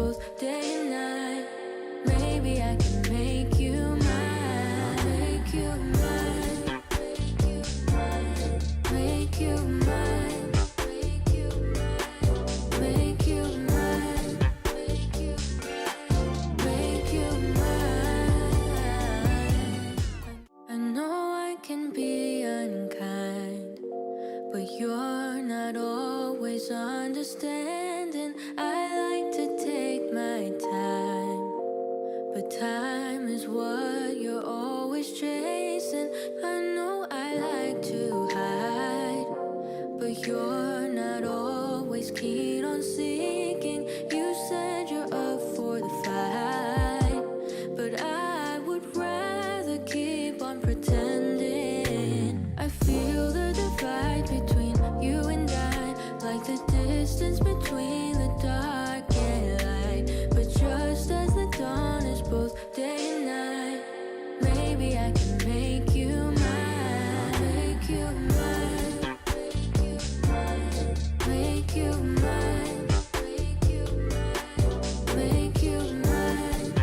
both day and night. Maybe I can make you mine. Make you mine. Make you mine. Make you mine. Make you mine. Make you mine. I know I can be unkind, but you're not always understanding. I like to take my time, but time is what you're always chasing. I know I like to hide, but you're not always keen on seeking. You said you're up for the fight, but I would rather keep on pretending. I feel the divide between you and I, like the distance between the dark and light. But just as the dawn is both day and night, maybe I can make you mine. Make you mine. Make you mine. Make you mine.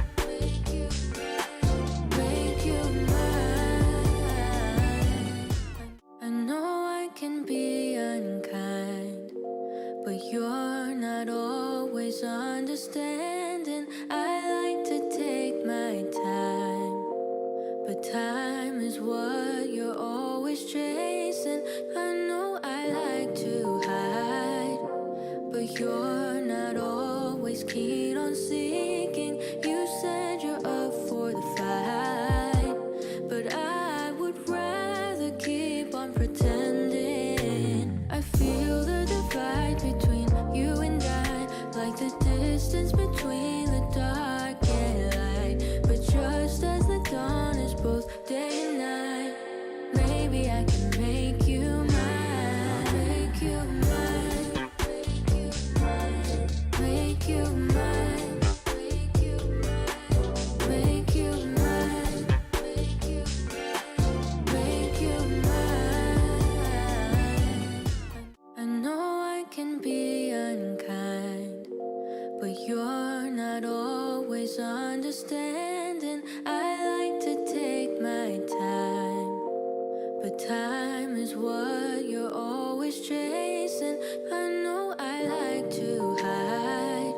Make you mine. I know I can be unkind, but you're not always understanding. I like to take my time, but time is what you're always chasing. I know I like to hide, but you're not always keen on seeking. You said you're up for the fight, but I would rather keep on pretending. I feel the divide between you and I, like the distance between the dark and light. But just as the dawn is both day and night, maybe I can make you mine. Make you mine. Make you mine. Make you mine. Make you mine. I know I can be unkind, but you're not always understanding. I like to take my time, but time is what you're always chasing. I know I like to hide,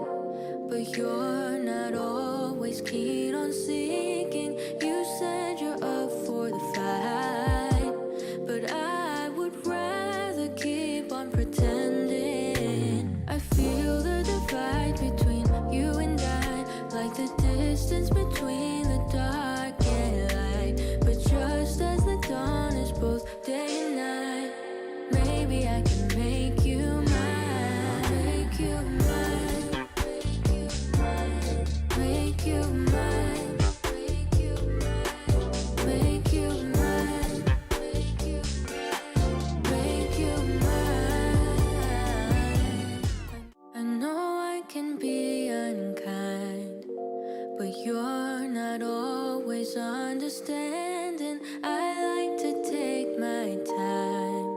but you're not always keen on seeking. You said you're up for the fight, but I would rather keep on pretending. I feel the divide between you and I, like the distance between the dark and light. But just as the dawn is both day and night, maybe I can make you mine. Make you mine. Make you mine. Make you mine. Make you mine. I know I can be unkind, but you're not always understanding. I like to take my time,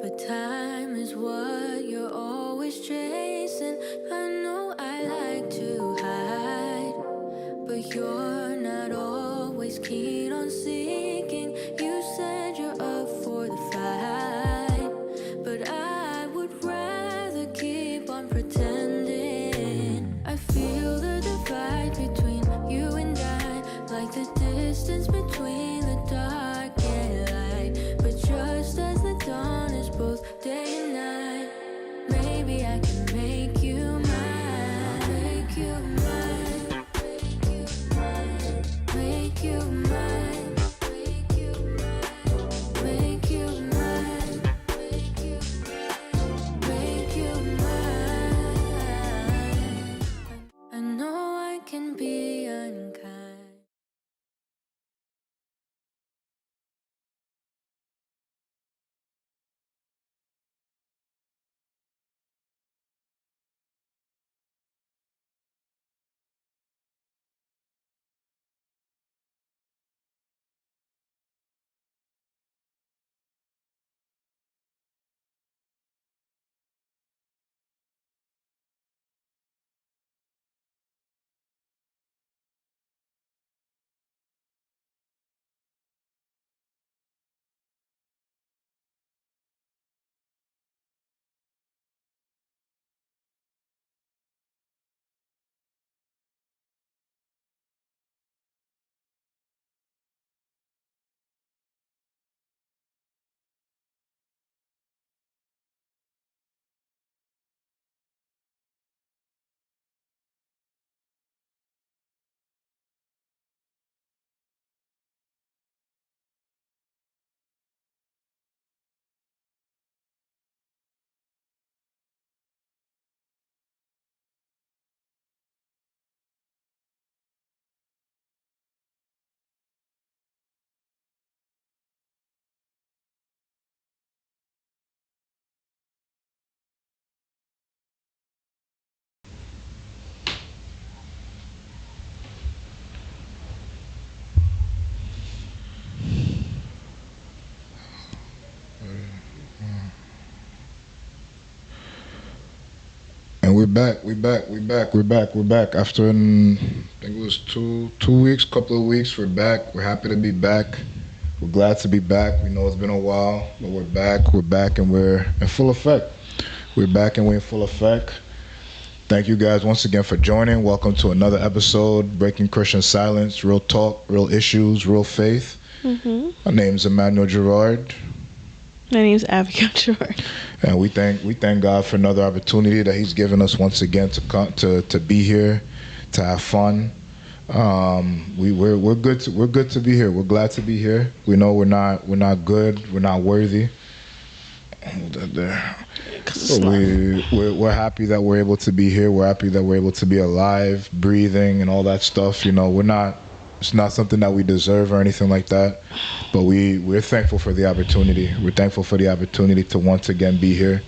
but time is what you're always chasing. I know I like to hide, but you're not always keen on seeking. You said you're up for the fight, but I would rather keep on pretending. I feel the divide between you and I, like the distance between the dark and light. But just as the dawn is both day and night, maybe I can make you mine. Make you mine. Make you mine. Make you mine. And we're back. We're back. After I think it was 2 weeks, couple of weeks, we're back. We're happy to be back. We're glad to be back. We know it's been a while, but we're back. We're back, and we're in full effect. We're back, and we're in full effect. Thank you guys once again for joining. Welcome to another episode, Breaking Christian Silence, real talk, real issues, real faith. My name is Emmanuel Gerard. My name is Abigail Gerard. And we thank God for another opportunity that He's given us once again to be here, to have fun. We're good to be here. We're glad to be here. We know we're not good. We're not worthy. Hold that there. But we're happy that we're able to be here. We're happy that we're able to be alive, breathing, and all that stuff. You know, it's not something that we deserve or anything like that, but we're thankful for the opportunity. We're thankful for the opportunity to once again be here.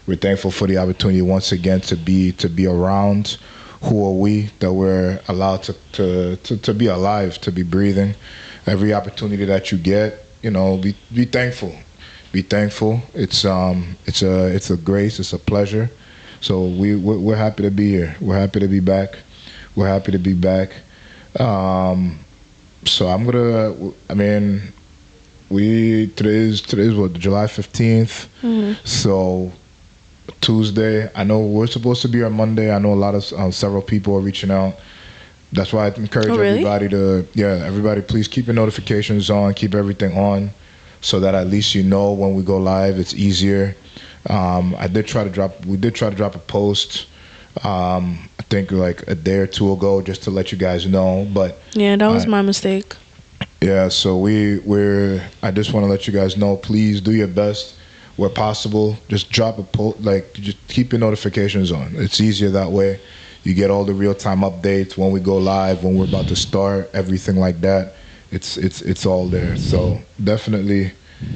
We're thankful for the opportunity once again to be around. Who are we that we're allowed to be alive, to be breathing? Every opportunity that you get, you know, be thankful. Be thankful. It's a grace. It's a pleasure. So we're happy to be here. We're happy to be back. We're happy to be back. So today's what, July 15th. So Tuesday, I know we're supposed to be on Monday. I know a lot of several people are reaching out. That's why I encourage everybody please keep your notifications on, keep everything on, so that at least you know when we go live. It's easier. We did try to drop a post I think like a day or two ago, just to let you guys know. But yeah, that was my mistake. Yeah, so I just want to let you guys know, please do your best where possible. Just drop a post, just keep your notifications on. It's easier that way. You get all the real-time updates when we go live, when we're about to start, everything like that. It's all there. So definitely,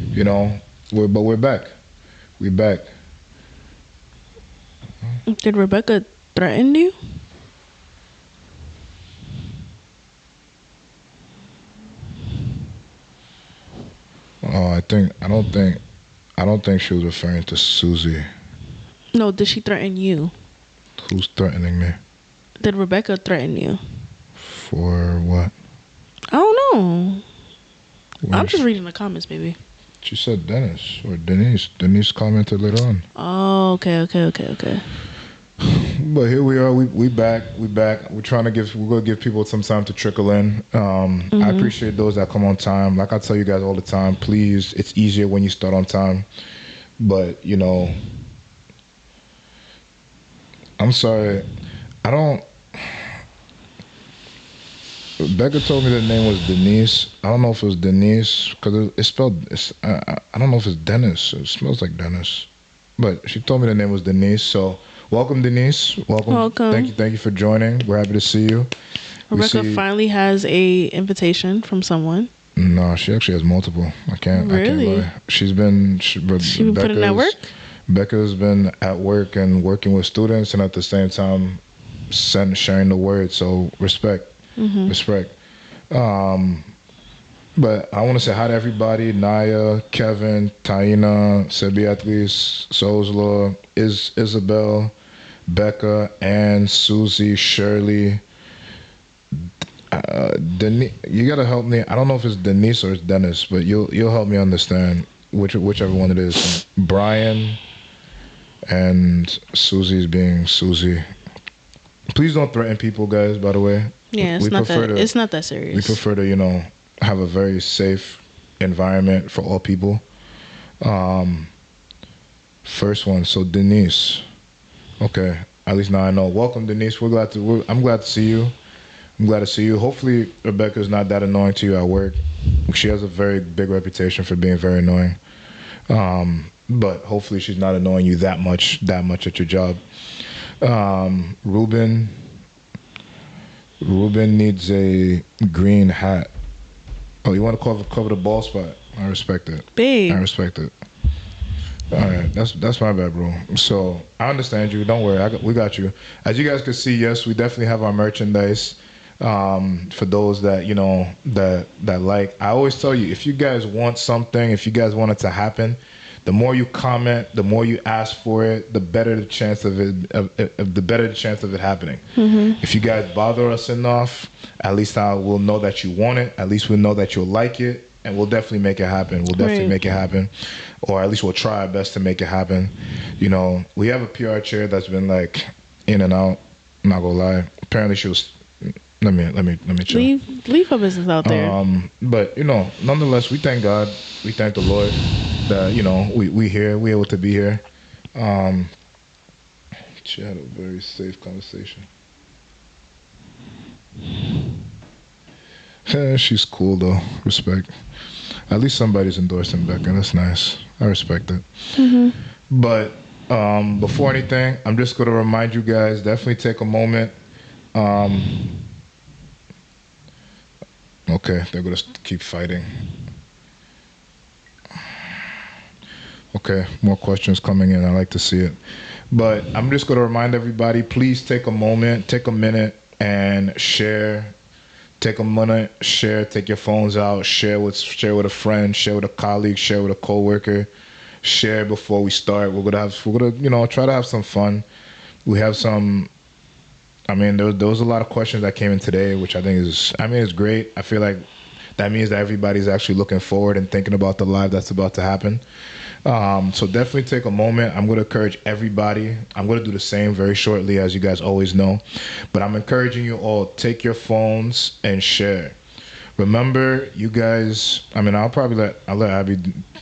you know, we're back. We're back. Did Rebecca threaten you? Oh, I don't think she was referring to Susie. No, did she threaten you? Who's threatening me? Did Rebecca threaten you? For what? I don't know. I'm just reading the comments, baby. She said Dennis or Denise. Denise commented later on. Oh, okay. But here we are. We back. We're gonna give people some time to trickle in. I appreciate those that come on time. Like I tell you guys all the time, please. It's easier when you start on time. But you know, I'm sorry. Becca told me the name was Denise. I don't know if it was Denise because it's spelled. I don't know if it's Dennis. It smells like Dennis, but she told me the name was Denise. So welcome, Denise. Welcome. Thank you for joining. We're happy to see you. Rebecca finally has a invitation from someone. No, she actually has multiple. I can't lie. She's been putting in work. Becca's been at work and working with students, and at the same time, sharing the word. So respect. Respect. But I want to say hi to everybody: Naya, Kevin, Taina, Beatriz, Sozla, Isabel, Becca, Ann, Susie, Shirley. Denise, you gotta help me. I don't know if it's Denise or it's Dennis, but you'll help me understand whichever one it is. Brian and Susie's being Susie. Please don't threaten people, guys. By the way. Yeah, it's not that serious. We prefer to, you know, have a very safe environment for all people. First one, so Denise. Okay, at least now I know. Welcome, Denise. I'm glad to see you. I'm glad to see you. Hopefully, Rebecca's not that annoying to you at work. She has a very big reputation for being very annoying. But hopefully, she's not annoying you that much at your job. Ruben needs a green hat. Oh, you want to cover the bald spot? I respect it. Babe. I respect it. All right, that's my bad, bro. So I understand you. Don't worry, we got you. As you guys can see, yes, we definitely have our merchandise. For those that you know that like, I always tell you, if you guys want something, if you guys want it to happen, The more you comment, the more you ask for it, the better the chance of it. The better the chance of it happening. If you guys bother us enough, at least we'll know that you want it. At least we'll know that you'll like it, and we'll definitely make it happen. We'll definitely make it happen, or at least we'll try our best to make it happen. You know, we have a PR chair that's been like in and out. I'm not gonna lie. Apparently, she was. Let me chill. Leave her business out there. But you know, nonetheless, we thank God. We thank the Lord that, you know, we here. We able to be here. She had a very safe conversation. She's cool though. Respect. At least somebody's endorsing Becca. That's nice. I respect it. But before anything, I'm just gonna remind you guys. Definitely take a moment. Okay, they're gonna keep fighting. Okay, more questions coming in. I like to see it. But I'm just gonna remind everybody, please take a moment, take a minute and share. Take a minute, share, take your phones out, share with a friend, share with a colleague, share with a coworker, share before we start. We're gonna you know, try to have some fun. We have some. I mean, there was a lot of questions that came in today, which I think is great. I feel like that means that everybody's actually looking forward and thinking about the live that's about to happen. So definitely take a moment. I'm going to encourage everybody. I'm going to do the same very shortly, as you guys always know. But I'm encouraging you all, take your phones and share. Remember, you guys, I mean, I'll let Abby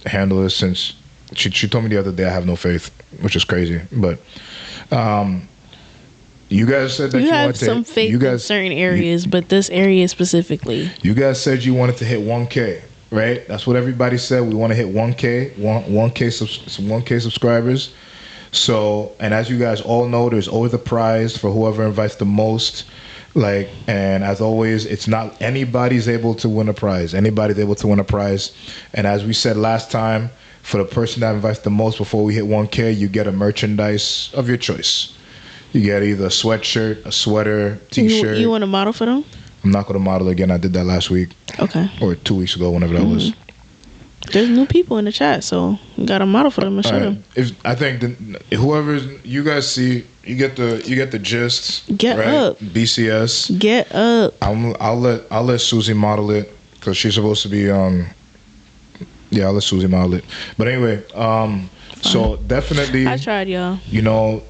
handle this, since she told me the other day I have no faith, which is crazy. But you guys said that you have some faith in certain areas, but this area specifically. You guys said you wanted to hit 1K, right? That's what everybody said. We want to hit 1K subscribers. So, and as you guys all know, there's always a prize for whoever invites the most. Like, and as always, it's not anybody's able to win a prize. Anybody's able to win a prize. And as we said last time, for the person that invites the most before we hit 1K, you get a merchandise of your choice. You get either a sweatshirt, a sweater, t-shirt. You want to model for them? I'm not going to model again. I did that last week. Okay. Or 2 weeks ago, whenever that was. There's new people in the chat, so you got to model for them and show them. I think whoever you guys see, you get the gist. Get up. BCS. Get up. I'll let Susie model it, because she's supposed to be yeah, I'll let Susie model it. But anyway, so definitely I tried, y'all. You know,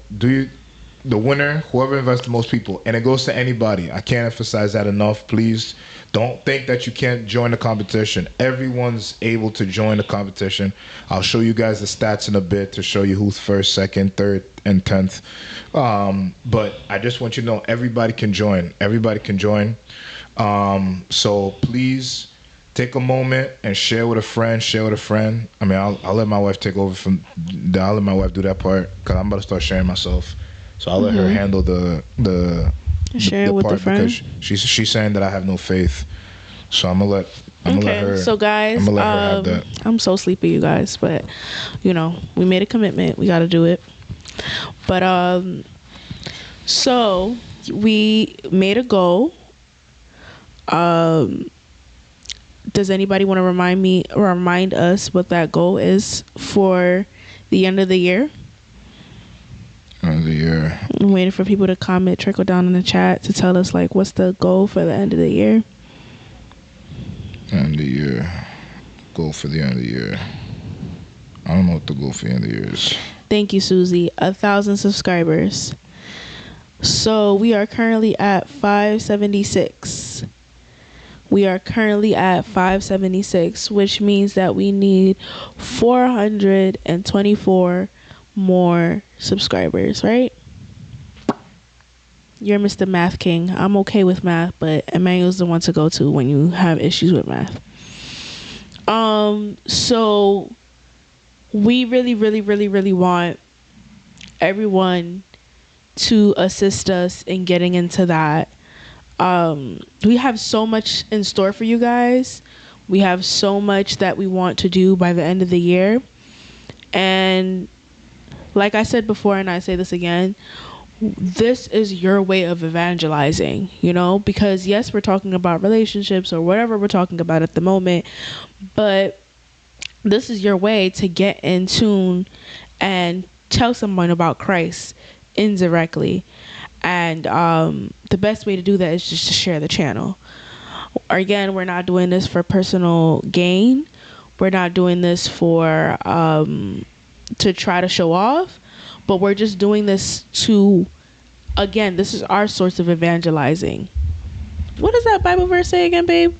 the winner, whoever invites the most people, and it goes to anybody. I can't emphasize that enough. Please don't think that you can't join the competition. Everyone's able to join the competition. I'll show you guys the stats in a bit to show you who's first, second, third, and 10th. But I just want you to know everybody can join. Everybody can join. So please take a moment and share with a friend. Share with a friend. I mean, I'll let my wife take over I'll let my wife do that part, because I'm about to start sharing myself. So I'll let her handle the share with part, the friend, because she's saying that I have no faith. So I'm gonna let her. So guys, I'm gonna let her have that. I'm so sleepy, you guys, but you know, we made a commitment. We got to do it. But so we made a goal. Does anybody want to remind us what that goal is for the end of the year? End of the year. I'm waiting for people to trickle down in the chat to tell us, like, what's the goal for the end of the year? End of the year. Goal for the end of the year. I don't know what the goal for the end of the year is. Thank you, Susie. 1,000 subscribers. So we are currently at 576. We are currently at 576, which means that we need 424 more subscribers, right? You're Mr. Math King. I'm okay with math, but Emmanuel's the one to go to when you have issues with math. So we really, really, really, really want everyone to assist us in getting into that. We have so much in store for you guys. We have so much that we want to do by the end of the year. And like I said before, and I say this again, this is your way of evangelizing, you know, because yes, we're talking about relationships or whatever we're talking about at the moment, but this is your way to get in tune and tell someone about Christ indirectly. And the best way to do that is just to share the channel. Again, we're not doing this for personal gain. We're not doing this for to try to show off, but we're just doing this to, again, this is our source of evangelizing. What does that Bible verse say again, babe?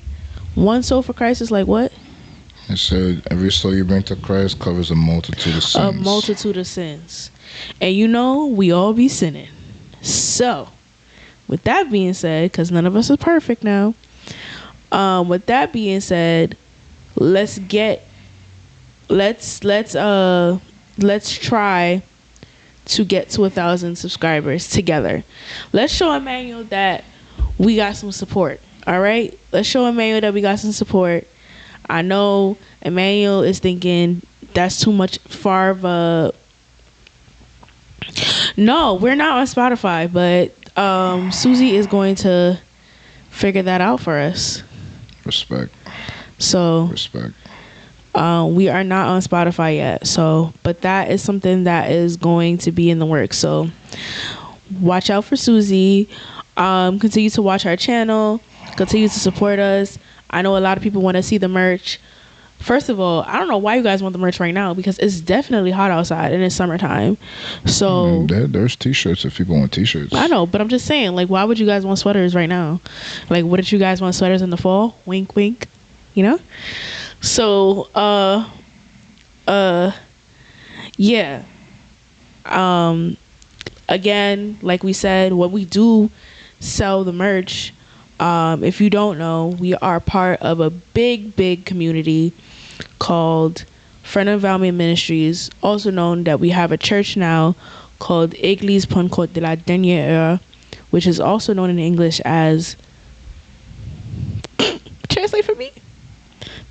One soul for Christ is like what? It said, every soul you bring to Christ covers a multitude of sins. A multitude of sins. And you know, we all be sinning. So, with that being said, because none of us is perfect now, with that being said, let's try to get to 1,000 subscribers together. Let's show Emmanuel that we got some support. All right, let's show Emmanuel that we got some support. I know Emmanuel is thinking that's too much far of a. No, we're not on Spotify, but Susie is going to figure that out for us. Respect. So Respect. we are not on Spotify yet. So, but that is something that is going to be in the works. So watch out for Susie. Continue to watch our channel. Continue to support us. I know a lot of people want to see the merch. First of all, I don't know why you guys want the merch right now, because it's definitely hot outside and it's summertime. So there's t-shirts if people want t-shirts. I know, but I'm just saying, like, why would you guys want sweaters right now? Like, wouldn't you guys want sweaters in the fall? Wink, wink. You know? So, yeah. Again, like we said, when we do sell the merch, if you don't know, we are part of a big community called Friend of Valme Ministries, also known that we have a church now called Église Pentecôte de la Dernière Heure, which is also known in English as translate for me,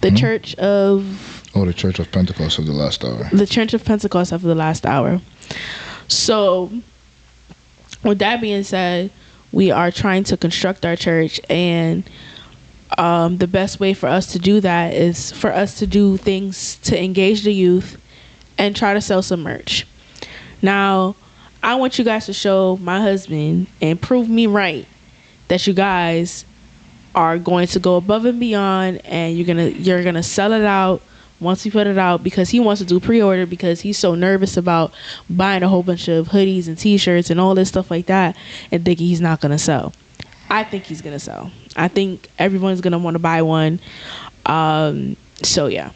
the Church of the Church of Pentecost of the Last Hour. The Church of Pentecost of the Last Hour. So with that being said, we are trying to construct our church, and the best way for us to do that is for us to do things to engage the youth and try to sell some merch. Now, I want you guys to show my husband and prove me right that you guys are going to go above and beyond, and you're gonna sell it out once we put it out, because he wants to do pre-order because he's so nervous about buying a whole bunch of hoodies and t-shirts and all this stuff like that and thinking he's not gonna sell. I think he's gonna sell. I think everyone's gonna want to buy one. So yeah,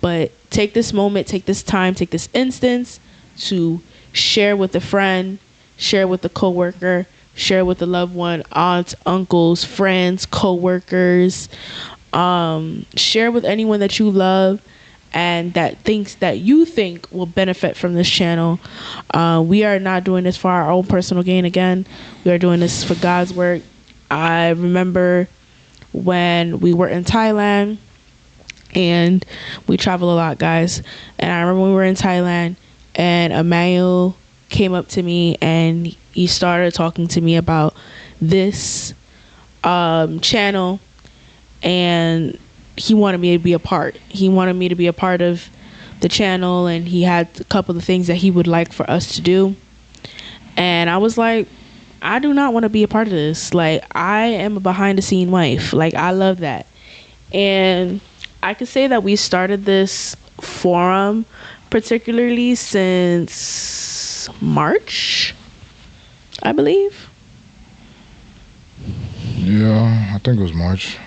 but take this moment, take this time, take this instance to share with a friend, share with a coworker, share with a loved one, aunts, uncles, friends, coworkers. Share with anyone that you love and that thinks that you think will benefit from this channel. We are not doing this for our own personal gain. Again, we are doing this for God's work. I remember when we were in Thailand, and we travel a lot, guys, and I remember when we were in Thailand and Emmanuel came up to me and he started talking to me about this channel, and he wanted me to be a part. He wanted me to be a part of the channel, and he had a couple of things that he would like for us to do. And I was like, I do not want to be a part of this. Like, I am a behind the scene wife. Like, I love that. And I could say that we started this forum particularly since March, I believe. Yeah, I think it was March.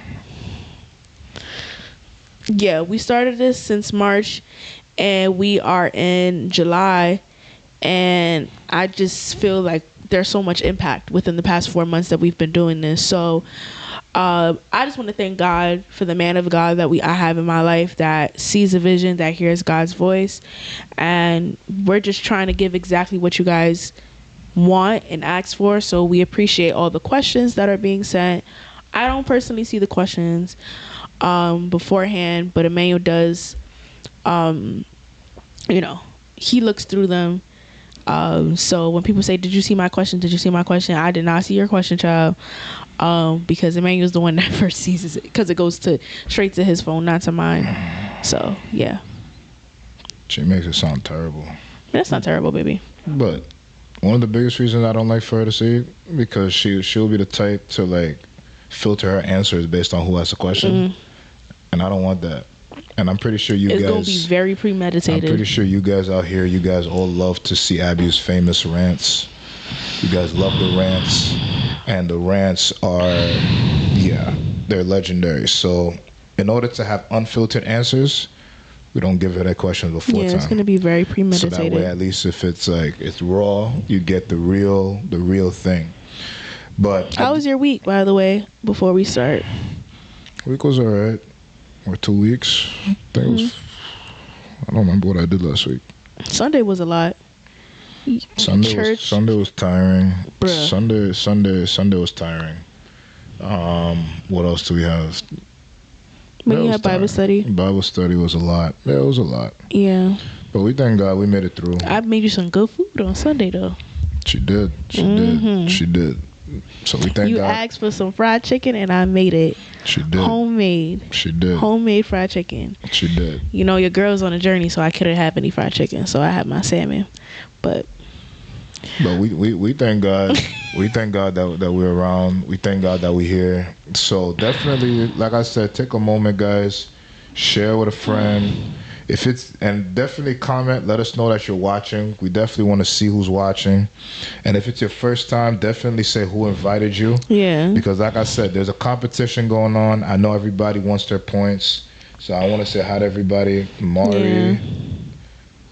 Yeah, we started this since March, and we are in July, and I just feel like there's so much impact within the past 4 months that we've been doing this. So I just want to thank God for the man of God that I have in my life that sees a vision, that hears God's voice, and we're just trying to give exactly what you guys want and ask for. So we appreciate all the questions that are being sent. I don't personally see the questions beforehand, but Emmanuel does. He looks through them. So when people say, did you see my question, I did not see your question, child, because Emmanuel's the one that first sees it, because it goes straight to his phone, not to mine. So yeah. She makes it sound terrible. That's not terrible, baby. But one of the biggest reasons I don't like for her to say it, because she'll be the type to like filter her answers based on who asks a question, and I don't want that. And I'm pretty sure it's gonna be very premeditated. I'm pretty sure you guys out here, you guys all love to see Abby's famous rants. You guys love the rants, and the rants are, yeah, they're legendary. So in order to have unfiltered answers, we don't give her that question before time. It's gonna be very So premeditated. that way, at least if it's like it's raw, you get the real thing. But how was your week, by the way? Before we start, week was alright. Or 2 weeks. I think it was. I don't remember what I did last week. Sunday was a lot. Sunday was tiring. Bruh. Sunday was tiring. What else do we have? When you had Bible study. Bible study was a lot. Yeah, it was a lot. Yeah. But we thank God we made it through. I made you some good food on Sunday though. She did. She did. So we thank God. You asked for some fried chicken and I made it. She did. Homemade. She did. Homemade fried chicken. She did. You know, your girl's on a journey, so I couldn't have any fried chicken, so I had my salmon. But we thank God. We thank God that we're around. We thank God that we're here. So definitely, like I said, take a moment, guys. Share with a friend. And definitely comment. Let us know that you're watching. We definitely want to see who's watching. And if it's your first time, definitely say who invited you. yeah. Because like I said, there's a competition going on. I know everybody wants their points. So I want to say hi to everybody. Mari. Yeah.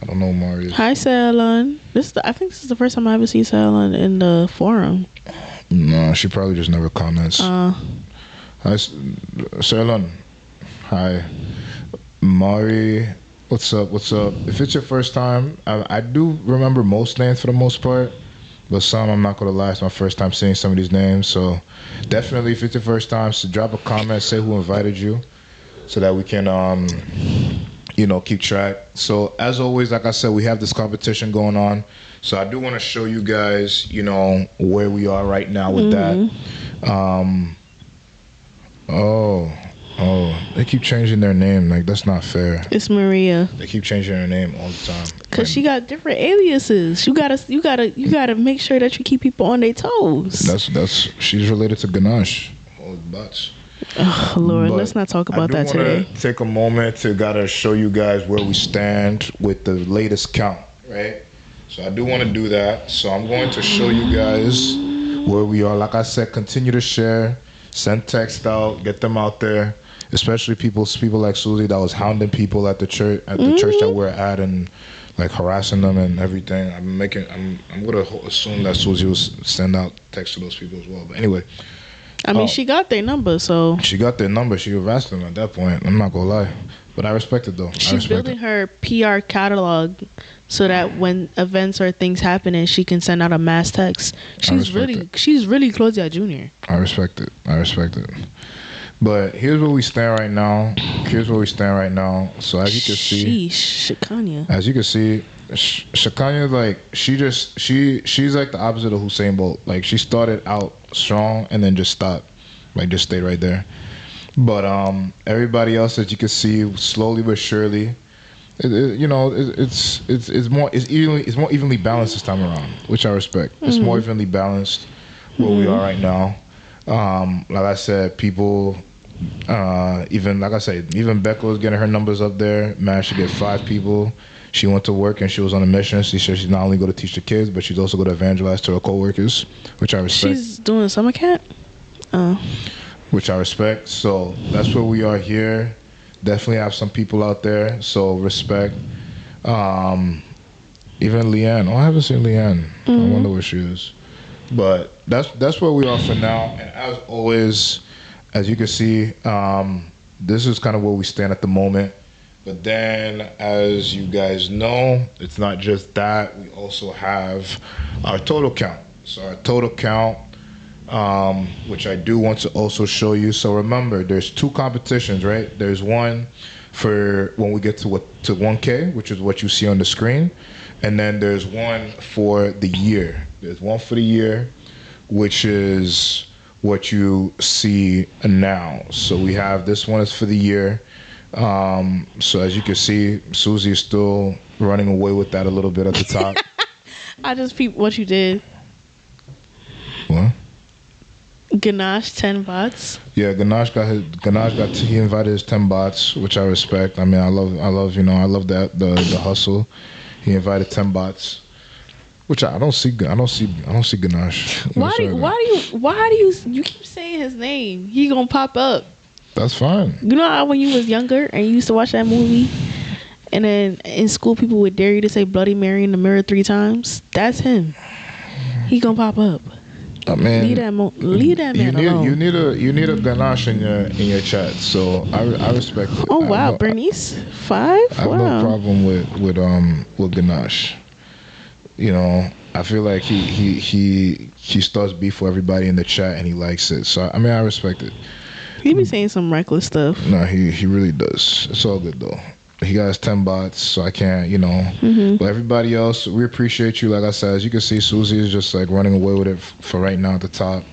I don't know who Mari is. Hi, Salon. I think this is the first time I ever see Salon in the forum. No, she probably just never comments. Hi, Salon. Hi. Mari. What's up? If it's your first time, I do remember most names for the most part, but some I'm not gonna lie, it's my first time seeing some of these names. So definitely, if it's your first time, so drop a comment, say who invited you, so that we can keep track. So as always, like I said, we have this competition going on. So I do want to show you guys, where we are right now with that. Oh, they keep changing their name. Like, that's not fair. It's Maria. They keep changing her name all the time. Cause she got different aliases. You gotta make sure that you keep people on their toes. She's related to Ganesh. All butts. Oh Lord, let's not talk about that today. Take a moment to gotta show you guys where we stand with the latest count, right? So I do want to do that. So I'm going to show you guys where we are. Like I said, continue to share, send text out, get them out there. Especially people like Susie that was hounding people at the church that we're at and like harassing them and everything. I'm gonna assume that Susie will send out text to those people as well. But anyway, I mean, she got their number, so she got their number. She harassed them at that point. I'm not gonna lie, but I respect it though. She's building her PR catalog so that when events or things happening, she can send out a mass text. She's really Claudia Jr. I respect it. But here's where we stand right now. So as you can see, Shakanya. As you can see, Shakanya, like she's like the opposite of Usain Bolt. Like she started out strong and then just stopped, like just stayed right there. But everybody else, as you can see, slowly but surely, it's more evenly balanced this time around, which I respect. It's more evenly balanced where we are right now. Like I said, people, even Becca was getting her numbers up there. Managed to get 5 people. She went to work and she was on a mission. She said she's not only going to teach the kids, but she's also going to evangelize to her co-workers, which I respect. She's doing summer camp? Which I respect. So that's where we are here. Definitely have some people out there. So respect. Even Leanne. Oh, I haven't seen Leanne. I wonder where she is. But that's where we are for now. And as always, as you can see, this is kind of where we stand at the moment. But then, as you guys know, it's not just that. We also have our total count. So our total count, which I do want to also show you. So remember, there's 2 competitions, right? There's one for when we get to 1K, which is what you see on the screen. And then there's one for the year. There's one for the year, which is what you see now. So we have this one is for the year. So as you can see, Susie is still running away with that a little bit at the top. I just peeped what you did. What? Ganache 10 bots. Yeah, he invited his 10 bots, which I respect. I mean, I love that the hustle. He invited 10 bots, which I don't see Ganache. Why do you keep saying his name? He gonna pop up. That's fine. You know how when you was younger and you used to watch that movie, and then in school people would dare you to say Bloody Mary in the mirror 3 times? That's him. He gonna pop up. I mean, leave that man alone. You need a Ganache in your chat, so I respect it. Oh wow, Bernice 5. I have Wow. no problem with Ganache. You know, I feel like he starts beef for everybody in the chat and he likes it. So I mean, I respect it. He be saying some reckless stuff. No, he really does. It's all good though. He got his 10 bots, so I can't, But everybody else, we appreciate you. Like I said, as you can see, Susie is just like running away with it for right now at the top.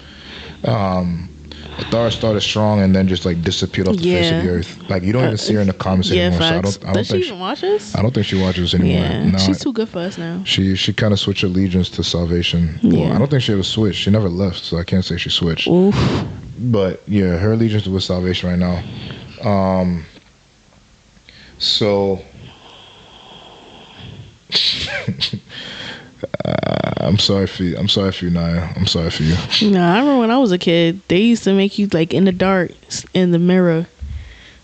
Athara started strong and then just like disappeared off the face of the earth. Like you don't even see her in the comments anymore. Facts. So I don't Does think she even watch us? I don't think she watches us anymore. Yeah, No, she's too good for us now. She kind of switched allegiance to salvation. Yeah. Well, I don't think she ever switched. She never left, so I can't say she switched. Oof. But yeah, her allegiance with salvation right now. So I'm sorry for you, Naya. I'm sorry for you. Nah, I remember when I was a kid, they used to make you like in the dark, in the mirror,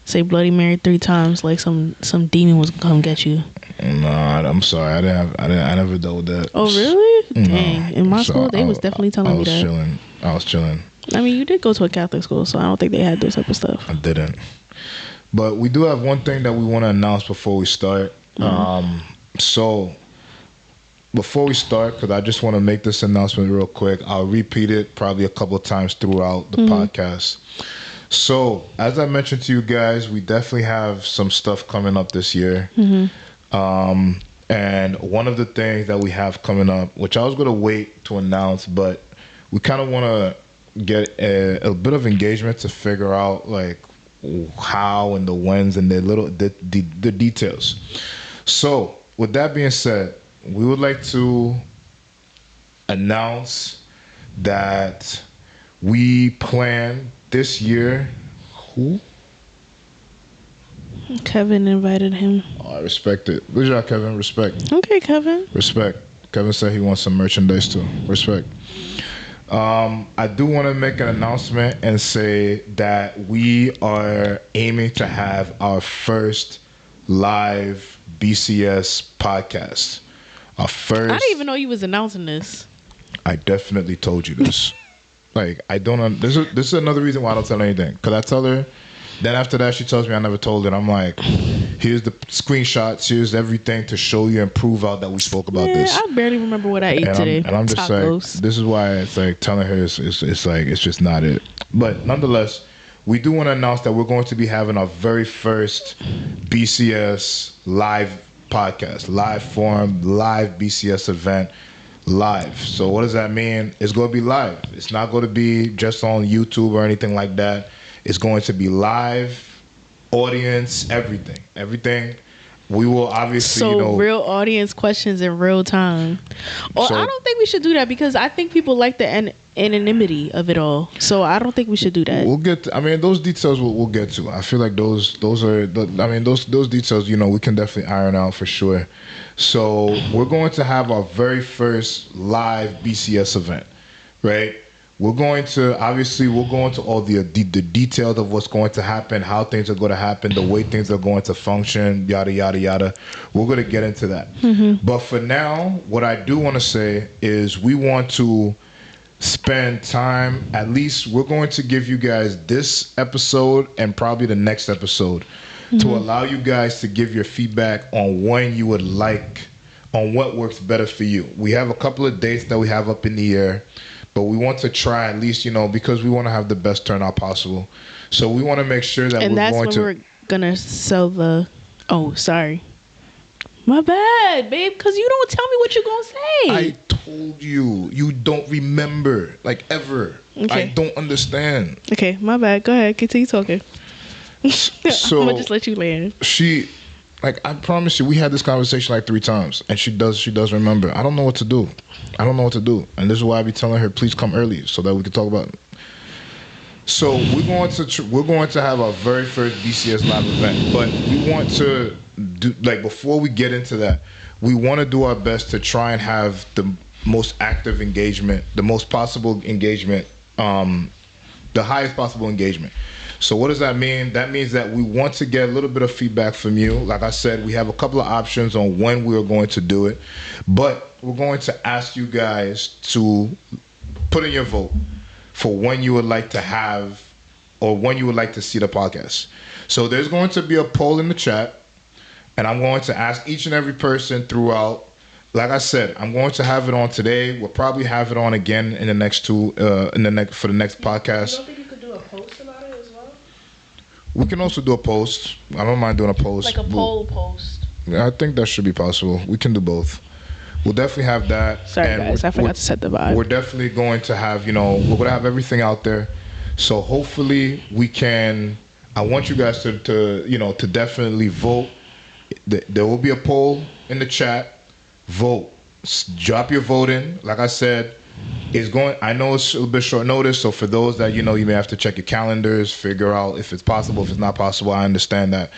say Bloody Mary 3 times, like some demon was gonna come get you. Nah, I'm sorry. I never dealt with that. Oh really? No. Dang. In my school, they was definitely telling me that. I was chilling. I mean, you did go to a Catholic school, so I don't think they had this type of stuff. I didn't. But we do have one thing that we want to announce before we start. So before we start, because I just want to make this announcement real quick, I'll repeat it probably a couple of times throughout the podcast. So as I mentioned to you guys, we definitely have some stuff coming up this year. And one of the things that we have coming up, which I was going to wait to announce, but we kind of want to get a bit of engagement to figure out like how and the whens and the details. So with that being said, we would like to announce that we plan this year. Who? Kevin invited him. Oh, I respect it. Good job, Kevin. Respect. Okay, Kevin. Respect. Kevin said he wants some merchandise too. Respect. I do want to make an announcement and say that we are aiming to have our first live BCS podcast. Our first. I didn't even know you was announcing this. I definitely told you this. Like, I don't. This is another reason why I don't tell anything. Because I tell her. Then after that, she tells me I never told her. I'm like, here's the screenshots. Here's everything to show you and prove out that we spoke about this. I barely remember what I ate today. And I'm just Tacos. like, this is why it's like telling her it's like, it's just not it. But nonetheless, we do want to announce that we're going to be having our very first BCS live podcast, live forum, live BCS event, live. So what does that mean? It's going to be live. It's not going to be just on YouTube or anything like that. It's going to be live, audience, everything. We will obviously, real audience questions in real time. I don't think we should do that because I think people like the anonymity of it all. So I don't think we should do that. We'll get. Those details we'll get to. I feel like those are. Those details. We can definitely iron out for sure. So we're going to have our very first live BCS event, right? We'll go into all the details of what's going to happen, how things are going to happen, the way things are going to function, yada, yada, yada. We're going to get into that. But for now, what I do want to say is we want to spend time, at least we're going to give you guys this episode and probably the next episode to allow you guys to give your feedback on when you would like, on what works better for you. We have a couple of dates that we have up in the air. But we want to try at least, because we want to have the best turnout possible. So we want to make sure that we're going to sell the... Oh, sorry. My bad, babe, because you don't tell me what you're going to say. I told you. You don't remember, like, ever. Okay. I don't understand. Okay, my bad. Go ahead. Continue talking. So I'm gonna just let you land. she, like, I promise you, we had this conversation like 3 times, and she does remember. I don't know what to do. And this is why I be telling her, please come early so that we can talk about it. So we're going to have our very first BCS live event, but we want to do, like, before we get into that, we want to do our best to try and have the most active engagement, the most possible engagement, the highest possible engagement. So what does that mean? That means that we want to get a little bit of feedback from you. Like I said, we have a couple of options on when we are going to do it, but we're going to ask you guys to put in your vote for when you would like to have or when you would like to see the podcast. So there's going to be a poll in the chat, and I'm going to ask each and every person throughout. Like I said, I'm going to have it on today. We'll probably have it on again in the next for the next podcast. You don't think you could do a post about it as well? We can also do a post. I don't mind doing a post. Like a poll post. Yeah, I think that should be possible. We can do both. We'll definitely have that. Sorry, guys. I forgot to set the vibe. We're definitely going to have, we're going to have everything out there. So hopefully we can, I want you guys to definitely vote. There will be a poll in the chat. Vote. Drop your vote in. Like I said, I know it's a little bit short notice, so for those that you may have to check your calendars, figure out if it's possible, if it's not possible, I understand that.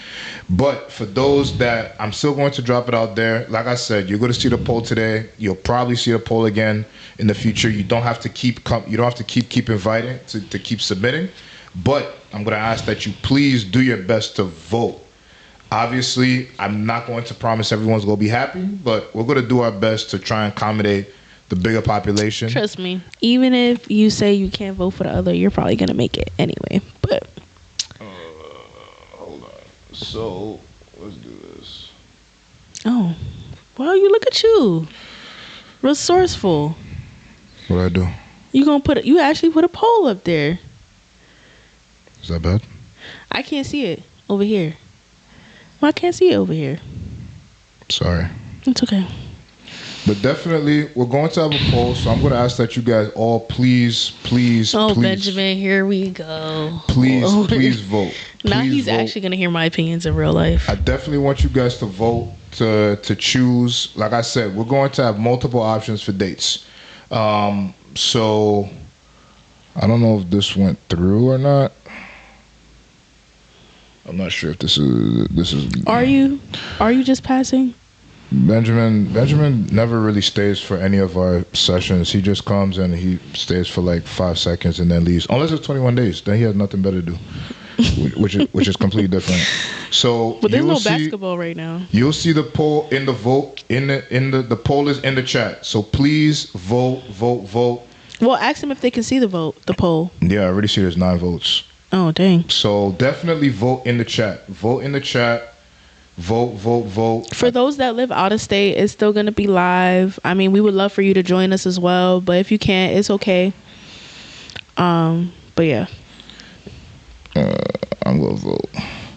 But for those that, I'm still going to drop it out there. Like I said, you're going to see the poll today. You'll probably see the poll again in the future. You don't have to keep inviting to keep submitting, but I'm going to ask that you please do your best to vote. Obviously, I'm not going to promise everyone's going to be happy, but we're going to do our best to try and accommodate the bigger population. Trust me. Even if you say you can't vote for the other, you're probably going to make it anyway. But hold on. So, let's do this. Oh. Well, look at you. Resourceful. What'd I do? You actually put a poll up there. Is that bad? I can't see it over here. Well, I can't see it over here. Sorry. It's okay. But definitely, we're going to have a poll, so I'm going to ask that you guys all please. Oh, Benjamin, here we go. Please vote. Now he's vote. actually going to hear my opinions in real life. I definitely want you guys to vote, to choose. Like I said, we're going to have multiple options for dates. So, I don't know if this went through or not. I'm not sure if this is. Are you just passing? Benjamin never really stays for any of our sessions. He just comes and he stays for like 5 seconds and then leaves. Unless it's 21 days, then he has nothing better to do, which is completely different. So, but there's no basketball right now. You'll see the poll in the vote the poll is in the chat. So please vote. Well, ask them if they can see the poll. Yeah, I already see there's 9 votes. Oh, dang. So definitely vote in the chat. Vote in the chat. Vote. For those that live out of state, it's still going to be live. I mean, we would love for you to join us as well, but if you can't, it's okay. But yeah. I'm going to vote.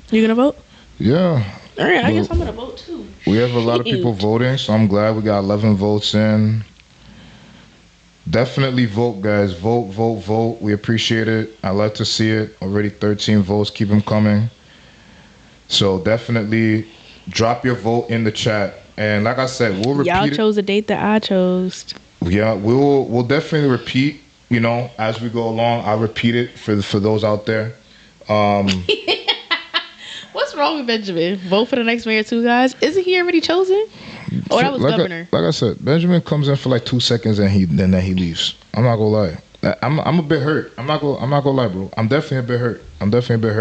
You're going to vote? Yeah. All right, I guess I'm going to vote too. We have a lot of people voting, so I'm glad we got 11 votes in. Definitely vote, guys. Vote. We appreciate it. I love to see it. Already 13 votes. Keep them coming. So definitely drop your vote in the chat. And like I said, we'll repeat Y'all chose a date that I chose. Yeah, we'll definitely repeat, as we go along. I'll repeat it for those out there. What's wrong with Benjamin? Vote for the next mayor too, guys. Isn't he already chosen? Oh, that was governor. Like I said, Benjamin comes in for like 2 seconds and then he leaves. I'm not gonna lie. I'm a bit hurt. I'm not gonna lie, bro. I'm definitely a bit hurt.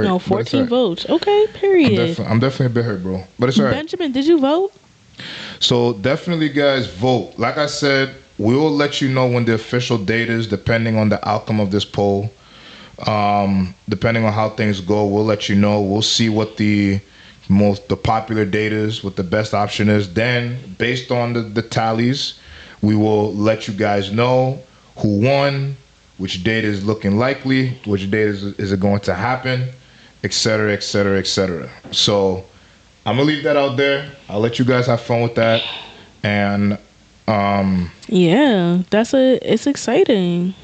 No, 14 votes. Okay, period. I'm definitely a bit hurt, bro. But it's alright. Benjamin, did you vote? So definitely, guys, vote. Like I said, we will let you know when the official date is, depending on the outcome of this poll. Depending on how things go, we'll let you know. We'll see what the popular date is, what the best option is. Then, based on the tallies, we will let you guys know who won, which date is looking likely, which date is it going to happen, etc. So I'm gonna leave that out there. I'll let you guys have fun with that. And yeah, it's exciting.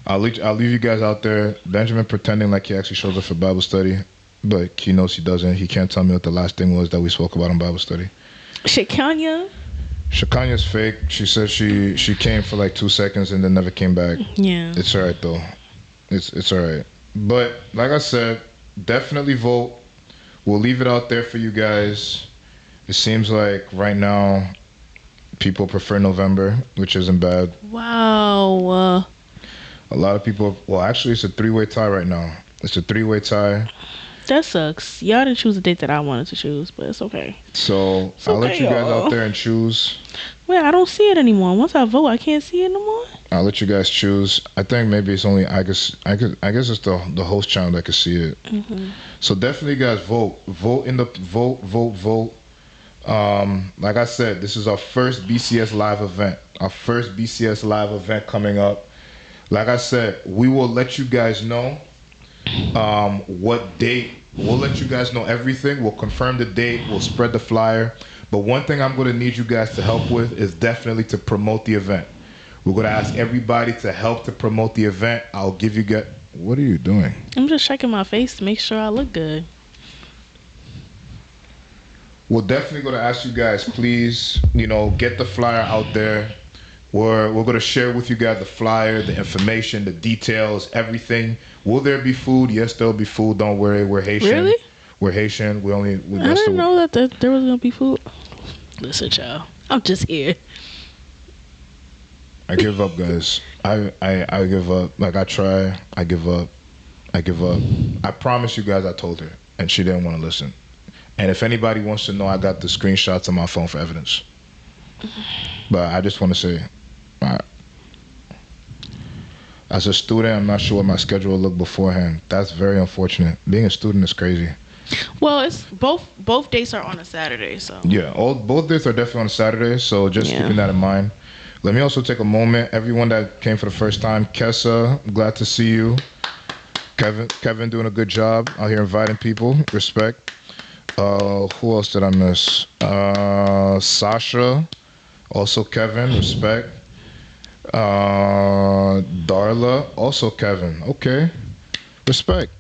I'll leave you guys out there. Benjamin pretending like he actually shows up for Bible study. but he knows he doesn't. He can't tell me what the last thing was that we spoke about in Bible study. Shakanya? Shakanya's fake. She said she came for like 2 seconds and then never came back. Yeah. It's alright though. It's alright. But like I said, definitely vote. We'll leave it out there for you guys. It seems like right now people prefer November, which isn't bad. Wow. A lot of people. Well, actually, it's a 3-way tie right now. It's a 3-way tie. That sucks. Y'all didn't choose a date that I wanted to choose, but it's okay. So It's I'll let okay, you guys y'all. out there and choose. Wait, I don't see it anymore. Once I vote, I can't see it no more. I'll let you guys choose. I think maybe it's only I guess it's the host channel that can see it. Mm-hmm. So definitely, guys, vote in the vote. Like I said, this is our first BCS live event. Our first BCS live event coming up. Like I said, we will let you guys know what date. We'll let you guys know everything. We'll confirm the date. We'll spread the flyer. But one thing I'm going to need you guys to help with is definitely to promote the event. We're going to ask everybody to help to promote the event. I'll give you guys... What are you doing? I'm just checking my face to make sure I look good. We're definitely going to ask you guys, please, get the flyer out there. We're going to share with you guys the flyer, the information, the details, everything. Will there be food? Yes, there'll be food. Don't worry. We're Haitian. Really? We're Haitian. I didn't know that there was going to be food. Listen, child. I'm just here. I give up, guys. I give up. Like, I try. I give up. I promise you guys I told her, and she didn't want to listen. And if anybody wants to know, I got the screenshots on my phone for evidence. But I just want to say, as a student, I'm not sure what my schedule will look beforehand. That's very unfortunate. Being a student is crazy. Well, it's both dates are on a Saturday, so Yeah, both dates are definitely on Saturday, so just keeping that in mind. Let me also take a moment. Everyone that came for the first time, Kessa, glad to see you. Kevin doing a good job out here inviting people. Respect. Who else did I miss? Sasha, also Kevin. Respect. Darla, also Kevin. Okay. Respect.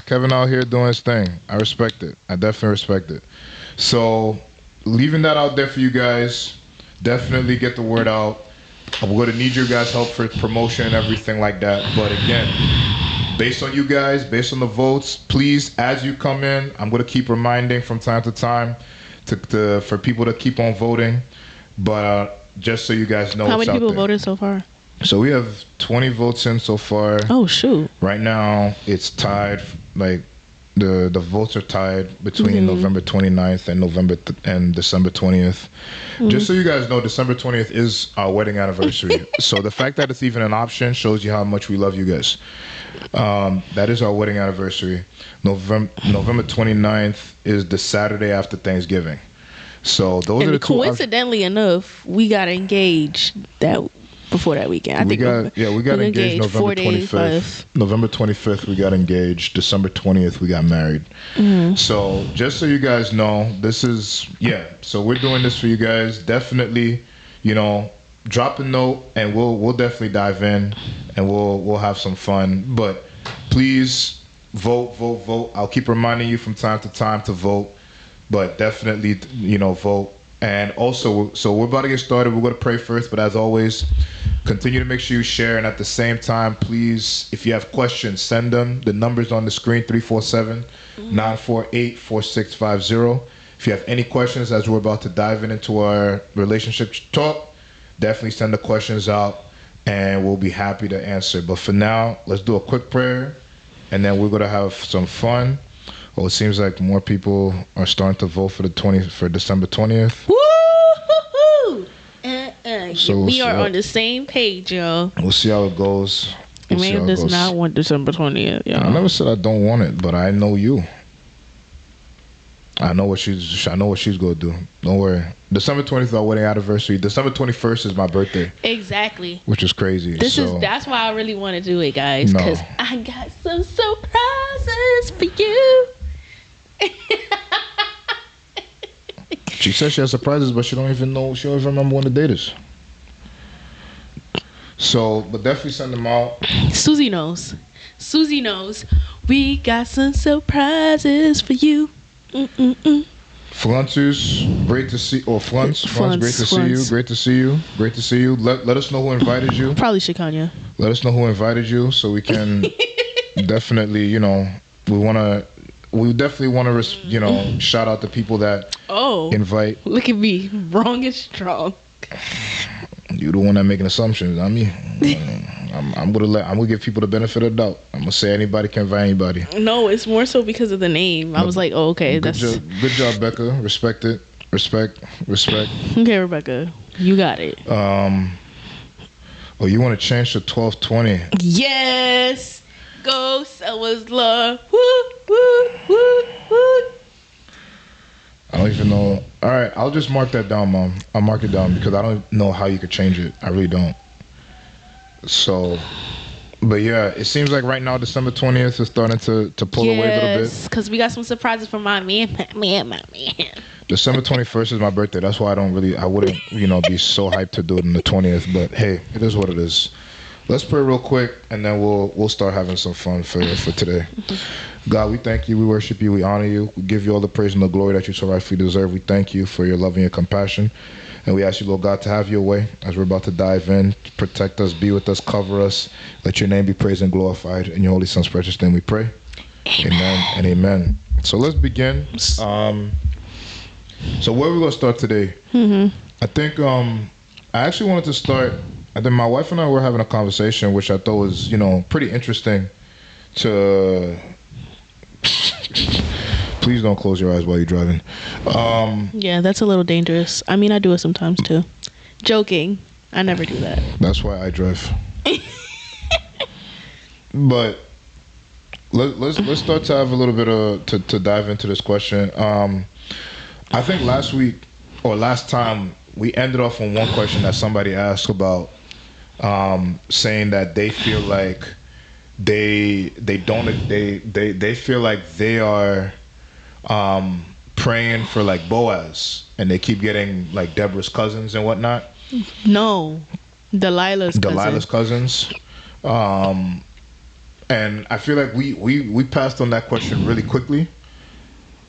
Kevin out here doing his thing. I respect it. I definitely respect it. So, leaving that out there for you guys. Definitely get the word out. We're going to need your guys' help for promotion and everything like that. But again, based on you guys, based on the votes, please, as you come in, I'm going to keep reminding from time to time for people to keep on voting. But just so you guys know, how many people voted so far? So we have 20 votes in so far. Oh, shoot. Right now, it's tied. Like, the votes are tied between November 29th and December 20th. Just so you guys know, December 20th is our wedding anniversary. So the fact that it's even an option shows you how much we love you guys. That is our wedding anniversary. November 29th is the Saturday after Thanksgiving. So those are the two. Coincidentally enough, we got engaged before that weekend. We got engaged November 25th. November 25th, we got engaged. December 20th, we got married. So just so you guys know, this is, so we're doing this for you guys. Definitely, drop a note and we'll definitely dive in and we'll have some fun. But please vote. I'll keep reminding you from time to time to vote. But definitely, vote. And also, so we're about to get started. We're going to pray first. But as always, continue to make sure you share. And at the same time, please, if you have questions, send them. The number's on the screen, 347-948-4650. If you have any questions as we're about to dive into our relationship talk, definitely send the questions out. And we'll be happy to answer. But for now, let's do a quick prayer. And then we're going to have some fun. Well, it seems like more people are starting to vote for December 20th. Woo-hoo-hoo! So we are on the same page, y'all. We'll see how it goes. Emmanuel does not want December 20th, y'all. I never said I don't want it, but I know you. I know what she's gonna do. Don't worry. December 20th is our wedding anniversary. December 21st is my birthday. Exactly. Which is crazy. That's why I really want to do it, guys. Because I got some surprises for you. She says she has surprises, but she don't even remember when the date is. So, but definitely send them out. Susie knows We got some surprises for you. Fluncers, great to see. Or Flunts, Flunts, great to see you. Flunts. Great to see you. Great to see you. Let us know who invited you. Probably Shikanya. Let us know who invited you, so we can definitely, we definitely want to, shout out the people that invite. Look at me, wrong is strong. You the one that making assumptions. I mean, I'm gonna give people the benefit of the doubt. I'm gonna say anybody can invite anybody. No, it's more so because of the name. I was like, oh, okay, Good job, Becca. Respect it. Respect. Okay, Rebecca, you got it. Oh, you want to change to 12:20? Yes, go someone's love. Woo, woo, woo, woo. I don't even know. All right, I'll just mark that down, Mom. I'll mark it down because I don't know how you could change it. I really don't. So, but yeah, it seems like right now December 20th is starting to pull away a little bit. Yes, because we got some surprises from my man. December 21st is my birthday. That's why I wouldn't, be so hyped to do it on the 20th. But hey, it is what it is. Let's pray real quick, and then we'll start having some fun for today. God, we thank you, we worship you, we honor you, we give you all the praise and the glory that you so rightfully deserve. We thank you for your love and your compassion, and we ask you, Lord God, to have your way as we're about to dive in. Protect us, be with us, cover us. Let your name be praised and glorified. In your holy Son's precious name we pray. Amen and amen. So let's begin. So where are we going to start today? I think I actually wanted to start, and then my wife and I were having a conversation, which I thought was, pretty interesting to... Please don't close your eyes while you're driving. Yeah, that's a little dangerous. I mean, I do it sometimes too. Joking. I never do that. That's why I drive. But let's start to have a little bit of to dive into this question. I think last time we ended off on one question that somebody asked about saying that they feel like they feel like they are praying for like Boaz, and they keep getting like Deborah's cousins and whatnot. No, Delilah's cousins. And I feel like we passed on that question really quickly,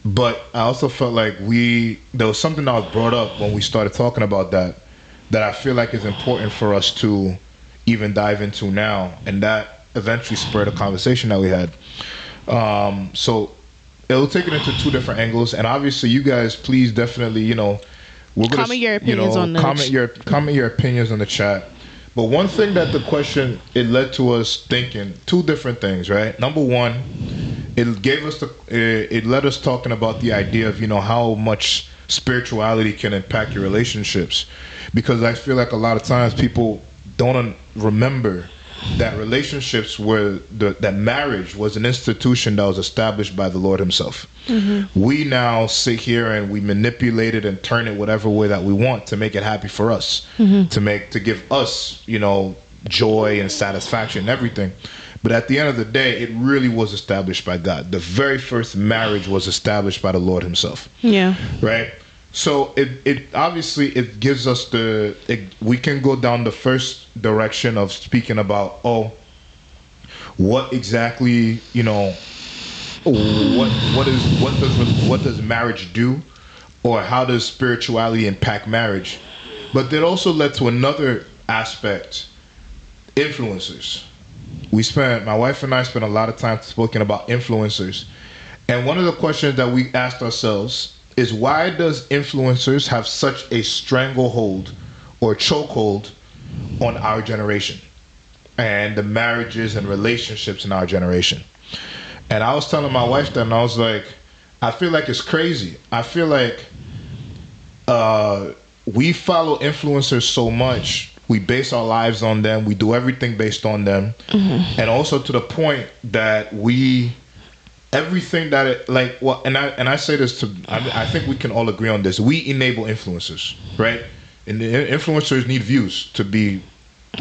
but I also felt like there was something that was brought up when we started talking about that I feel like is important for us to even dive into now, and that eventually spurred a conversation that we had. So it'll take it into two different angles, and obviously you guys, please definitely, we're gonna comment your opinions on the comment your opinions on the chat. But one thing that the question, it led to us thinking two different things, right? Number one, it led us talking about the idea of how much spirituality can impact your relationships, because I feel like a lot of times people don't remember that relationships that marriage was an institution that was established by the Lord himself. We now sit here and we manipulate it and turn it whatever way that we want to make it happy for us, to give us, joy and satisfaction and everything. But at the end of the day, it really was established by God. The very first marriage was established by the Lord himself. Yeah. Right? So it obviously it gives us we can go down the first direction of speaking about what exactly what does marriage do, or how does spirituality impact marriage. But that also led to another aspect: influencers. My wife and I spent a lot of time speaking about influencers, and one of the questions that we asked ourselves is, why does influencers have such a stranglehold or chokehold on our generation and the marriages and relationships in our generation? And I was telling my wife that, and I was like, I feel like it's crazy. I feel like we follow influencers so much. We base our lives on them. We do everything based on them. And also to the point that everything that and I say this I think we can all agree on this. We enable influencers, right? And the influencers need views to be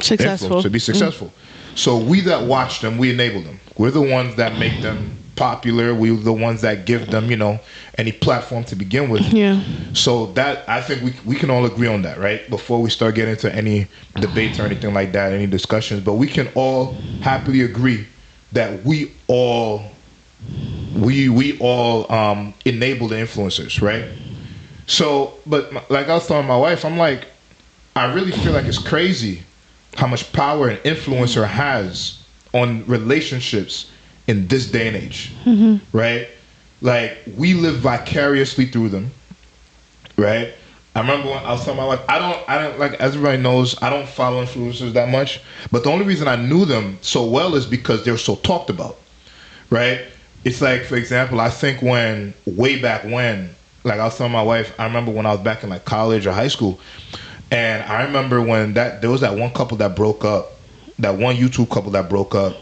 successful. So we that watch them, we enable them. We're the ones that make them popular. We're the ones that give them, any platform to begin with. Yeah. So that, I think we can all agree on that, right? Before we start getting into any debates or anything like that, any discussions. But we can all happily agree that we all we all enable the influencers, right? So, but like I was telling my wife, I'm like, I really feel like it's crazy how much power an influencer has on relationships in this day and age, right? Like we live vicariously through them, right? I remember when I was telling my wife, I don't like, as everybody knows, I don't follow influencers that much. But the only reason I knew them so well is because they're so talked about, right? It's like, for example, I think when way back when, like I was telling my wife, I remember when I was back in like college or high school, and I remember when there was that one couple that broke up, that one YouTube couple that broke up,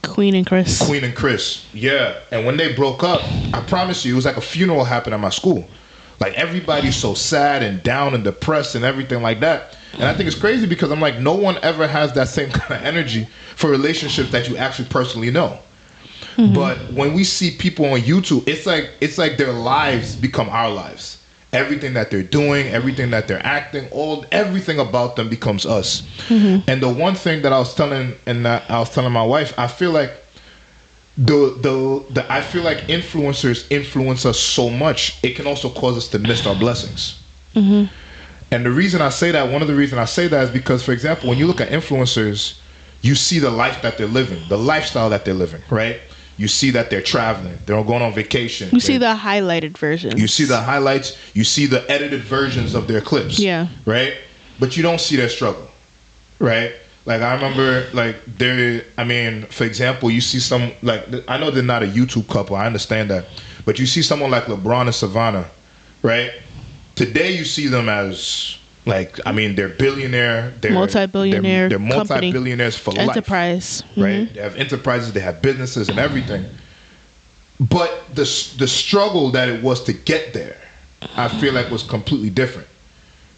Queen and Chris. Queen and Chris, yeah. And when they broke up, I promise you, it was like a funeral happened at my school. Like everybody's so sad and down and depressed and everything like that. And I think it's crazy because I'm like, no one ever has that same kind of energy for relationships that you actually personally know. But when we see people on YouTube, it's like their lives become our lives. Everything that they're doing, everything that they're acting, everything about them becomes us. And the one thing that I was telling my wife, I feel like I feel like influencers influence us so much, it can also cause us to miss our blessings. And the reason I say that, one of the reasons I say that is because, for example, when you look at influencers, you see the life that they're living, the lifestyle that they're living, right? You see that they're traveling, they're going on vacation. You see the highlighted versions. You see the highlights, you see the edited versions of their clips. Yeah. Right? But you don't see their struggle. Right? Like I remember, like for example, you see some, like, I know they're not a YouTube couple, I understand that, but you see someone like LeBron and Savannah, right? Today you see them as, like, they're billionaire, they're multi-billionaire, they're multi-billionaires for enterprise, life, right? They have enterprises, they have businesses and everything. But the struggle that it was to get there, I feel like was completely different,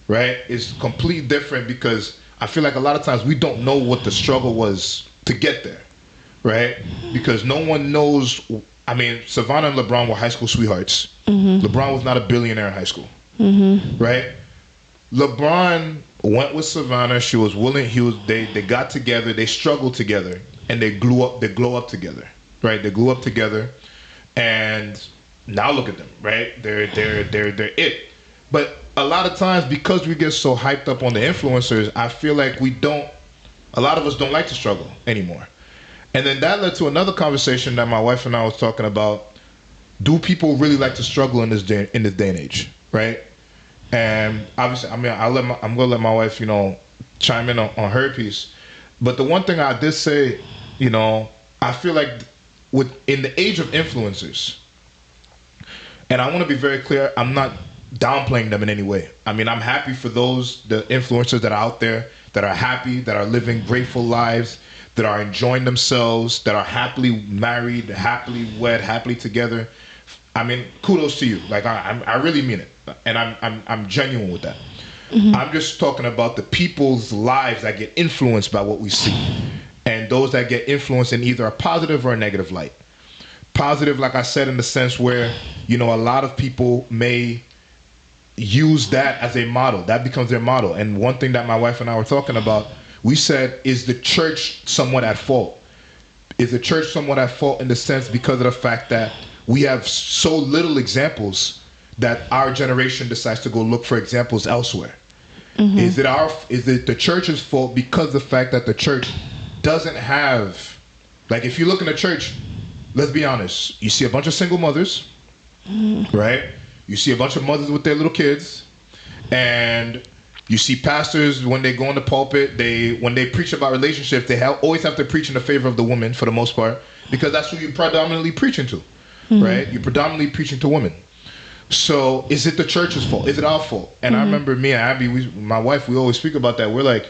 right? It's completely different because I feel like a lot of times we don't know what the struggle was to get there, right? Because no one knows. Savannah and LeBron were high school sweethearts. LeBron was not a billionaire in high school, right? LeBron went with Savannah. She was willing. They got together. They struggled together, and they grew up. They glow up together, right? They grew up together, and now look at them, right? They're it. But a lot of times, because we get so hyped up on the influencers, I feel like a lot of us don't like to struggle anymore. And then that led to another conversation that my wife and I was talking about. Do people really like to struggle in this day and age, right? And obviously, I'm gonna let my wife, chime in on her piece. But the one thing I did say, I feel like in the age of influencers, and I want to be very clear, I'm not downplaying them in any way. I'm happy for the influencers that are out there that are happy, that are living grateful lives, that are enjoying themselves, that are happily married, happily wed, happily together. Kudos to you. Like I really mean it, and I'm genuine with that. I'm just talking about the people's lives that get influenced by what we see, and those that get influenced in either a positive or a negative light. Positive, like I said, in the sense where a lot of people may use that as a model. That becomes their model. And one thing that my wife and I were talking about, we said, is the church somewhat at fault? Is the church somewhat at fault in the sense because of the fact that we have so little examples that our generation decides to go look for examples elsewhere? Is it the church's fault because of the fact that the church doesn't have, like, if you look in the church, let's be honest, you see a bunch of single mothers, right? You see a bunch of mothers with their little kids, and you see pastors, when they go in the pulpit, when they preach about relationships, they always have to preach in the favor of the woman for the most part, because that's who you're predominantly preaching to, right? You're predominantly preaching to women. So is it the church's fault? Is it our fault? And I remember me and Abby, my wife, we always speak about that. We're like,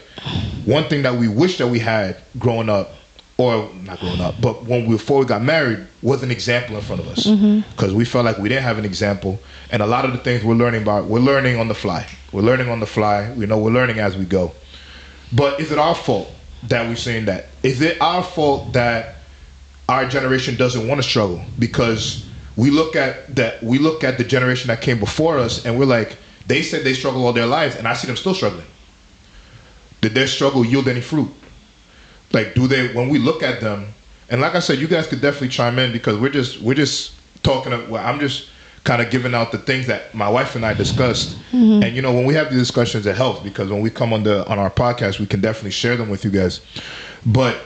one thing that we wish that we had growing up, or not growing up, but before we got married, was an example in front of us, because we felt like we didn't have an example. And a lot of the things we're learning on the fly. We're learning on the fly. We're learning as we go. But is it our fault that we're saying that? Is it our fault that our generation doesn't want to struggle? Because we look at the generation that came before us, and we're like, they said they struggle all their lives, and I see them still struggling. Did their struggle yield any fruit? Like, when we look at them, And like I said, you guys could definitely chime in because we're just talking. Well, I'm just kind of giving out the things that my wife and I discussed. And you know, when we have these discussions, it helps because when we come on our podcast, we can definitely share them with you guys. But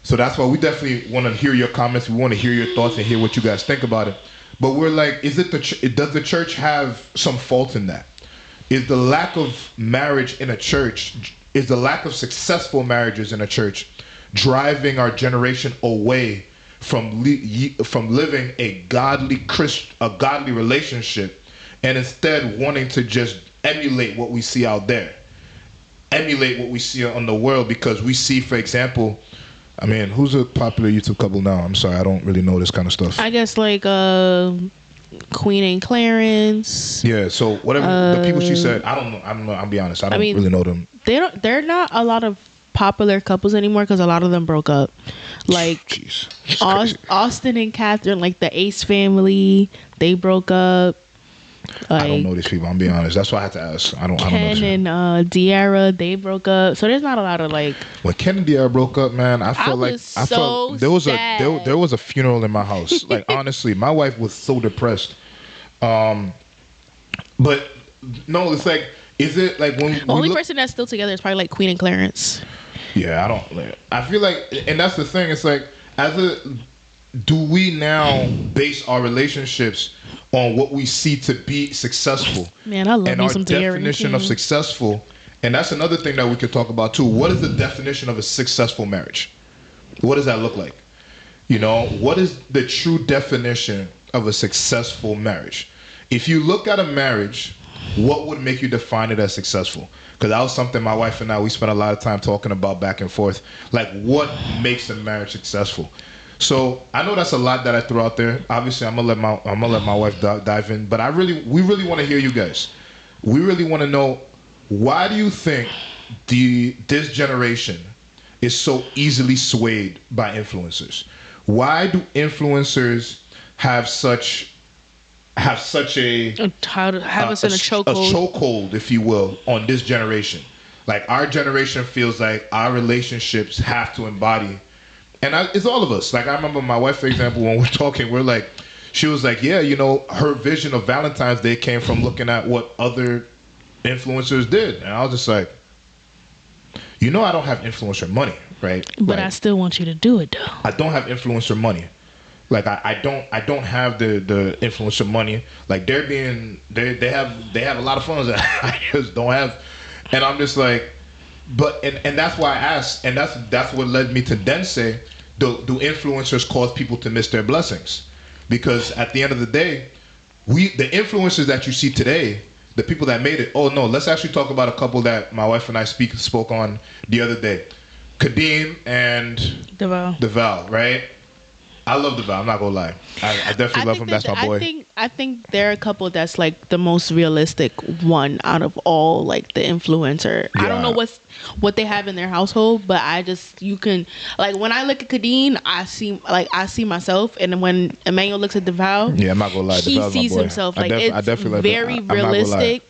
so that's why we definitely want to hear your comments. We want to hear your thoughts and hear what you guys think about it. But we're like, does the church have some fault in that? Is the lack of marriage in a church, is the lack of successful marriages in a church driving our generation away from living a godly relationship, and instead wanting to just emulate what we see out there, emulate what we see on the world? Because we see, for example, I mean, who's a popular YouTube couple now? I'm sorry, I don't really know this kind of stuff. I guess like Queen and Clarence. Yeah, so whatever the people she said, I don't know. I'll be honest, I don't really know them. They're not a lot of popular couples anymore because a lot of them broke up. Like Austin and Catherine, like the Ace family, they broke up. Like, I don't know these people. I'm being honest. That's why I had to ask. I don't know. Ken and De'Ara, they broke up. So there's not a lot of like. When Ken and De'Ara broke up, man, I felt there was a funeral in my house. Like honestly, my wife was so depressed. But no, it's like, is it like when the only person that's still together is probably like Queen and Clarence. Yeah, I feel like, and that's the thing. It's like, do we now base our relationships on what we see to be successful? Man, I love and me our some definition of successful. And that's another thing that we could talk about too. What is the definition of a successful marriage? What does that look like? You know, what is the true definition of a successful marriage? If you look at a marriage, what would make you define it as successful? Because that was something my wife and I, we spent a lot of time talking about back and forth. Like, what makes a marriage successful? So I know that's a lot that I threw out there. Obviously, I'm gonna let my wife dive in. But we really want to hear you guys. We really want to know, why do you think this generation is so easily swayed by influencers? Why do influencers have such a us in a chokehold, if you will, on this generation? Like, our generation feels like our relationships have to embody, and it's all of us. Like, I remember my wife, for example, when we're talking, she was like, yeah, you know, her vision of Valentine's Day came from looking at what other influencers did, and I was just like, you know, I don't have influencer money, right? But I still want you to do it though. I don't have influencer money. Like, I don't have the influencer money. Like, they have a lot of funds that I just don't have, and I'm just like, and that's why I asked, and that's what led me to then say, do influencers cause people to miss their blessings? Because at the end of the day, the influencers that you see today, the people that made it. Oh no, let's actually talk about a couple that my wife and I spoke on the other day, Kadeem and Deval, right? I love Deval. I'm not gonna lie. I definitely love him. That's my boy. I think they're a couple that's like the most realistic one out of all, like the influencer. Yeah. I don't know what they have in their household, but you can, like, when I look at Kadeem, I see myself, and when Emmanuel looks at Deval, yeah, I'm not gonna lie, he sees himself. Like, it's very realistic.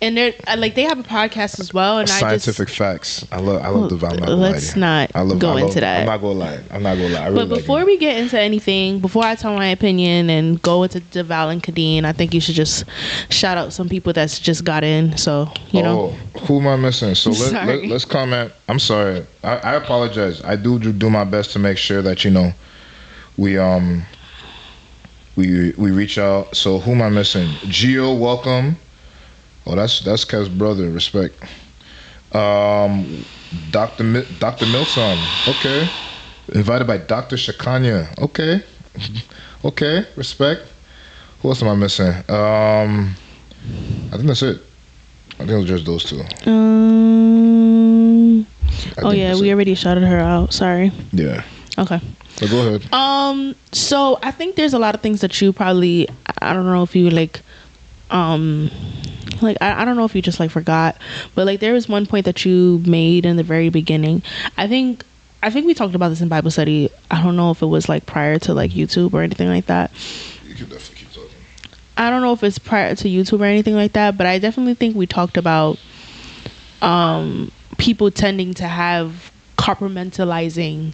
And they're like, they have a podcast as well, and scientific facts. I love Deval. Let's not go into that. I'm not gonna lie. But before we get into anything, before I tell my opinion and go into Deval and Kadeem, I think you should just shout out some people that's just got in. So you know, who am I missing? So let's comment. I'm sorry. I apologize. I do my best to make sure that, you know, we reach out. So who am I missing? Gio, welcome. Oh, that's Kev's brother. Respect. Dr. Milsom. Okay. Invited by Dr. Shakanya. Okay. Okay. Respect. Who else am I missing? I think that's it. I think it was just those two. We already shouted her out. Sorry. Yeah. Okay. So go ahead. So I think there's a lot of things that you probably, I don't know if you I don't know if you just like forgot, but like there was one point that you made in the very beginning. I think we talked about this in Bible study. I don't know if it was like prior to like YouTube or anything like that. You can definitely keep talking. I don't know if it's prior to YouTube or anything like that, but I definitely think we talked about people tending to have compartmentalizing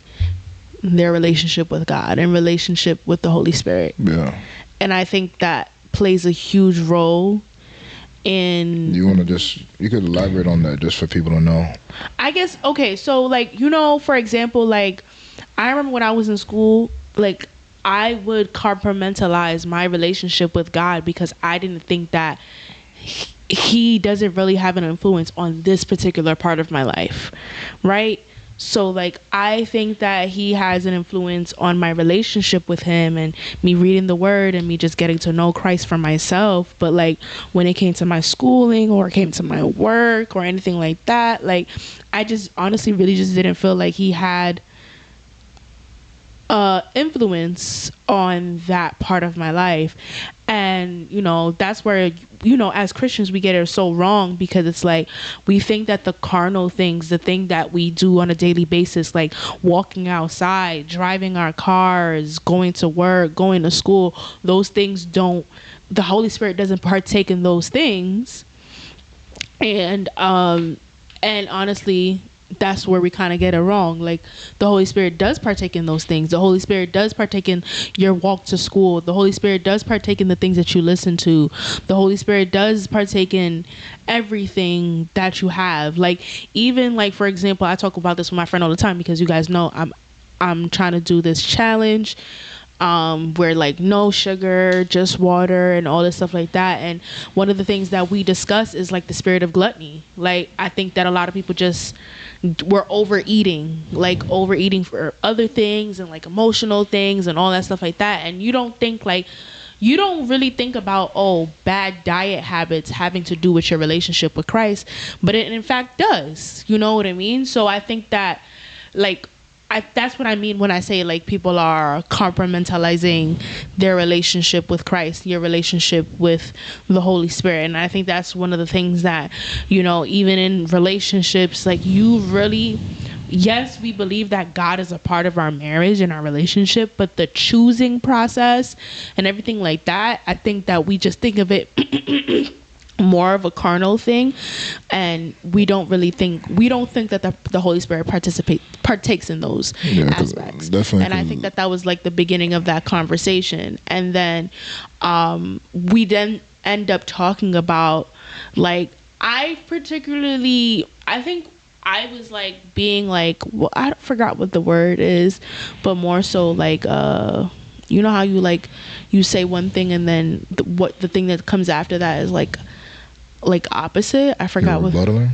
their relationship with God and relationship with the Holy Spirit. Yeah. And I think that plays a huge role in... You want to you could elaborate on that just for people to know. I guess, okay, so like, you know, for example, like I remember when I was in school, like I would compartmentalize my relationship with God because I didn't think that he doesn't really have an influence on this particular part of my life, right? So like I think that he has an influence on my relationship with him and me reading the word and me just getting to know Christ for myself. But like when it came to my schooling or it came to my work or anything like that, like I just honestly really just didn't feel like he had influence on that part of my life. And you know, that's where, you know, as Christians we get it so wrong, because it's like we think that the carnal things, the thing that we do on a daily basis, like walking outside, driving our cars, going to work, going to school, those things don't, the Holy Spirit doesn't partake in those things. And honestly, that's where we kind of get it wrong. Like the Holy Spirit does partake in those things. The Holy Spirit does partake in your walk to school. The Holy Spirit does partake in the things that you listen to. The Holy Spirit does partake in everything that you have. Like even like, for example, I talk about this with my friend all the time because you guys know I'm trying to do this challenge where like no sugar, just water and all this stuff like that. And one of the things that we discuss is like the spirit of gluttony. Like I think that a lot of people just we're overeating for other things and like emotional things and all that stuff like that. And you don't really think about, oh, bad diet habits having to do with your relationship with Christ, but it in fact does. You know what I mean? So I think that like that's what I mean when I say like people are compartmentalizing their relationship with Christ, your relationship with the Holy Spirit. And I think that's one of the things that, you know, even in relationships, like you really, yes, we believe that God is a part of our marriage and our relationship, but the choosing process and everything like that, I think that we just think of it more of a carnal thing, and we don't think that the Holy Spirit partakes in those aspects. Definitely. And I think that was like the beginning of that conversation. And then we then end up talking about like I think I was like being like, well, I forgot what the word is, but more so like you know how you say one thing and then the thing that comes after that is like opposite. I forgot what. Rebuttaling?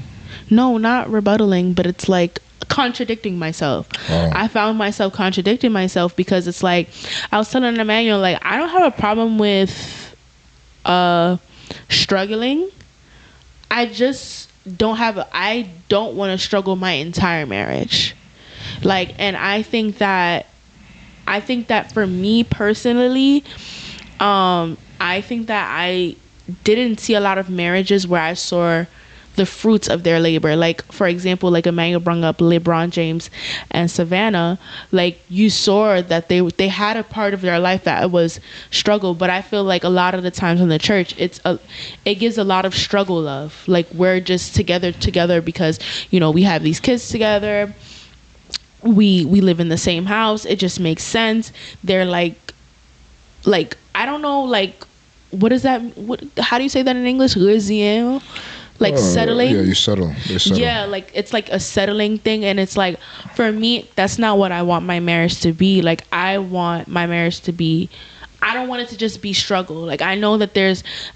No, not rebuttaling, but it's like contradicting myself. Oh. I found myself contradicting myself because it's like I was telling Emmanuel, like I don't have a problem with struggling. I just I don't want to struggle my entire marriage. Like, and I think that for me personally, I think that I didn't see a lot of marriages where I saw the fruits of their labor. Like, for example, like Emmanuel brought up LeBron James and Savannah. Like, you saw that they had a part of their life that was struggle. But I feel like a lot of the times in the church, it gives a lot of struggle love. Like, we're just together because, you know, we have these kids together. We live in the same house. It just makes sense. They're like I don't know, like, what is that? How do you say that in English? Settling? Yeah, you settle. Yeah, like it's like a settling thing. And it's like, for me, that's not what I want my marriage to be. Like, I want my marriage to be, I don't want it to just be struggle. Like, I know that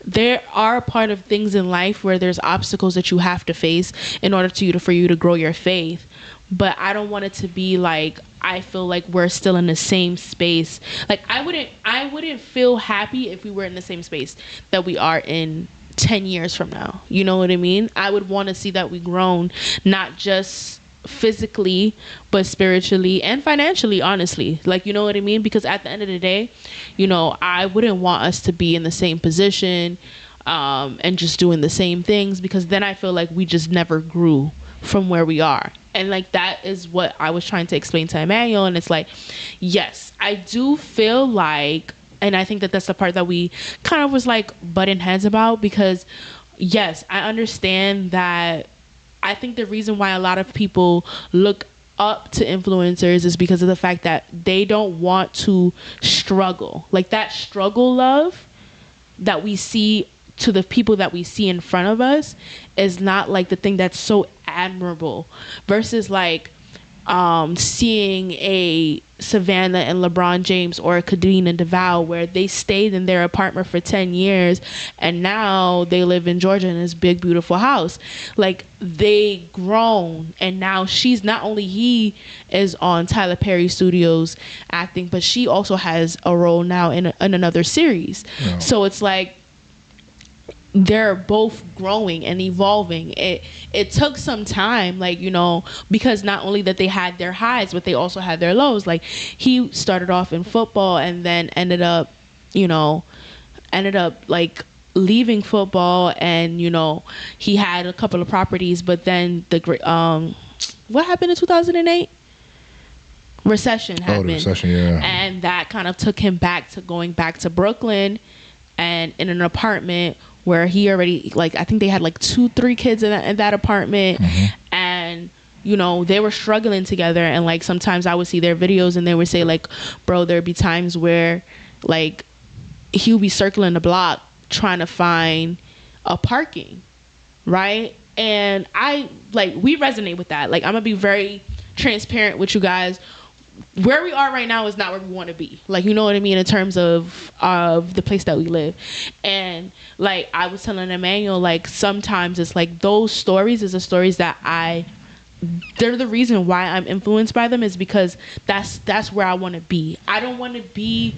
there are part of things in life where there's obstacles that you have to face in order for you to grow your faith. But I don't want it to be like, I feel like we're still in the same space. Like, I wouldn't feel happy if we were in the same space that we are in 10 years from now. You know what I mean? I would want to see that we've grown, not just physically, but spiritually and financially, honestly. Like, you know what I mean? Because at the end of the day, you know, I wouldn't want us to be in the same position and just doing the same things, because then I feel like we just never grew from where we are. And like, that is what I was trying to explain to Emmanuel. And it's like, yes, I do feel like, and I think that that's the part that we kind of was like butting heads about, because yes, I understand that. I think the reason why a lot of people look up to influencers is because of the fact that they don't want to struggle. Like that struggle love that we see to the people that we see in front of us is not like the thing that's so admirable versus like seeing a Savannah and LeBron James or Kadeen and DeVal where they stayed in their apartment for 10 years and now they live in Georgia in this big beautiful house. Like they grown, and now she's not only he is on Tyler Perry Studios acting, but she also has a role now in another series. Yeah. So it's like they're both growing and evolving. It took some time, like, you know, because not only that they had their highs, but they also had their lows. Like he started off in football and then ended up like leaving football, and you know he had a couple of properties, but then the what happened in 2008? Recession happened. The recession, yeah. And that kind of took him back to going back to Brooklyn and in an apartment where he already, like, I think they had like 2-3 kids in that apartment. Mm-hmm. And you know they were struggling together, and like sometimes I would see their videos and they would say like, bro, there'd be times where like he would be circling the block trying to find a parking, right? And I like, we resonate with that. Like I'm gonna be very transparent with you guys. Where we are right now is not where we want to be. Like, you know what I mean, in terms of the place that we live. And like I was telling Emmanuel, like sometimes it's like those stories is the stories that they're the reason why I'm influenced by them, is because that's where I want to be. I don't want to be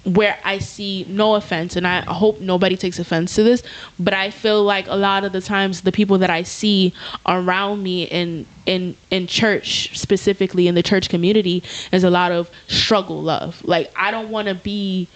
where I see, no offense, and I hope nobody takes offense to this, but I feel like a lot of the times the people that I see around me in church, specifically in the church community, is a lot of struggle love. Like I don't want to be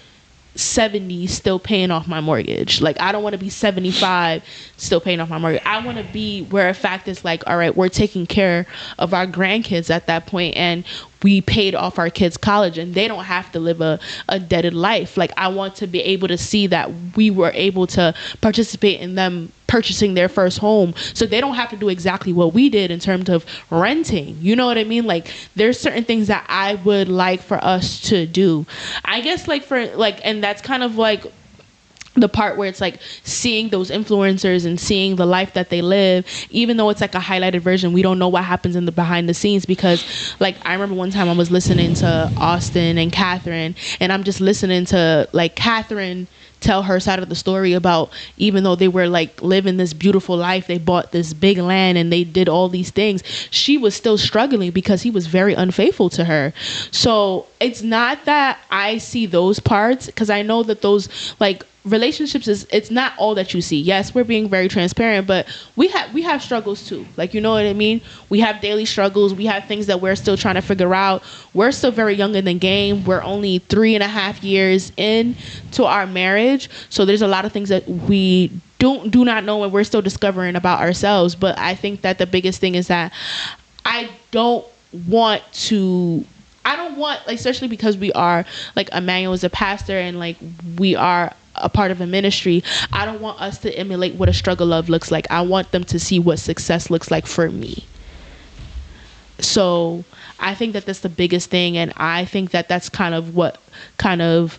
70 still paying off my mortgage. Like I don't want to be 75 still paying off my mortgage. I want to be where a fact is like, all right, we're taking care of our grandkids at that point, and we paid off our kids' college and they don't have to live a debted life. Like I want to be able to see that we were able to participate in them purchasing their first home, so they don't have to do exactly what we did in terms of renting. You know what I mean? Like there's certain things that I would like for us to do. I guess like for like, and that's kind of like the part where it's like seeing those influencers and seeing the life that they live, even though it's like a highlighted version, we don't know what happens in the behind the scenes. Because like I remember one time I was listening to Austin and Catherine, and I'm just listening to like Catherine tell her side of the story about, even though they were like living this beautiful life, they bought this big land and they did all these things, she was still struggling because he was very unfaithful to her. So it's not that I see those parts, because I know that those like relationships it's not all that you see. Yes, we're being very transparent, but we have struggles too. Like, you know what I mean? We have daily struggles. We have things that we're still trying to figure out. We're still very young in the game. We're only 3.5 years in to our marriage, so there's a lot of things that we do not know and we're still discovering about ourselves. But I think that the biggest thing is that I don't want, like, especially because we are, like, Emmanuel is a pastor and like we are a part of a ministry, I don't want us to emulate what a struggle love looks like. I want them to see what success looks like for me. So I think that that's the biggest thing, and I think that that's kind of what thing,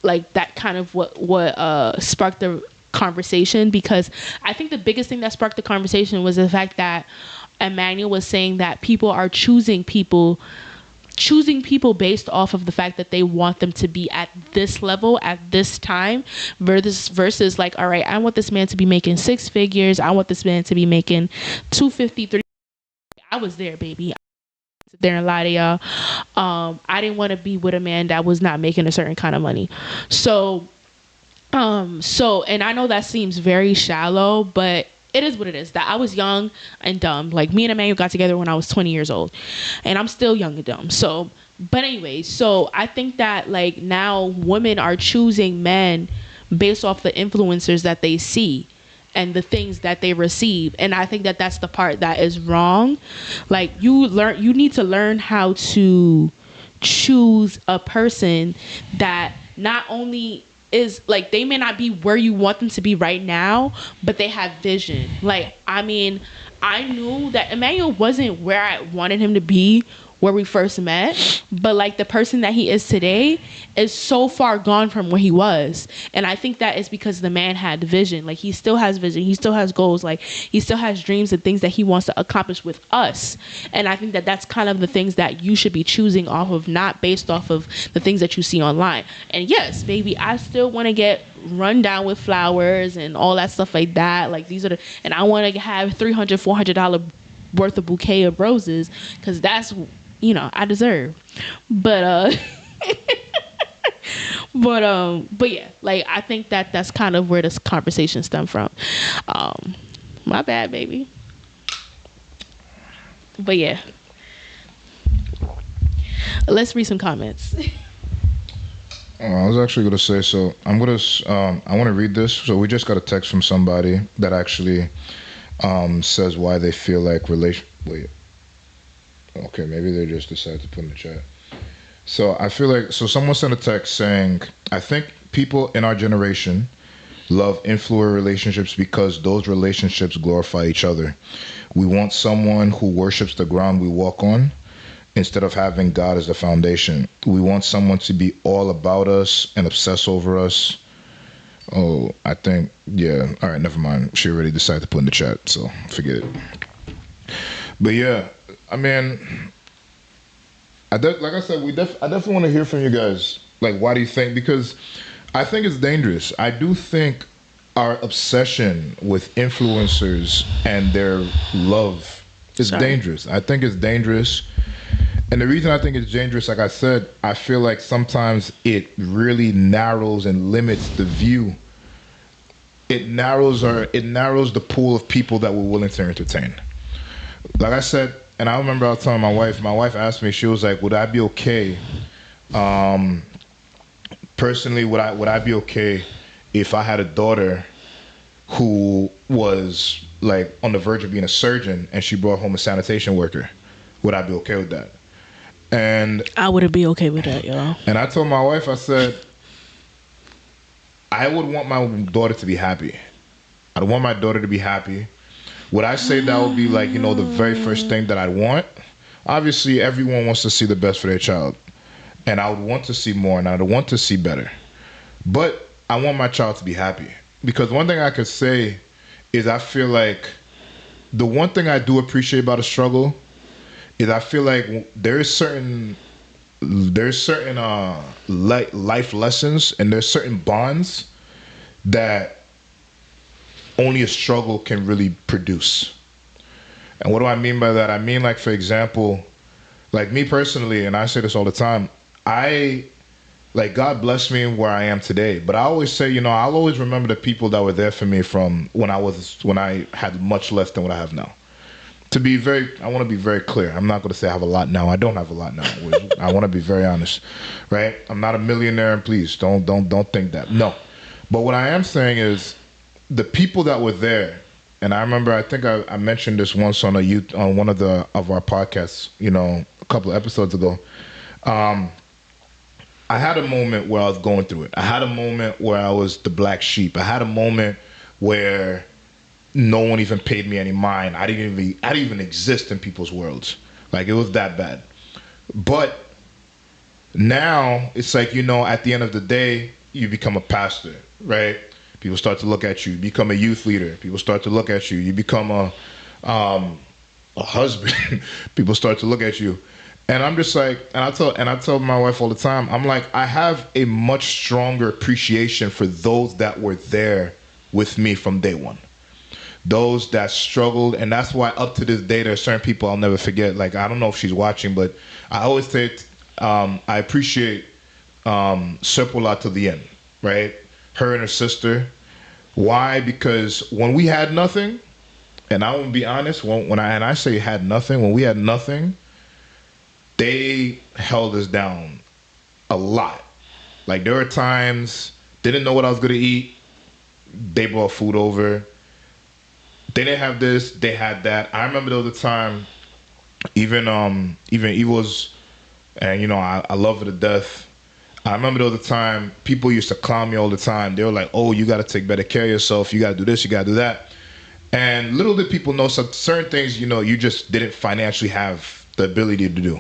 like that kind of what sparked the conversation. Because I think the biggest thing that sparked the conversation was the fact that Emmanuel was saying that people are choosing people based off of the fact that they want them to be at this level at this time, versus like, all right, I want this man to be making 6 figures. I want this man to be making 253. I was there, baby. I sit there and lie to y'all. I didn't want to be with a man that was not making a certain kind of money. So and I know that seems very shallow, but it is what it is. That I was young and dumb. Like, me and Emmanuel got together when I was 20 years old, and I'm still young and dumb. So, but anyway, so I think that like now women are choosing men based off the influencers that they see and the things that they receive. And I think that that's the part that is wrong. Like, you need to learn how to choose a person that not only is like, they may not be where you want them to be right now, but they have vision. Like, I mean, I knew that Emmanuel wasn't where I wanted him to be where we first met, but like the person that he is today is so far gone from where he was. And I think that is because the man had vision. Like, he still has vision, he still has goals, like he still has dreams and things that he wants to accomplish with us. And I think that that's kind of the things that you should be choosing off of, not based off of the things that you see online. And yes, baby, I still want to get run down with flowers and all that stuff like that. Like, these are the, and I want to have $300-$400 worth of bouquet of roses, because that's, you know, I deserve. But but yeah, like, I think that that's kind of where this conversation stemmed from. My bad, baby. But yeah, let's read some comments. I was actually gonna say, so I want to read this. So we just got a text from somebody that actually says why they feel like wait. Okay, maybe they just decided to put in the chat. So I feel like, so someone sent a text saying, I think people in our generation love influencer relationships because those relationships glorify each other. We want someone who worships the ground we walk on instead of having God as the foundation. We want someone to be all about us and obsess over us. Oh, I think, yeah. All right, never mind. She already decided to put in the chat, so forget it. But yeah, I mean, like I said, I definitely want to hear from you guys. Like, why do you think? Because I think it's dangerous. I do think our obsession with influencers and their love is dangerous. I think it's dangerous. And the reason I think it's dangerous, like I said, I feel like sometimes it really narrows and limits the view. It narrows the pool of people that we're willing to entertain. Like I said, and I remember I was telling my wife asked me, she was like, would I be okay, personally, would I be okay if I had a daughter who was like on the verge of being a surgeon and she brought home a sanitation worker? Would I be okay with that? And I wouldn't be okay with that, y'all. And I told my wife, I said, I would want my daughter to be happy. I'd want my daughter to be happy. Would I say that would be like, you know, the very first thing that I'd want? Obviously, everyone wants to see the best for their child. And I would want to see more, and I'd want to see better. But I want my child to be happy. Because one thing I could say is I feel like the one thing I do appreciate about a struggle is I feel like there's certain life lessons and there's certain bonds that only a struggle can really produce. And what do I mean by that? I mean, like, for example, like me personally, and I say this all the time, God bless me where I am today. But I always say, you know, I'll always remember the people that were there for me from when I had much less than what I have now. I want to be very clear. I'm not going to say I have a lot now. I don't have a lot now. I want to be very honest, right? I'm not a millionaire, and please don't think that. No. But what I am saying is the people that were there, and I remember, I think I mentioned this once on one of our podcasts, you know, a couple of episodes ago. I had a moment where I was going through it. I had a moment where I was the black sheep. I had a moment where no one even paid me any mind. I didn't even exist in people's worlds. Like, it was that bad. But now it's like, you know, at the end of the day, you become a pastor, right? People start to look at you. You become a youth leader. People start to look at you. You become a husband. People start to look at you. And I'm just like, and I tell my wife all the time, I'm like, I have a much stronger appreciation for those that were there with me from day one. Those that struggled, and that's why up to this day, there's certain people I'll never forget. Like, I don't know if she's watching, but I always say I appreciate Sepola to the end, right? Her and her sister. Why? Because when we had nothing, and I will be honest, when I say had nothing, when we had nothing, they held us down a lot. Like, there were times, didn't know what I was going to eat. They brought food over. They didn't have this, they had that. I remember there was a time, even Evil's, and you know, I love her to death. I remember there was a time people used to clown me all the time. They were like, oh, you got to take better care of yourself. You got to do this, you got to do that. And little did people know some certain things, you just didn't financially have the ability to do.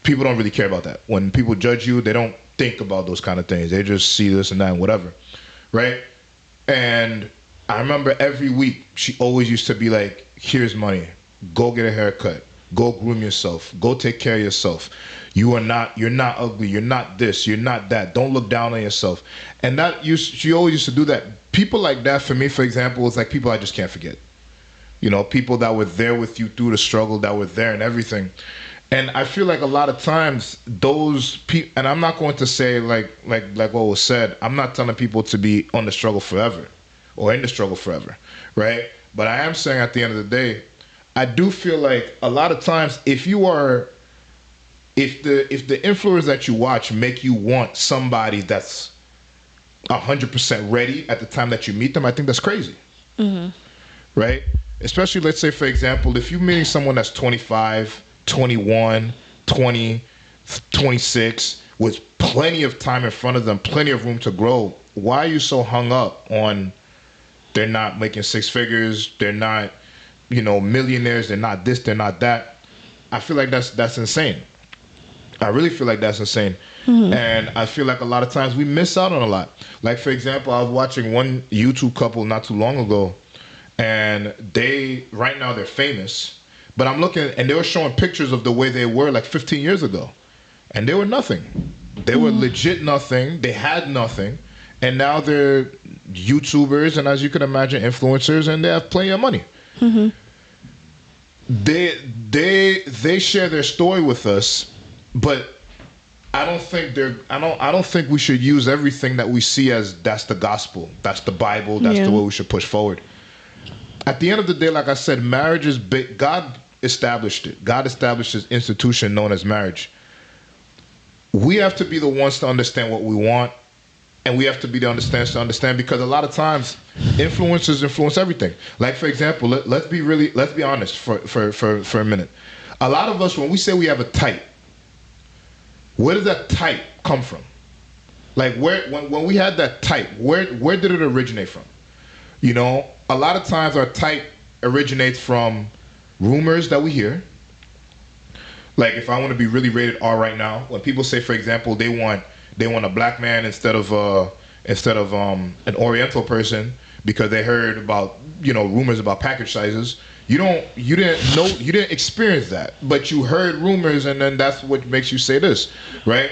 People don't really care about that. When people judge you, they don't think about those kind of things. They just see this and that and whatever, right? And I remember every week she always used to be like, here's money. Go get a haircut. Go groom yourself. Go take care of yourself. You're not ugly. You're not this. You're not that. Don't look down on yourself. And she always used to do that. People like that, for me, for example, is like people I just can't forget. People that were there with you through the struggle, that were there and everything. And I feel like a lot of times those people, and I'm not going to say like what was said, I'm not telling people to be on the struggle forever or in the struggle forever, right? But I am saying at the end of the day, I do feel like a lot of times if the influencers that you watch make you want somebody that's 100% ready at the time that you meet them, I think that's crazy. Mm-hmm. Right? Especially, let's say, for example, if you're meeting someone that's 25, 21, 20, 26, with plenty of time in front of them, plenty of room to grow, why are you so hung up on they're not making six figures, they're not, millionaires, they're not this, they're not that? I feel like that's insane. I really feel like that's insane. Mm-hmm. And I feel like a lot of times we miss out on a lot. Like, for example, I was watching one YouTube couple not too long ago, and right now they're famous, but I'm looking, and they were showing pictures of the way they were like 15 years ago. And they were nothing. They were legit nothing. They had nothing. And now they're YouTubers, and as you can imagine, influencers, and they have plenty of money. Mm-hmm. They share their story with us, but I don't think we should use everything that we see as that's the gospel, that's the Bible, that's the way we should push forward. At the end of the day, like I said, marriage is big. God established it. God established this institution known as marriage. We have to be the ones to understand what we want, and we have to be the understands to understand, because a lot of times influencers influence everything. Like, for example, let's be honest for a minute. A lot of us, when we say we have a type, where does that type come from? Like, when we had that type, where did it originate from? A lot of times our type originates from rumors that we hear. Like, if I want to be really rated R right now, when people say, for example, they want a black man instead of an Oriental person because they heard about rumors about package sizes. You didn't experience that, but you heard rumors, and then that's what makes you say this, right?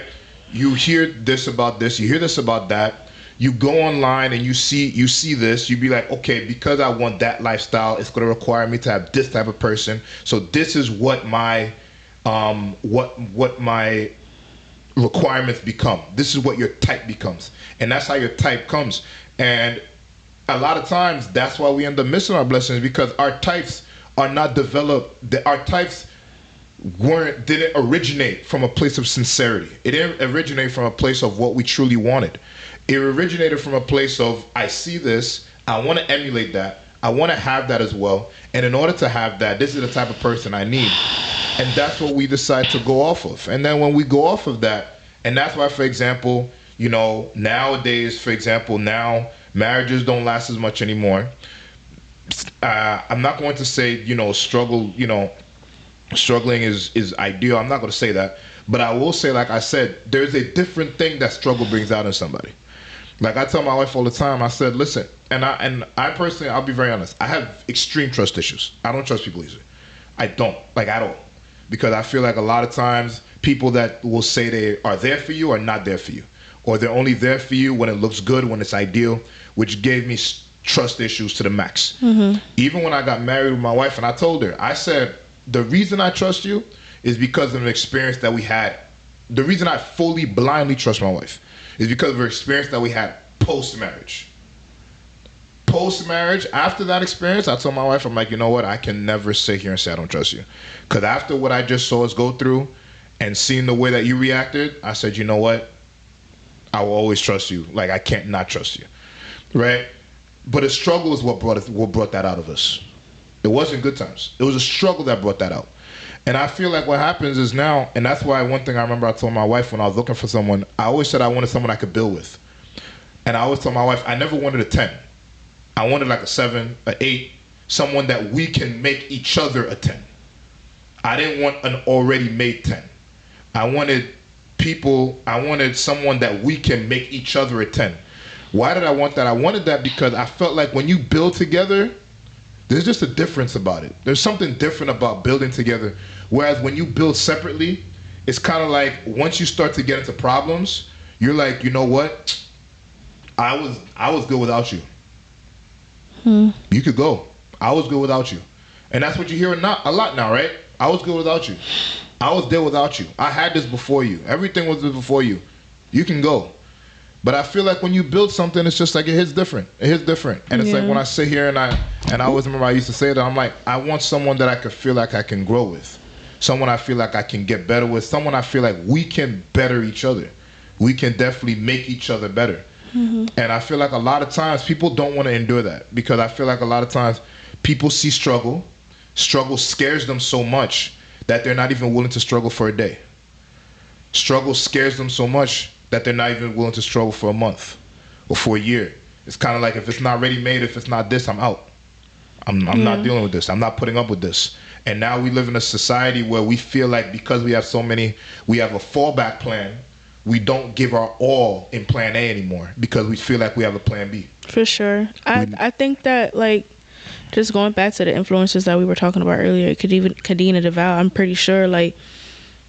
You hear this about this, you hear this about that. You go online and you see this. You be like, okay, because I want that lifestyle, it's going to require me to have this type of person. So this is what my what my requirements become. This is what your type becomes, and that's how your type comes. And a lot of times, that's why we end up missing our blessings, because our types are not developed. Our types didn't originate from a place of sincerity. It didn't originate from a place of what we truly wanted. It originated from a place of, I see this, I want to emulate that, I want to have that as well, and in order to have that, this is the type of person I need. And that's what we decide to go off of. And then when we go off of that, and that's why, for example, nowadays, for example, now marriages don't last as much anymore. I'm not going to say, struggling is ideal. I'm not going to say that. But I will say, like I said, there's a different thing that struggle brings out in somebody. Like, I tell my wife all the time, I said, listen, and I personally, I'll be very honest, I have extreme trust issues. I don't trust people easily. I don't, like, at all. Because I feel like a lot of times people that will say they are there for you are not there for you. Or they're only there for you when it looks good, when it's ideal, which gave me trust issues to the max. Mm-hmm. Even when I got married with my wife, and I told her, I said, the reason I trust you is because of an experience that we had. The reason I fully, blindly trust my wife is because of an experience that we had post-marriage. Post-marriage, after that experience, I told my wife, I'm like, you know what? I can never sit here and say I don't trust you. Because after what I just saw us go through and seeing the way that you reacted, I said, you know what? I will always trust you. Like, I can't not trust you. Right? But a struggle is what brought that out of us. It wasn't good times. It was a struggle that brought that out. And I feel like what happens is now, and that's why one thing I remember I told my wife when I was looking for someone, I always said I wanted someone I could build with. And I always told my wife, I never wanted a 10. I wanted like a 7, an 8, someone that we can make each other a 10. I didn't want an already made 10. I wanted someone that we can make each other a 10. Why did I want that? I wanted that because I felt like when you build together, there's just a difference about it. There's something different about building together. Whereas when you build separately, it's kind of like once you start to get into problems, you're like, you know what? I was good without you. You could go. I was good without you. And that's what you hear a lot now, right? I was good without you. I was there without you. I had this before you. Everything was before you. You can go. But I feel like when you build something, it's just like it hits different. It hits different. And it's like when I sit here and I always remember I used to say that, I'm like, I want someone that I could feel like I can grow with. Someone I feel like I can get better with. Someone I feel like we can better each other. We can definitely make each other better. And I feel like a lot of times people don't want to endure that, because I feel like a lot of times people see struggle. Struggle scares them so much that they're not even willing to struggle for a day. Struggle scares them so much that they're not even willing to struggle for a month or for a year. It's kind of like, if it's not ready made, if it's not this, I'm out. I'm not dealing with this. I'm not putting up with this. And now we live in a society where we feel like because we have we have a fallback plan, we don't give our all in plan A anymore because we feel like we have a plan B. For sure. I think that, like, just going back to the influences that we were talking about earlier, Kadena DeVal, I'm pretty sure, like,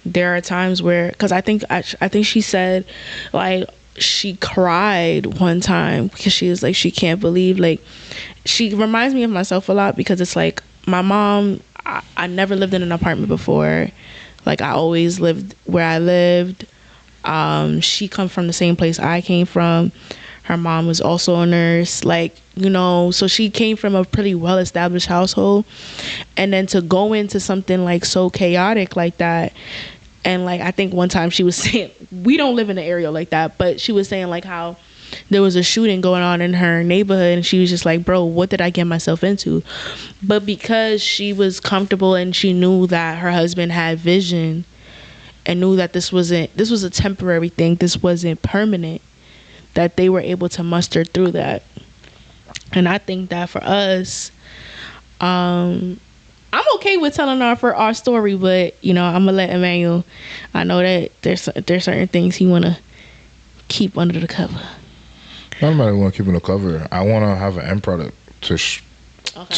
there are times where, because I think she said, like, she cried one time because she was like, she can't believe, like, she reminds me of myself a lot, because it's like, my mom, I never lived in an apartment before. Like, I always lived where I lived. She come from the same place I came from. Her mom was also a nurse, like, you know, so she came from a pretty well-established household. And then to go into something like so chaotic like that, and like, I think one time she was saying, we don't live in an area like that, but she was saying like how there was a shooting going on in her neighborhood, and she was just like, bro, what did I get myself into? But because she was comfortable and she knew that her husband had vision and knew that this was a temporary thing, this wasn't permanent, that they were able to muster through that. And I think that for us, I'm okay with telling our story, but, you know, I'm gonna let Emmanuel, I know that there's certain things he wanna keep under the cover. I don't want to keep in the cover. I want to have an end product to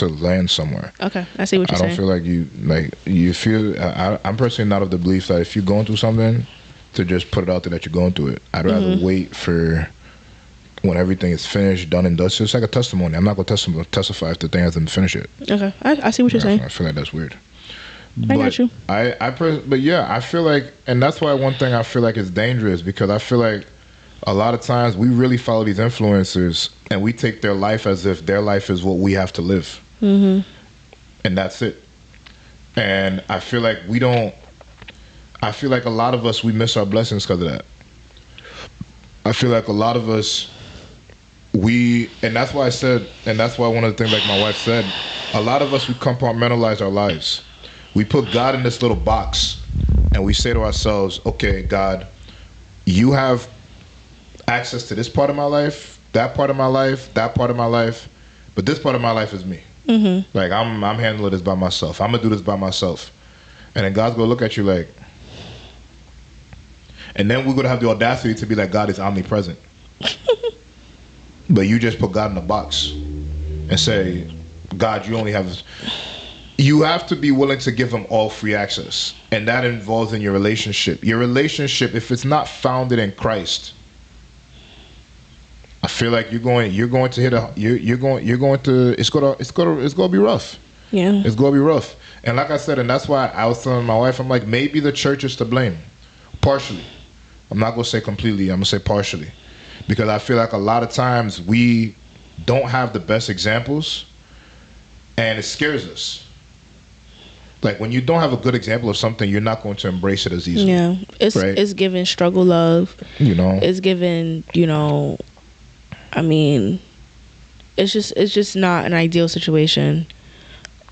land somewhere. Okay, I see what you're saying. I don't feel like you feel. I'm personally not of the belief that if you're going through something, to just put it out there that you're going through it. I'd rather wait for when everything is finished, done and dusted. It's like a testimony. I'm not going to testify if the thing hasn't finished yet. Okay, I see what you're saying. I feel like that's weird. I got you. But yeah, I feel like, and that's why one thing I feel like is dangerous, because I feel like a lot of times we really follow these influencers and we take their life as if their life is what we have to live. And that's it. And I feel like a lot of us, we miss our blessings because of that. I feel like a lot of us, and that's why I said, and that's why one of the things, like my wife said, a lot of us, we compartmentalize our lives. We put God in this little box and we say to ourselves, okay, God, you have access to this part of my life, that part of my life, that part of my life, but this part of my life is me. Like, I'm handling this by myself. I'm gonna do this by myself. And then God's gonna look at you like, and then we're gonna have the audacity to be like, God is omnipresent. But you just put God in a box and say, God, you have to be willing to give him all free access. And that involves in your relationship. Your relationship, if it's not founded in Christ, I feel like it's gonna be rough. Yeah. It's gonna be rough. And like I said, and that's why I was telling my wife, I'm like, maybe the church is to blame. Partially. I'm not gonna say completely, I'm gonna say partially. Because I feel like a lot of times we don't have the best examples and it scares us. Like, when you don't have a good example of something, you're not going to embrace it as easily. Yeah. It's given struggle love. You know. It's given, you know, I mean, it's just not an ideal situation.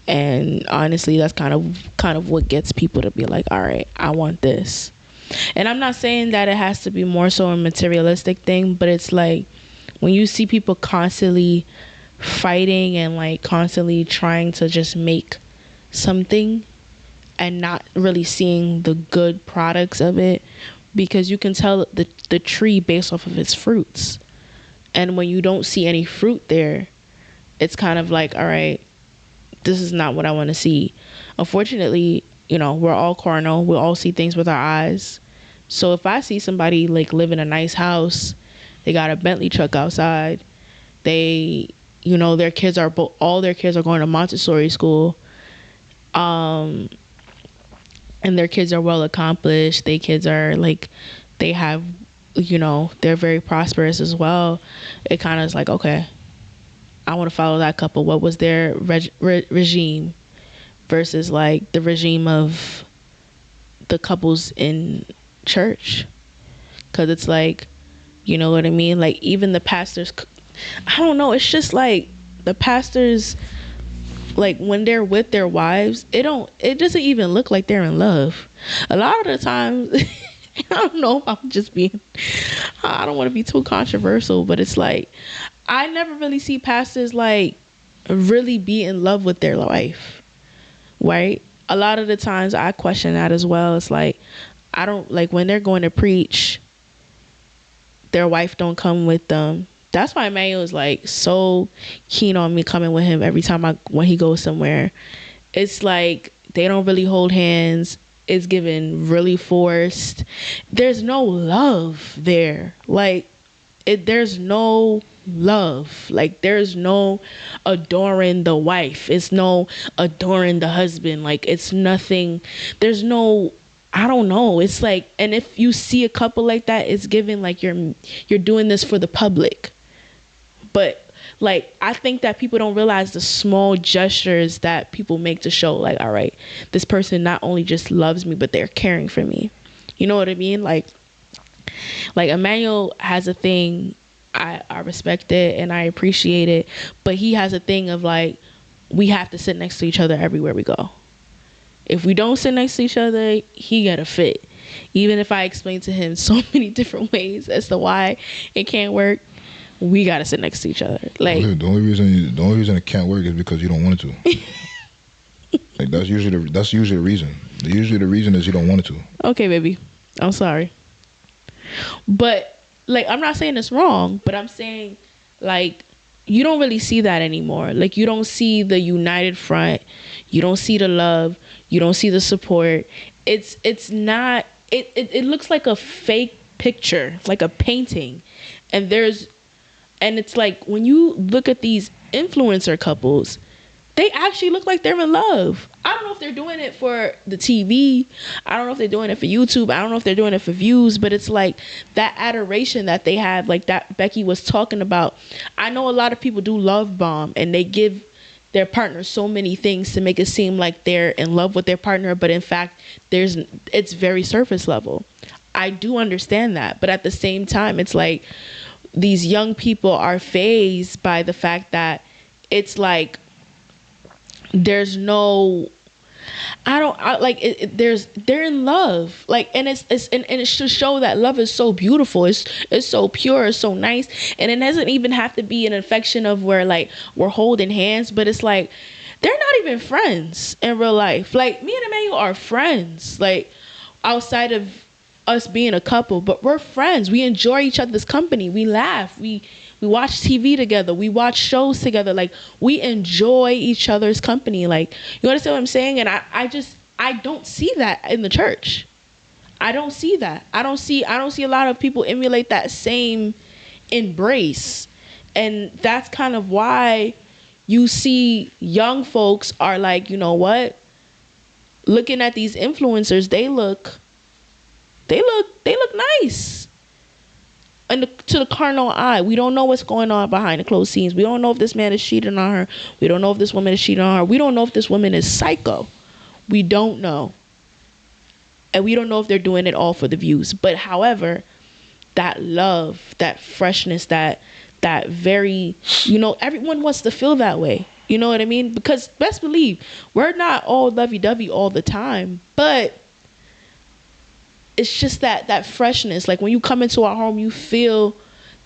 And honestly, that's kind of what gets people to be like, all right, I want this. And I'm not saying that it has to be more so a materialistic thing, but it's like when you see people constantly fighting and like constantly trying to just make something and not really seeing the good products of it, because you can tell the tree based off of its fruits. And when you don't see any fruit there, it's kind of like, all right, this is not what I want to see. Unfortunately, you know, we're all carnal. We all see things with our eyes. So if I see somebody like live in a nice house, they got a Bentley truck outside, they, you know, their kids are all their kids are going to Montessori school, and their kids are well accomplished. They kids are like, they have, you know, they're very prosperous as well. It kind of is like, okay, I want to follow that couple. What was their regime versus like the regime of the couples in church? Because it's like, you know what I mean? Like even the pastors, I don't know. It's just like the pastors, like when they're with their wives, it doesn't even look like they're in love. A lot of the times, I don't know if I'm just being, I don't want to be too controversial, but it's like, I never really see pastors like really be in love with their wife, right? A lot of the times I question that as well. It's like, I don't like when they're going to preach, their wife don't come with them. That's why Emmanuel is like so keen on me coming with him every time when he goes somewhere. It's like they don't really hold hands. It's given really forced. There's no love there. Like there's no love. Like there's no adoring the wife. It's no adoring the husband. Like it's nothing. There's no, I don't know. It's like, and if you see a couple like that, it's given like you're doing this for the public. But like, I think that people don't realize the small gestures that people make to show like, all right, this person not only just loves me, but they're caring for me. You know what I mean? Like Emmanuel has a thing. I respect it and I appreciate it, but he has a thing of like, we have to sit next to each other everywhere we go. If we don't sit next to each other, he got a fit. Even if I explain to him so many different ways as to why it can't work, we gotta sit next to each other. Like the only reason it can't work is because you don't want it to. Like that's usually the reason. Usually the reason is you don't want it to. Okay, baby, I'm sorry, but like I'm not saying it's wrong, but I'm saying like you don't really see that anymore. Like you don't see the united front, you don't see the love, you don't see the support. It's not. It looks like a fake picture, like a painting, and it's like when you look at these influencer couples, they actually look like they're in love. I don't know if they're doing it for the TV. I don't know if they're doing it for YouTube. I don't know if they're doing it for views, but it's like that adoration that they have, like that Becky was talking about. I know a lot of people do love bomb and they give their partner so many things to make it seem like they're in love with their partner, but in fact, it's very surface level. I do understand that, but at the same time, it's like these young people are fazed by the fact that it's like there's no, they're in love, like, and it's to show that love is so beautiful, it's so pure, it's so nice, and it doesn't even have to be an affection of where like we're holding hands, but it's like they're not even friends in real life. Like me and Emmanuel are friends, like outside of us being a couple, but we're friends. We enjoy each other's company. We laugh. We watch TV together. We watch shows together. Like we enjoy each other's company. Like, you understand what I'm saying? And I don't see that in the church. I don't see that. I don't see a lot of people emulate that same embrace. And that's kind of why you see young folks are like, you know what? Looking at these influencers, they look nice. And to the carnal eye, we don't know what's going on behind the closed scenes. We don't know if this man is cheating on her. We don't know if this woman is cheating on her. We don't know if this woman is psycho. We don't know. And we don't know if they're doing it all for the views. But however, that love, that freshness, that very, everyone wants to feel that way. You know what I mean? Because best believe, we're not all lovey-dovey all the time. But it's just that freshness. Like when you come into our home, you feel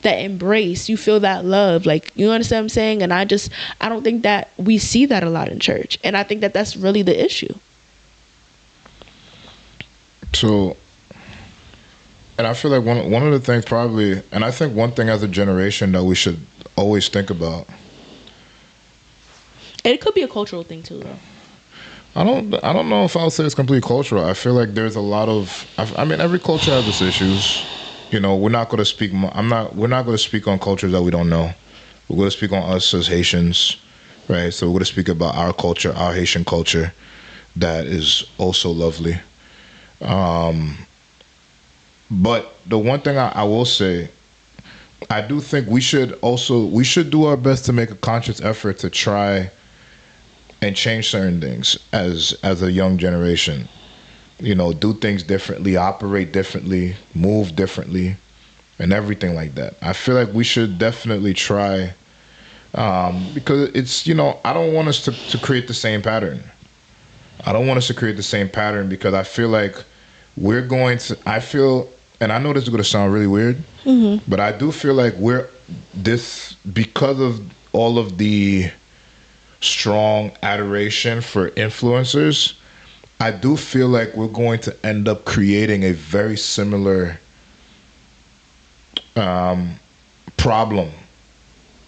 that embrace. You feel that love. Like, you understand what I'm saying? And I don't think that we see that a lot in church. And I think that that's really the issue. So, and I feel like one of the things probably, and I think one thing as a generation that we should always think about. It could be a cultural thing too, though. I don't know if I would say it's completely cultural. I feel like there's a lot of, I mean, every culture has its issues. You know, we're not going to speak on cultures that we don't know. We're going to speak on us as Haitians, right? So we're going to speak about our culture, our Haitian culture, that is also lovely. But the one thing I will say, I do think we should do our best to make a conscious effort to try and change certain things as a young generation. You know, do things differently, operate differently, move differently, and everything like that. I feel like we should definitely try, because it's, you know, I don't want us to create the same pattern. I don't want us to create the same pattern because I feel like and I know this is going to sound really weird, but I do feel like because of all of the strong adoration for influencers, I do feel like we're going to end up creating a very similar problem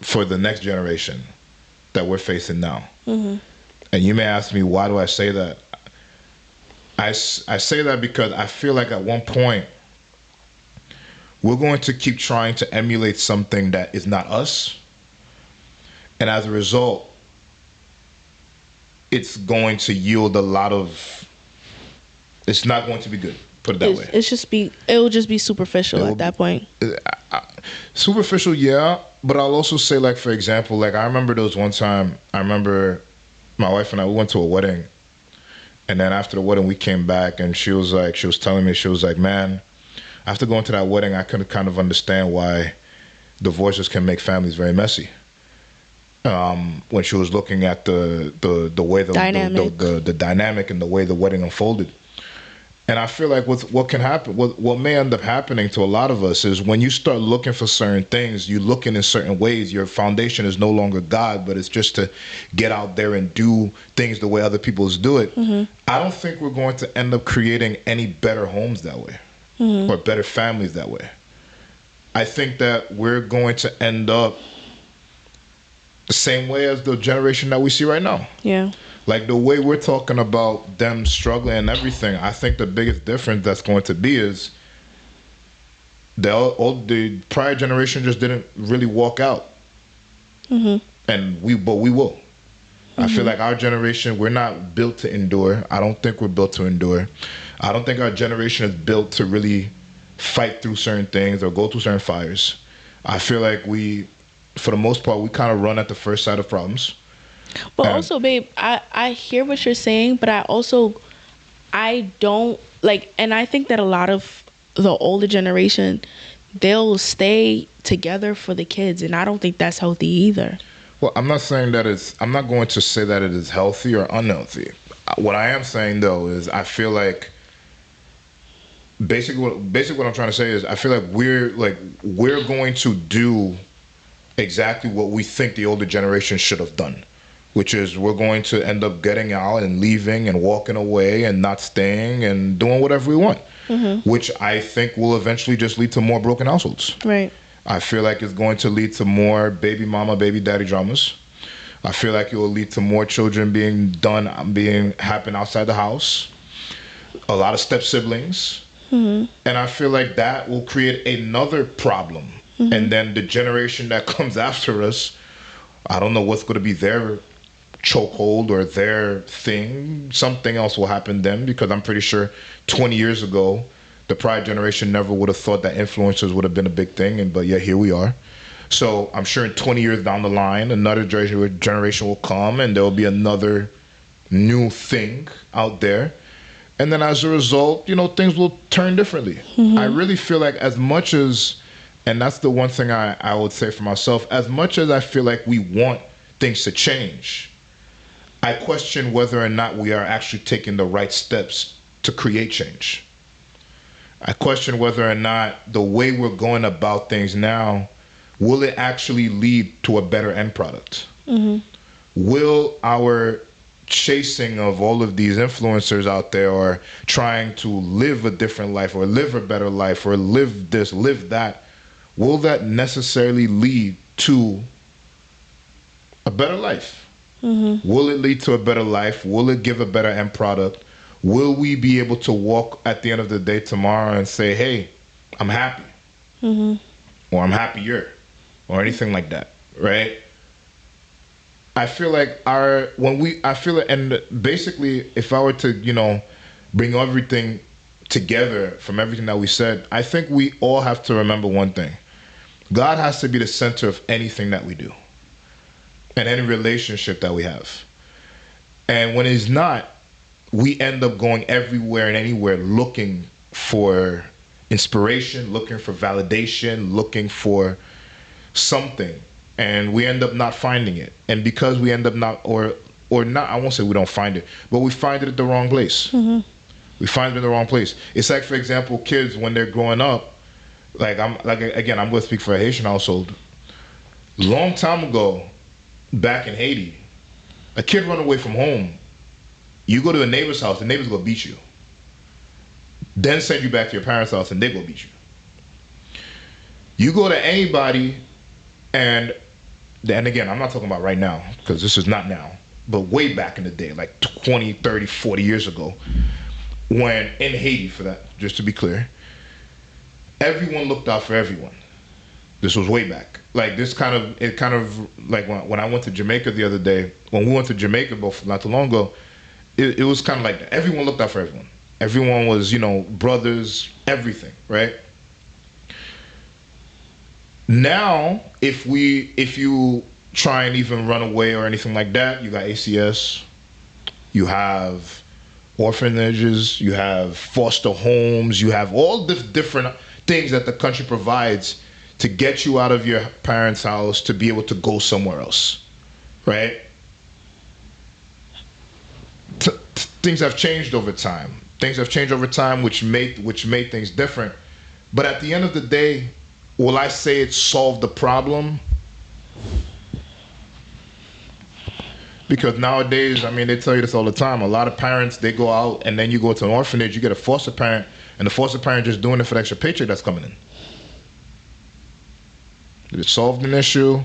for the next generation that we're facing now. And you may ask me, why do I say that? I say that because I feel like at one point, we're going to keep trying to emulate something that is not us. And as a result, it's going to yield it's not going to be good. Put it that way. It'll just be superficial at that point. Superficial, yeah. But I'll also say, like, for example, like, I remember there was one time, I remember my wife and I, we went to a wedding. And then after the wedding, we came back and she was telling me, man, after going to that wedding, I could kind of understand why divorces can make families very messy. When she was looking at the way the dynamic and the way the wedding unfolded. And I feel like what can happen, what may end up happening to a lot of us is when you start looking for certain things, you looking in certain ways, your foundation is no longer God, but it's just to get out there and do things the way other people do it. I don't think we're going to end up creating any better homes that way or better families that way. I think that we're going to end up the same way as the generation that we see right now. Yeah. Like the way we're talking about them struggling and everything, I think the biggest difference that's going to be is the prior generation just didn't really walk out. But we will. I feel like our generation, we're not built to endure. I don't think we're built to endure. I don't think our generation is built to really fight through certain things or go through certain fires. I feel like for the most part, we kind of run at the first sight of problems. But also, babe, I hear what you're saying, but I don't like, and I think that a lot of the older generation, they'll stay together for the kids, and I don't think that's healthy either. Well, I'm not going to say that it is healthy or unhealthy. What I am saying though is I feel like basically what I'm trying to say is I feel like we're going to do exactly what we think the older generation should have done, which is we're going to end up getting out and leaving and walking away and not staying and doing whatever we want, which I think will eventually just lead to more broken households. Right. I feel like it's going to lead to more baby mama, baby daddy dramas. I feel like it will lead to more children happen outside the house. A lot of step siblings. And I feel like that will create another problem. And then the generation that comes after us, I don't know what's going to be their chokehold or their thing. Something else will happen then, because I'm pretty sure 20 years ago, the prior generation never would have thought that influencers would have been a big thing, but yet here we are. So I'm sure in 20 years down the line, another generation will come and there will be another new thing out there. And then as a result, things will turn differently. I really feel like as much as, and that's the one thing I would say for myself, as much as I feel like we want things to change, I question whether or not we are actually taking the right steps to create change. I question whether or not the way we're going about things now will it actually lead to a better end product? Will our chasing of all of these influencers out there, or trying to live a different life, or live a better life, or live this, live that, will that necessarily lead to a better life? Will it lead to a better life? Will it give a better end product? Will we be able to walk at the end of the day tomorrow and say, hey, I'm happy, or I'm happier, or anything like that, right? I feel like and basically, if I were to, bring everything together from everything that we said, I think we all have to remember one thing. God has to be the center of anything that we do and any relationship that we have. And when he's not, we end up going everywhere and anywhere looking for inspiration, looking for validation, looking for something. And we end up not finding it. And because we end up not, or not, I won't say we don't find it, but we find it at the wrong place. We find it in the wrong place. It's like, for example, kids, when they're growing up, I'm going to speak for a Haitian household. Long time ago, back in Haiti, a kid run away from home. You go to a neighbor's house, the neighbor's going to beat you. Then send you back to your parents' house, and they go beat you. You go to anybody, and again, I'm not talking about right now, because this is not now, but way back in the day, like 20, 30, 40 years ago, when in Haiti, for that, just to be clear, everyone looked out for everyone. This was way back. Like this kind of like when I went to Jamaica the other day, when we went to Jamaica not too long ago, it was kind of like that. Everyone looked out for everyone. Everyone was, brothers, everything, right? Now, if you try and even run away or anything like that, you got ACS, you have orphanages, you have foster homes, you have all the different things that the country provides to get you out of your parents' house to be able to go somewhere else, right? Things have changed over time. Things have changed over time, which made things different. But at the end of the day, will I say it solved the problem? Because nowadays, they tell you this all the time. A lot of parents, they go out and then you go to an orphanage, you get a foster parent, and the foster parent just doing it for the extra paycheck that's coming in. Did it solve an issue?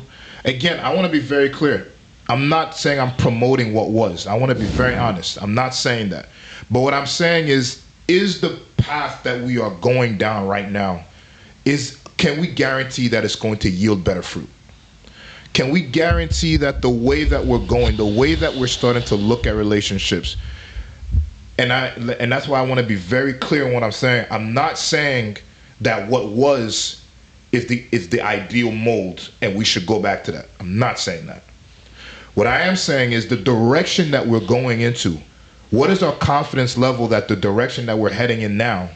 Again, I want to be very clear. I'm not saying I'm promoting what was. I want to be very honest. I'm not saying that. But what I'm saying is the path that we are going down right now, can we guarantee that it's going to yield better fruit? Can we guarantee that the way that we're going, the way that we're starting to look at relationships, and that's why I want to be very clear in what I'm saying. I'm not saying that what was is the ideal mold and we should go back to that. I'm not saying that. What I am saying is the direction that we're going into, what is our confidence level that the direction that we're heading in now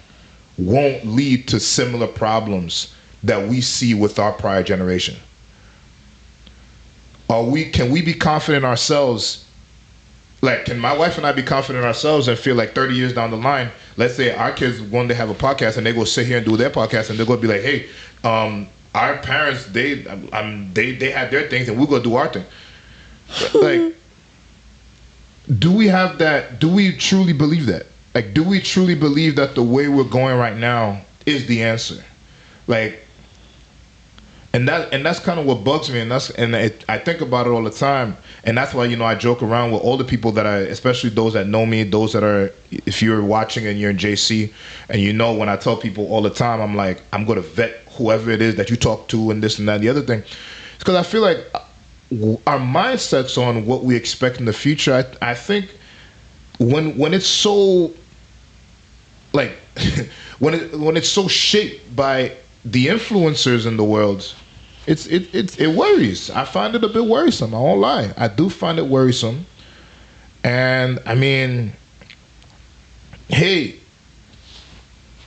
won't lead to similar problems that we see with our prior generation? Can we be confident in ourselves? Like, can my wife and I be confident in ourselves and feel like 30 years down the line, let's say our kids one day have a podcast and they go sit here and do their podcast and they're going to be like, hey, our parents, they had their things and we're going to do our thing. Like, do we have that? Do we truly believe that? Like, do we truly believe that the way we're going right now is the answer? Like, and that's kind of what bugs me, and I think about it all the time, and that's why I joke around with all the people that especially those that know me, those that are, if you're watching and you're in JC, and when I tell people all the time, I'm like, I'm gonna vet whoever it is that you talk to and this and that and the other thing, it's because I feel like our mindsets on what we expect in the future. I think when it's so like when it's so shaped by the influencers in the world, it worries. I find it a bit worrisome. I won't lie. I do find it worrisome. And hey,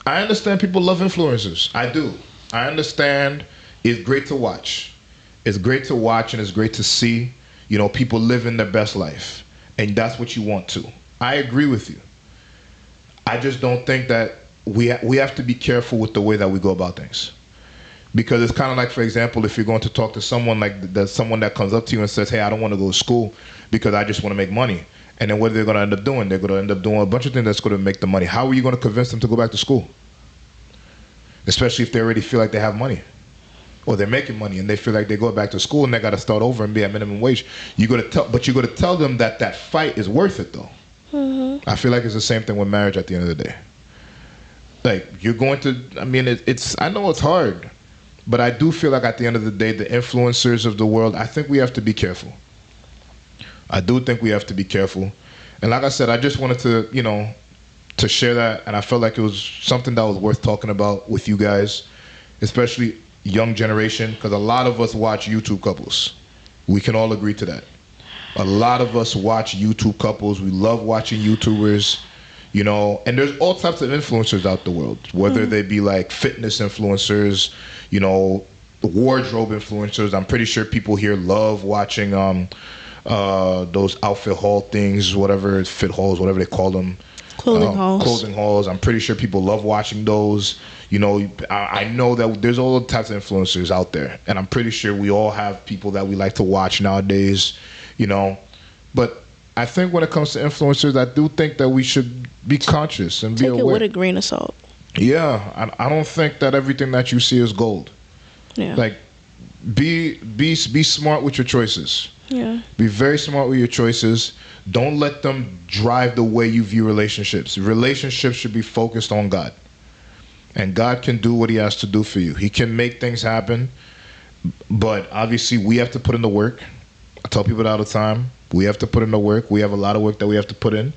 I understand people love influencers. I do. I understand. It's great to watch. It's great to watch and it's great to see, people living their best life. And that's what you want to. I agree with you. I just don't think that we have to be careful with the way that we go about things. Because it's kind of like, for example, if you're going to talk to someone like that, someone that comes up to you and says, "Hey, I don't want to go to school because I just want to make money," and then what are they going to end up doing? They're going to end up doing a bunch of things that's going to make the money. How are you going to convince them to go back to school? Especially if they already feel like they have money, or they're making money and they feel like they go back to school and they got to start over and be at minimum wage. You got to tell, but you got to tell them that that fight is worth it, though. I feel like it's the same thing with marriage at the end of the day. Like, you're going to, I mean, it's I know it's hard. But I do feel like at the end of the day, the influencers of the world, I think we have to be careful. I do think we have to be careful. And like I said, I just wanted to, to share that. And I felt like it was something that was worth talking about with you guys, especially young generation, because a lot of us watch YouTube couples. We can all agree to that. A lot of us watch YouTube couples. We love watching YouTubers. And there's all types of influencers out the world, whether they be like fitness influencers, wardrobe influencers. I'm pretty sure people here love watching those outfit haul things, whatever, fit hauls, whatever they call them. Clothing hauls. Clothing hauls. I'm pretty sure people love watching those. I know that there's all types of influencers out there, and I'm pretty sure we all have people that we like to watch nowadays, But I think when it comes to influencers, I do think that we should be conscious and be aware. Take it with a grain of salt. Yeah, I don't think that everything that you see is gold. Yeah. Like, be smart with your choices. Yeah. Be very smart with your choices. Don't let them drive the way you view relationships. Relationships should be focused on God. And God can do what he has to do for you. He can make things happen. But obviously, we have to put in the work. I tell people that all the time. We have to put in the work. We have a lot of work that we have to put in.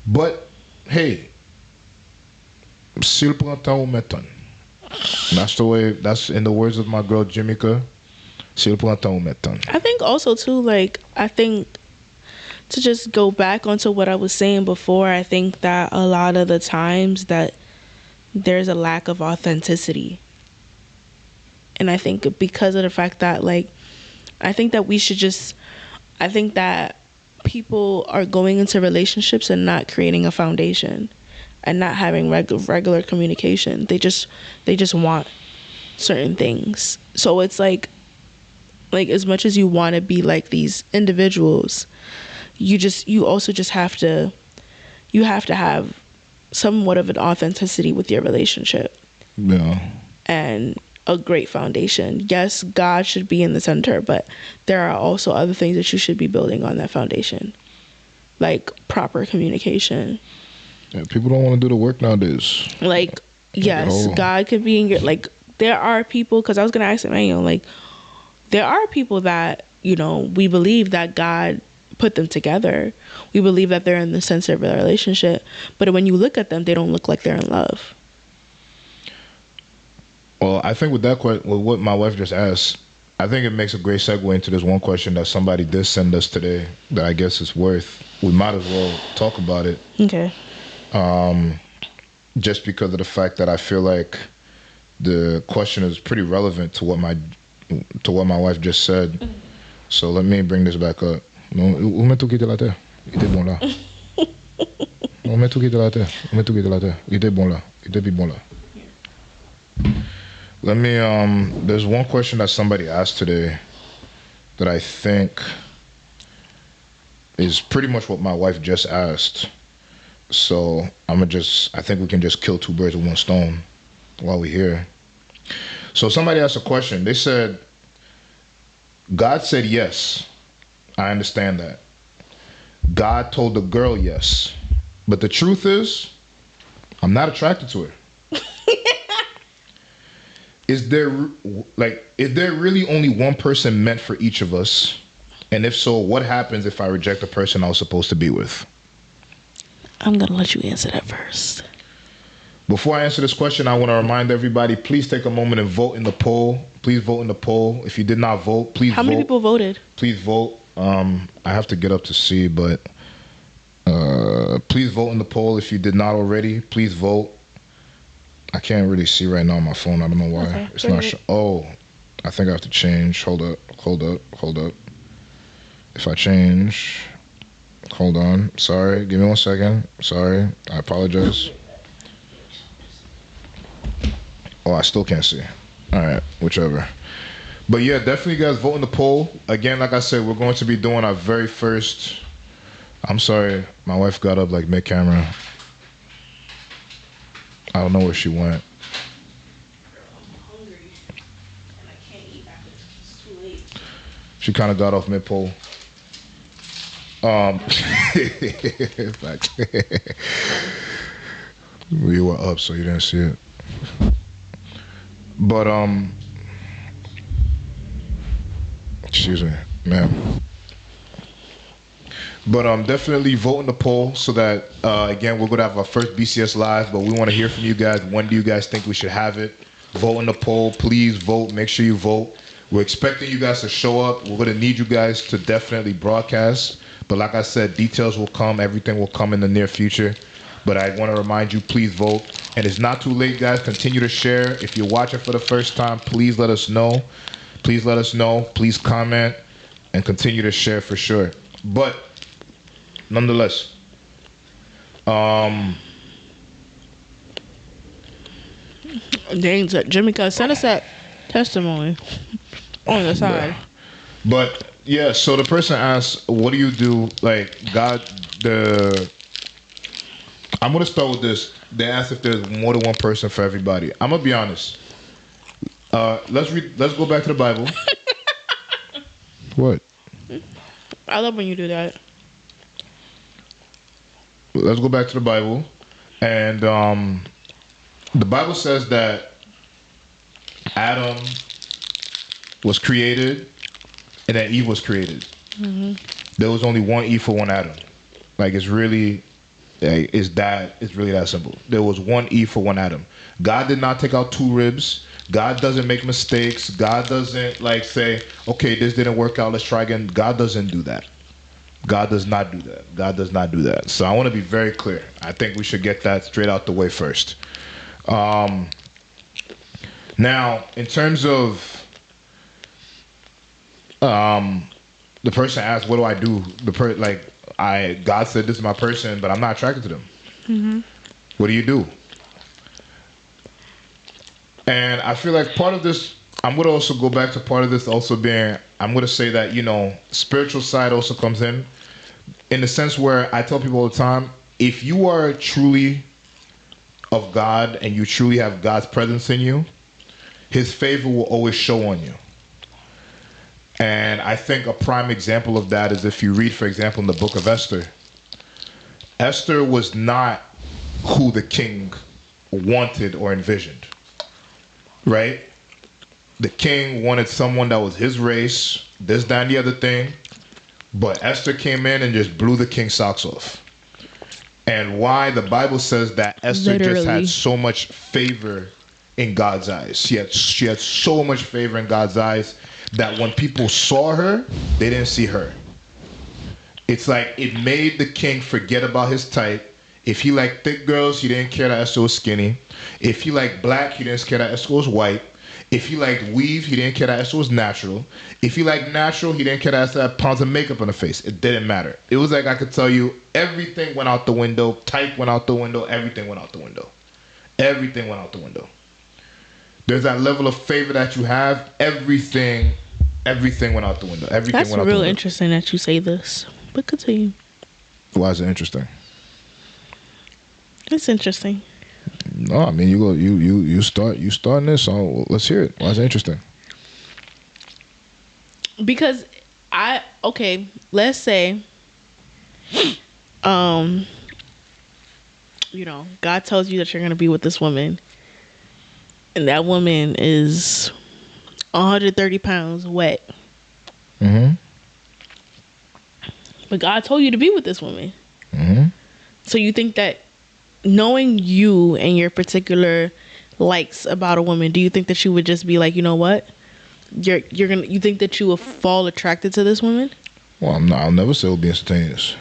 But, hey, s'il prend temps ou m'étonne. That's the way, that's in the words of my girl, Jimika. S'il prend temps ou m'étonne. I think also, too, to just go back onto what I was saying before, I think that a lot of the times that there's a lack of authenticity. And I think because of the fact that, I think that we should just, I think that people are going into relationships and not creating a foundation and not having regular communication. They just want certain things. So it's like as much as you want to be like these individuals, you also just have to have somewhat of an authenticity with your relationship. Yeah. And a great foundation. Yes, God should be in the center, but there are also other things that you should be building on that foundation, like proper communication. Yeah, people don't want to do the work nowadays. Yes, God could be in your, there are people, because I was going to ask Emmanuel, there are people that, we believe that God put them together. We believe that they're in the center of a relationship, but when you look at them, they don't look like they're in love. Well, I think with what my wife just asked, I think it makes a great segue into this one question that somebody did send us today that I guess is we might as well talk about it. Okay. Just because of the fact that I feel like the question is pretty relevant to what my wife just said. So let me bring this back up. Où mets tout quitter la terre? Il était bon là. On met tout quitter la terre. On met tout quitter la terre. Il était bon là. Il était bon là. Let me, there's one question that somebody asked today that I think is pretty much what my wife just asked. So I think we can just kill two birds with one stone while we're here. So somebody asked a question. They said, God said yes. I understand that. God told the girl yes. But the truth is, I'm not attracted to her. Is there really only one person meant for each of us? And if so, what happens if I reject the person I was supposed to be with? I'm going to let you answer that first. Before I answer this question, I want to remind everybody, please take a moment and vote in the poll. Please vote in the poll. If you did not vote, please vote. How many people voted? Please vote. I have to get up to see, but please vote in the poll. If you did not already, please vote. I can't really see right now on my phone. I don't know why. Okay, it's not I think I have to change. Hold up. If I change, hold on. Sorry, give me 1 second. Sorry, I apologize. Oh, I still can't see. All right. whichever. But yeah, definitely, guys, vote in the poll. Again, like I said, we're going to be doing our very first. I'm sorry, my wife got up like mid camera. I don't know where she went. I'm hungry and I can't eat after it's too late. She kind of got off mid poll. Facts. You were up, so you didn't see it. But excuse me, ma'am. But definitely vote in the poll so that again, we're gonna have our first BCS live. But we want to hear from you guys. When do you guys think we should have it? Vote in the poll, please vote. Make sure you vote. We're expecting you guys to show up. We're gonna need you guys to definitely broadcast. But like I said, details will come. Everything will come in the near future. But I want to remind you, please vote. And it's not too late, guys. Continue to share. If you're watching for the first time, please let us know. Please let us know. Please comment and continue to share for sure. But nonetheless, Dang, Jimmy, send us that testimony on the side. yeah. But yeah, so the person asked, what do you do? Like, I'm going to start with this. They asked if there's more than one person for everybody. I'm going to be honest. Let's go back to the Bible. What? I love when you do that. Let's go back to the Bible. And the Bible says that Adam was created and that Eve was created. Mm-hmm. There was only one Eve for one Adam. Like, it's really that simple. There was one Eve for one Adam. God did not take out two ribs. God doesn't make mistakes. God doesn't like say, okay, this didn't work out, let's try again. God doesn't do that. God does not do that. God does not do that. So I want to be very clear. I think we should get that straight out the way first. Now, in terms of the person asked, what do I do? God said this is my person, but I'm not attracted to them. Mm-hmm. What do you do? And I feel like part of this, I'm going to also go back to part of this also being, I'm going to say that, spiritual side also comes in the sense where I tell people all the time, if you are truly of God and you truly have God's presence in you, his favor will always show on you. And I think a prime example of that is if you read, for example, in the book of Esther. Esther was not who the king wanted or envisioned, right? The king wanted someone that was his race, this, that, and the other thing. But Esther came in and just blew the king's socks off. And why? The Bible says that Esther just had so much favor in God's eyes. She had so much favor in God's eyes that when people saw her, they didn't see her. It's like it made the king forget about his type. If he liked thick girls, he didn't care that Esther was skinny. If he liked black, he didn't care that Esther was white. If he liked weave, he didn't care that Esther was natural. If he liked natural, he didn't care that Esther had pounds of makeup on her face. It didn't matter. It was like I could tell you everything went out the window. Type went out the window. Everything went out the window. Everything went out the window. There's that level of favor that you have. Everything went out the window. That's real interesting that you say this. But continue. Why is it interesting? It's interesting. No, I mean you starting this, so let's hear it. Why is it interesting? Because let's say God tells you that you're gonna be with this woman, and that woman is 130 pounds wet. Mm-hmm. But God told you to be with this woman. Mm-hmm. So you think that, knowing you and your particular likes about a woman, do you think that you would just be like, you know what? You think that you will fall attracted to this woman? Well, I'll never say it'll be instantaneous.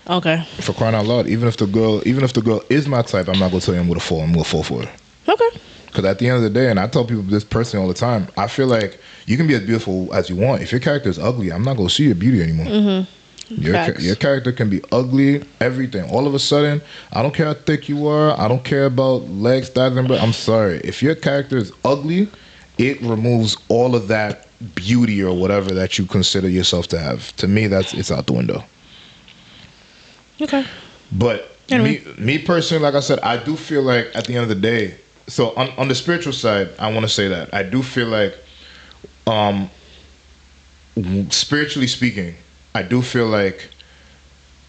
Okay. For crying out loud, even if the girl is my type, I'm not gonna tell you I'm gonna fall for her. Okay. Because at the end of the day, and I tell people this personally all the time, I feel like you can be as beautiful as you want. If your character is ugly, I'm not gonna see your beauty anymore. Mm-hmm. Your character can be ugly, everything. All of a sudden, I don't care how thick you are. I don't care about legs, thighs, and breasts. I'm sorry. If your character is ugly it removes all of that beauty or whatever that you consider yourself to have. To me, it's out the window. Okay. But anyway. me personally, like I said, I do feel like at the end of the day, so on the spiritual side, I want to say that I do feel like, spiritually speaking, I do feel like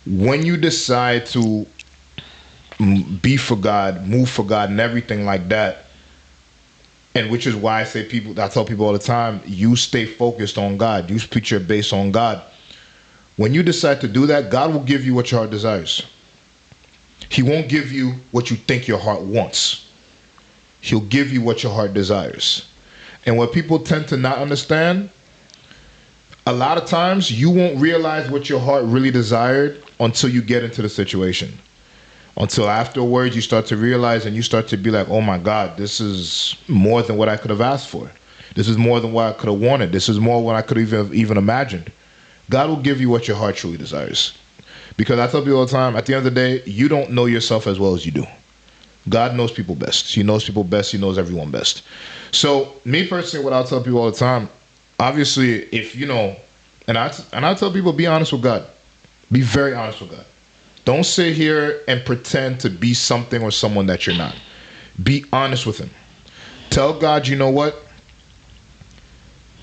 when you decide to be for God, move for God, and everything like that, and which is why I tell people all the time, you stay focused on God. You put your base on God. When you decide to do that, God will give you what your heart desires. He won't give you what you think your heart wants. He'll give you what your heart desires. And what people tend to not understand, a lot of times you won't realize what your heart really desired until you get into the situation. Until afterwards you start to realize and you start to be like, oh my God, this is more than what I could have asked for. This is more than what I could have wanted. This is more than what I could have even imagined. God will give you what your heart truly desires. Because I tell people all the time, at the end of the day, you don't know yourself as well as you do. God knows people best. He knows people best. He knows everyone best. So me personally, what I'll tell people all the time, obviously, if you know, and I tell people, be honest with God. Be very honest with God. Don't sit here and pretend to be something or someone that you're not. Be honest with him. Tell God, you know what?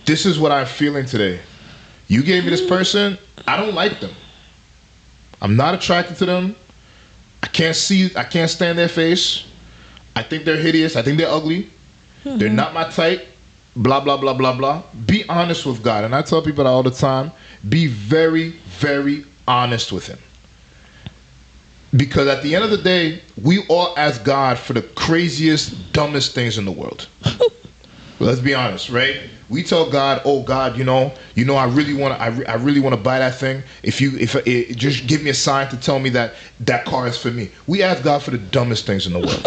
This is what I'm feeling today. You gave me this person. I don't like them. I'm not attracted to them. I can't stand their face. I think they're hideous. I think they're ugly. They're not my type. Blah, blah, blah, blah, blah. Be honest with God. And I tell people that all the time. Be very, very honest with him. Because at the end of the day, we all ask God for the craziest, dumbest things in the world. Let's be honest, right? We tell God, "Oh God, you know, I really want to buy that thing. If just give me a sign to tell me that car is for me." We ask God for the dumbest things in the world.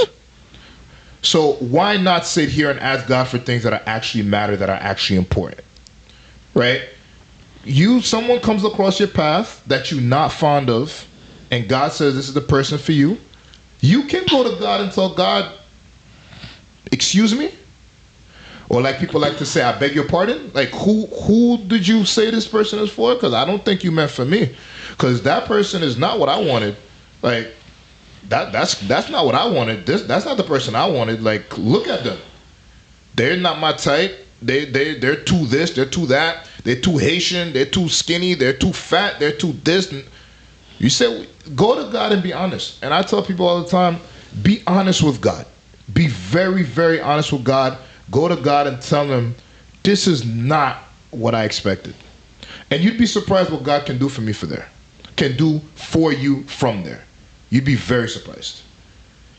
So why not sit here and ask God for things that are actually matter, that are actually important, right? Someone comes across your path that you're not fond of, and God says this is the person for you. You can go to God and tell God, "Excuse me?" Or like people like to say, "I beg your pardon." Like who did you say this person is for? Because I don't think you meant for me. Because that person is not what I wanted. Like that's not what I wanted. That's not the person I wanted. Like, look at them. They're not my type. They're too this. They're too that. They're too Haitian. They're too skinny. They're too fat. They're too this. You say, go to God and be honest. And I tell people all the time, be honest with God. Be very, very honest with God. Go to God and tell him, this is not what I expected. And you'd be surprised what God can do for me can do for you from there. You'd be very surprised.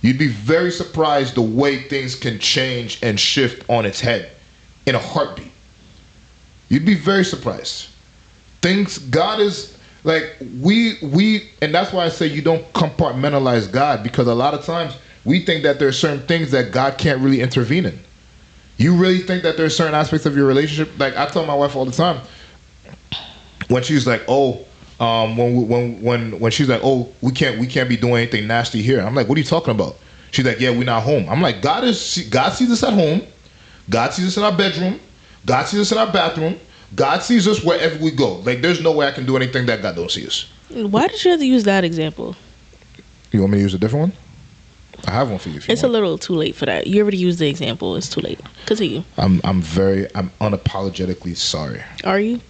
You'd be very surprised the way things can change and shift on its head in a heartbeat. You'd be very surprised. God is like, and that's why I say you don't compartmentalize God, because a lot of times we think that there are certain things that God can't really intervene in. You really think that there are certain aspects of your relationship? Like I tell my wife all the time, when she's like, "Oh, when she's like, oh, we can't be doing anything nasty here." I'm like, "What are you talking about?" She's like, "Yeah, we're not home." I'm like, God sees us at home. God sees us in our bedroom. God sees us in our bathroom. God sees us wherever we go. Like, there's no way I can do anything that God don't see us. Why did you have to use that example? You want me to use a different one? I have one for you. If you it's want. A little too late for that. You already used the example. It's too late. Continue. I'm unapologetically sorry. Are you?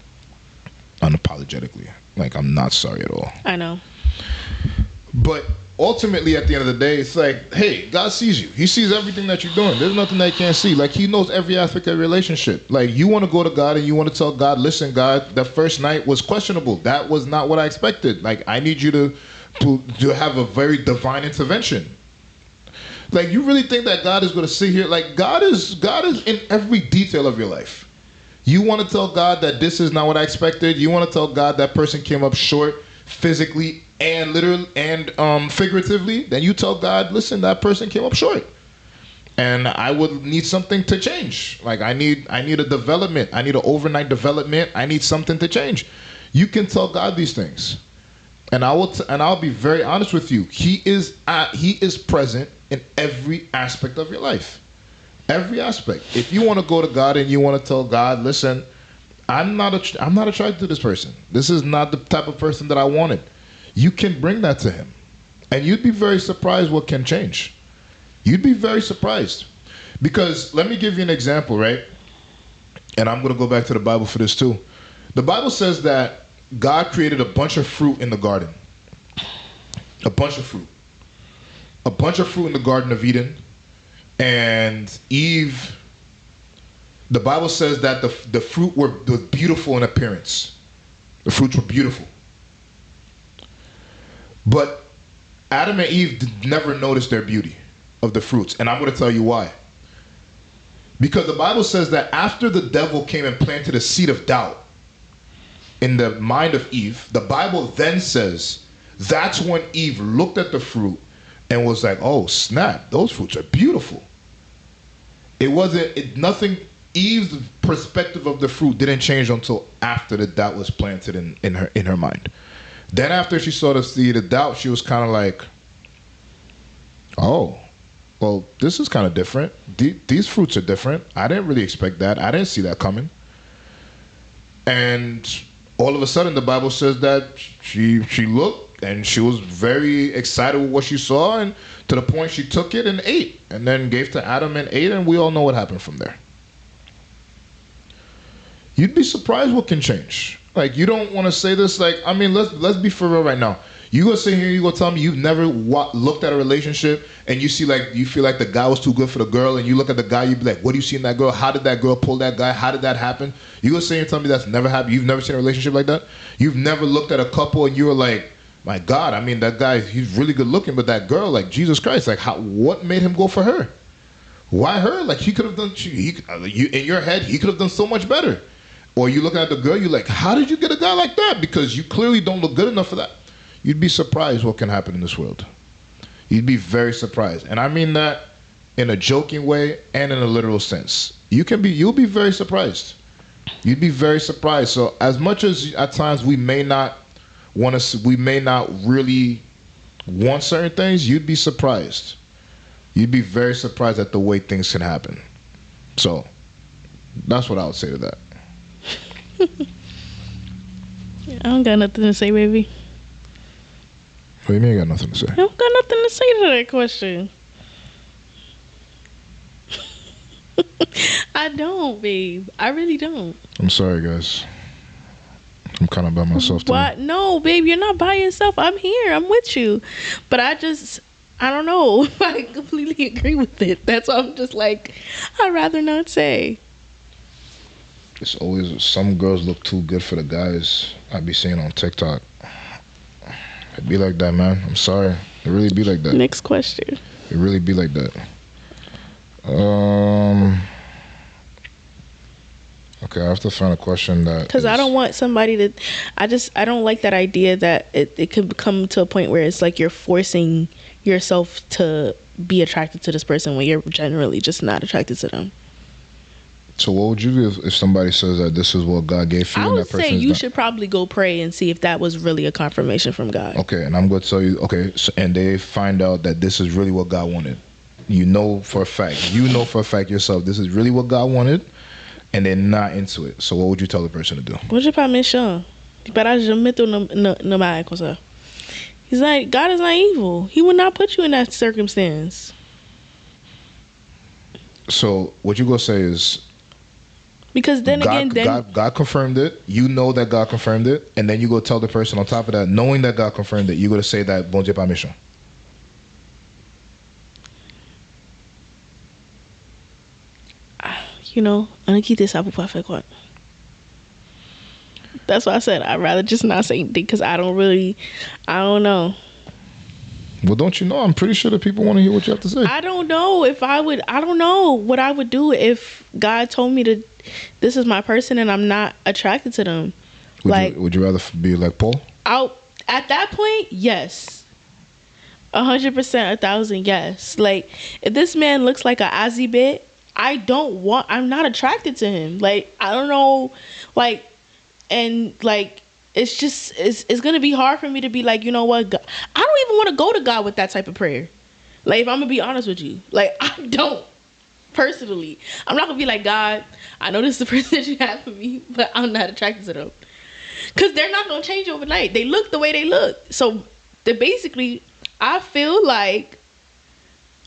Unapologetically. Like, I'm not sorry at all. I know. But ultimately, at the end of the day, it's like, hey, God sees you. He sees everything that you're doing. There's nothing that he can't see. Like, he knows every aspect of your relationship. Like, you want to go to God and you want to tell God, "Listen, God, that first night was questionable. That was not what I expected. Like, I need you to have a very divine intervention." Like, you really think that God is going to sit here? Like, God is in every detail of your life. You want to tell God that this is not what I expected. You want to tell God that person came up short physically and literally and figuratively. Then you tell God, "Listen, that person came up short, and I would need something to change. Like, I need a development. I need an overnight development. I need something to change." You can tell God these things, and I'll be very honest with you. He is present in every aspect of your life. Every aspect. If you want to go to God and you want to tell God, listen, I'm not attracted to this person. This is not the type of person that I wanted. You can bring that to him. And you'd be very surprised what can change. You'd be very surprised. Because let me give you an example, right? And I'm going to go back to the Bible for this too. The Bible says that God created a bunch of fruit in the garden. A bunch of fruit. A bunch of fruit in the Garden of Eden. And Eve, the Bible says that the fruit were beautiful in appearance. The fruits were beautiful. But Adam and Eve never noticed their beauty of the fruits. And I'm going to tell you why. Because the Bible says that after the devil came and planted a seed of doubt in the mind of Eve, the Bible then says that's when Eve looked at the fruit and was like, oh snap, those fruits are beautiful. Nothing, Eve's perspective of the fruit didn't change until after the doubt was planted in her mind. Then after she saw the seed of doubt, she was kind of like, oh, well, this is kind of different. These fruits are different. I didn't really expect that. I didn't see that coming. And all of a sudden, the Bible says that she looked and she was very excited with what she saw, and to the point she took it and ate, and then gave to Adam and ate, and we all know what happened from there. You'd be surprised what can change. Like, you don't want to say this. Like, I mean, let's be for real right now. You go sit here, you go tell me you've never looked at a relationship and you feel like the guy was too good for the girl, and you look at the guy, you be like, what do you see in that girl? How did that girl pull that guy? How did that happen? You go sit here and tell me that's never happened. You've never seen a relationship like that? You've never looked at a couple and you were like, my God, I mean, that guy, he's really good looking, but that girl, like, Jesus Christ, like, what made him go for her? Why her? Like, he could have done, in your head, he could have done so much better. Or you looking at the girl, you're like, how did you get a guy like that? Because you clearly don't look good enough for that. You'd be surprised what can happen in this world. You'd be very surprised. And I mean that in a joking way and in a literal sense. You'll be very surprised. You'd be very surprised. So as much as at times we may not really want certain things, you'd be surprised. You'd be very surprised at the way things can happen. So that's what I would say to that. I don't got nothing to say, baby. What do you mean you got nothing to say? I don't got nothing to say to that question. I don't, babe. I really don't. I'm sorry, guys. I'm kind of by myself today. What? No, babe, you're not by yourself. I'm here. I'm with you. But I don't know if I completely agree with it. That's why I'm just like, I'd rather not say. It's always, some girls look too good for the guys I be seeing on TikTok. It be like that, man. I'm sorry. It really be like that. Next question. It really be like that. Okay, I have to find a question that, because I don't want somebody to, I don't like that idea that it could come to a point where it's like you're forcing yourself to be attracted to this person when you're generally just not attracted to them. So what would you do if somebody says that this is what God gave you? I and would that person say you should probably go pray and see if that was really a confirmation from God. Okay, and I'm going to tell you, okay, so, and they find out that this is really what God wanted. You know for a fact yourself, this is really what God wanted, and they're not into it. So what would you tell the person to do? Hoje pas méchant. Para jamais tu no mai comme ça. He's like, God is not evil. He would not put you in that circumstance. So what you going to say is, because then God confirmed it. You know that God confirmed it, and then you go tell the person on top of that, knowing that God confirmed it, you go to say that bon Dieu pas méchant. You know, that's why I said I'd rather just not say anything, because I don't know. Well, don't you know? I'm pretty sure that people want to hear what you have to say. I don't know what I would do if God told me to, this is my person and I'm not attracted to them. Would you rather be like Paul? At that point, yes. 100%, 1,000, yes. Like, if this man looks like a Azzy bit, I'm not attracted to him. Like, I don't know, like, and like, it's just, it's going to be hard for me to be like, you know what, God, I don't even want to go to God with that type of prayer. Like, if I'm going to be honest with you, like, I don't. Personally, I'm not gonna be like, God, I know this is the person that you have for me, but I'm not attracted to them. Because they're not gonna change overnight. They look the way they look. So they basically, I feel like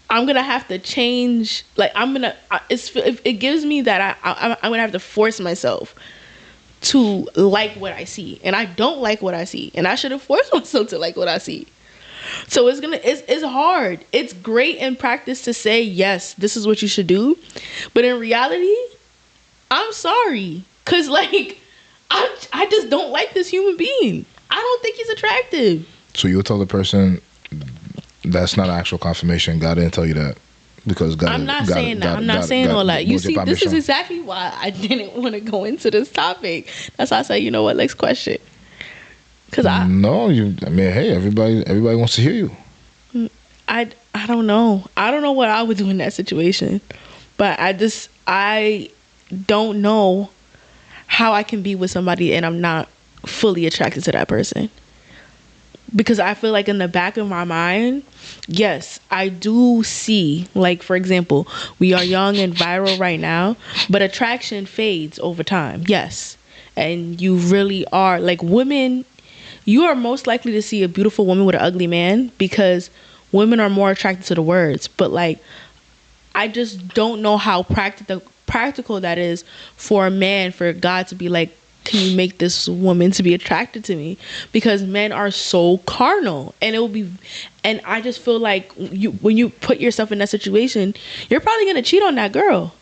I'm gonna have to change. Like it gives me that I'm gonna have to force myself to like what I see, and I don't like what I see, and I should have forced myself to like what I see. So it's hard. It's great in practice to say, yes, this is what you should do, but in reality, I'm sorry, cause like I just don't like this human being. I don't think he's attractive. So you'll tell the person that's not actual confirmation. God didn't tell you that. Because God, I'm not saying that. I'm not saying all that. You see, this is exactly why I didn't want to go into this topic. That's why I say, you know what, next question. Because I mean, hey, everybody wants to hear you. I don't know. I don't know what I would do in that situation, but I don't know how I can be with somebody and I'm not fully attracted to that person. Because I feel like in the back of my mind, yes, I do see, like, for example, we are young and viral right now, but attraction fades over time. Yes. And you really are, like, women, you are most likely to see a beautiful woman with an ugly man because women are more attracted to the words. But, like, I just don't know how practical that is for a man, for God to be like, can you make this woman to be attracted to me? Because men are so carnal, and and I just feel like when you put yourself in that situation, you're probably gonna cheat on that girl,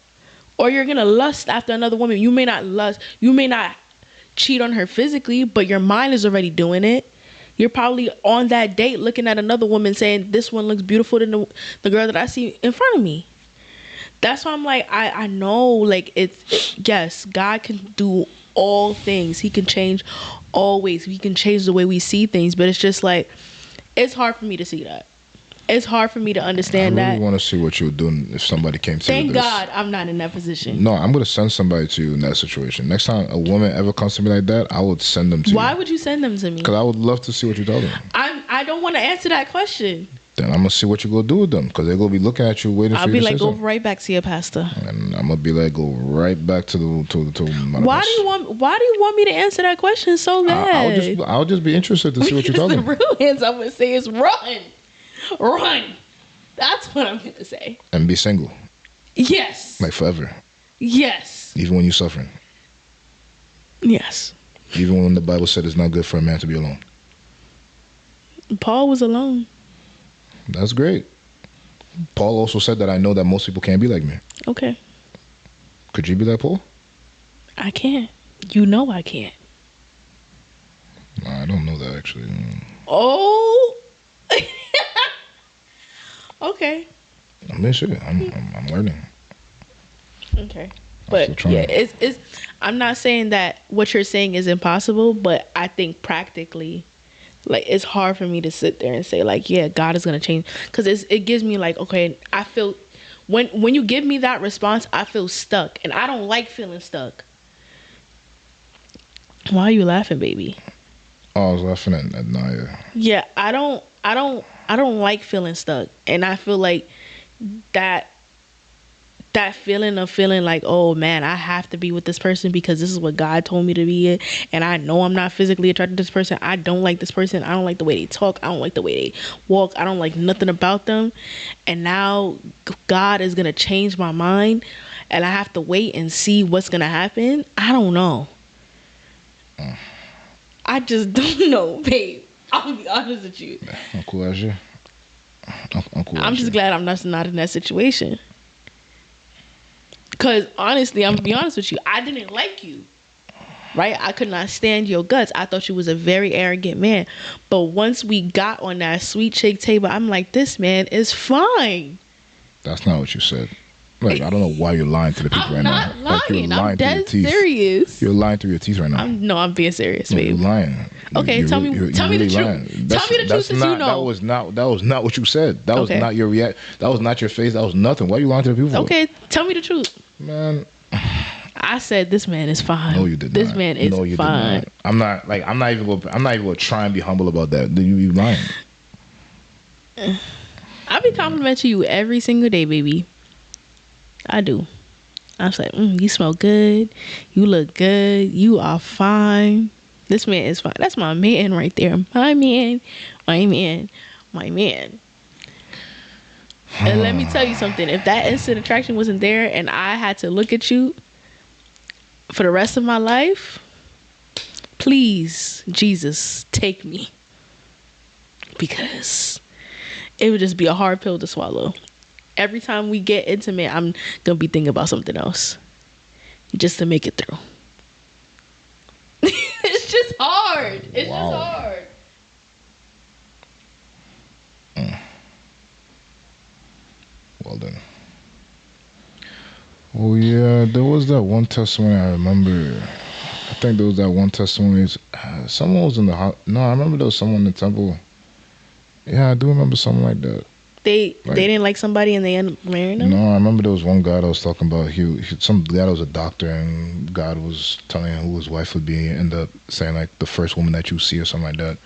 or you're gonna lust after another woman. You may not cheat on her physically, but your mind is already doing it. You're probably on that date looking at another woman saying, this one looks beautiful than the girl that I see in front of me. That's why I'm like, I know, like, yes, God can do all things. He can change all ways. He can change the way we see things, but it's just like, it's hard for me to see that. It's hard for me to understand that. I really want to see what you would do if somebody came to you. Thank God I'm not in that position. No, I'm going to send somebody to you in that situation. Next time a woman ever comes to me like that, I would send them to you. Why would you send them to me? Because I would love to see what you tell them. I don't want to answer that question. Then I'm going to see what you're going to do with them, because they're going to be looking at you waiting for you to say something. I'll be like, go right back to your pastor. And I'm going to be like, go right back to my Why do you want me to answer that question so bad? I'll just be interested to see what you're talking about. The real answer I'm going to say is run. Run. That's what I'm going to say. And be single. Yes. Like forever. Yes. Even when you're suffering. Yes. Even when the Bible said it's not good for a man to be alone. Paul was alone. That's great. Paul also said that I know that most people can't be like me. Okay. Could you be like Paul? I can't. You know I can't. I don't know that, actually. Oh. Okay. I mean, shit, I'm learning. Okay. But yeah, it's I'm not saying that what you're saying is impossible, but I think practically, like, it's hard for me to sit there and say, like, yeah, God is going to change. Because it gives me, like, okay, I feel, when you give me that response, I feel stuck. And I don't like feeling stuck. Why are you laughing, baby? Oh, I was laughing at Naya. Yeah, I don't like feeling stuck. And I feel like that feeling of feeling like, oh man, I have to be with this person because this is what God told me to be in, and I know I'm not physically attracted to this person. I don't like this person. I don't like the way they talk. I don't like the way they walk. I don't like nothing about them. And now God is gonna change my mind, and I have to wait and see what's gonna happen. I don't know. I just don't know, babe. I'll be honest with you. I'm just glad I'm not in that situation. Because honestly, I'm gonna be honest with you, I didn't like you, right? I could not stand your guts. I thought you was a very arrogant man. But once we got on that sweet shake table, I'm like, this man is fine. That's not what you said. Like, I don't know why you're lying to the people right now. I'm not lying. Like, I'm dead serious. You're lying through your teeth right now. I'm being serious, babe. You're lying. Okay, tell me the truth. Tell me the truth, since you know. That was not what you said. That was not your That was not your face. That was nothing. Why are you lying to the people? Okay, tell me the truth. Man, I said this man is fine. No, you did not. This man is fine. Did not. I'm not even gonna try and be humble about that. You lying. I be complimenting you every single day, baby. I do. I was like, you smell good. You look good. You are fine. This man is fine. That's my man right there. My man. My man. My man. And let me tell you something. If that instant attraction wasn't there and I had to look at you for the rest of my life, please, Jesus, take me. Because it would just be a hard pill to swallow. Every time we get intimate, I'm gonna be thinking about something else just to make it through. It's just hard. It's just hard. Well then. Oh yeah, there was that one testimony I remember. I think there was that one testimony. Someone was in the house. No, I remember there was someone in the temple. Yeah, I do remember something like that. They didn't like somebody and they ended up marrying them? No, I remember there was one guy that was talking about some guy that was a doctor and God was telling him who his wife would be, and ended up saying like the first woman that you see or something like that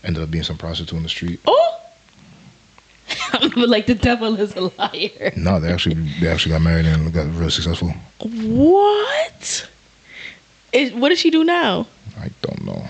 ended up being some prostitute in the street. Oh, like the devil is a liar. No, they actually got married and got real successful. What? What does she do now? I don't know.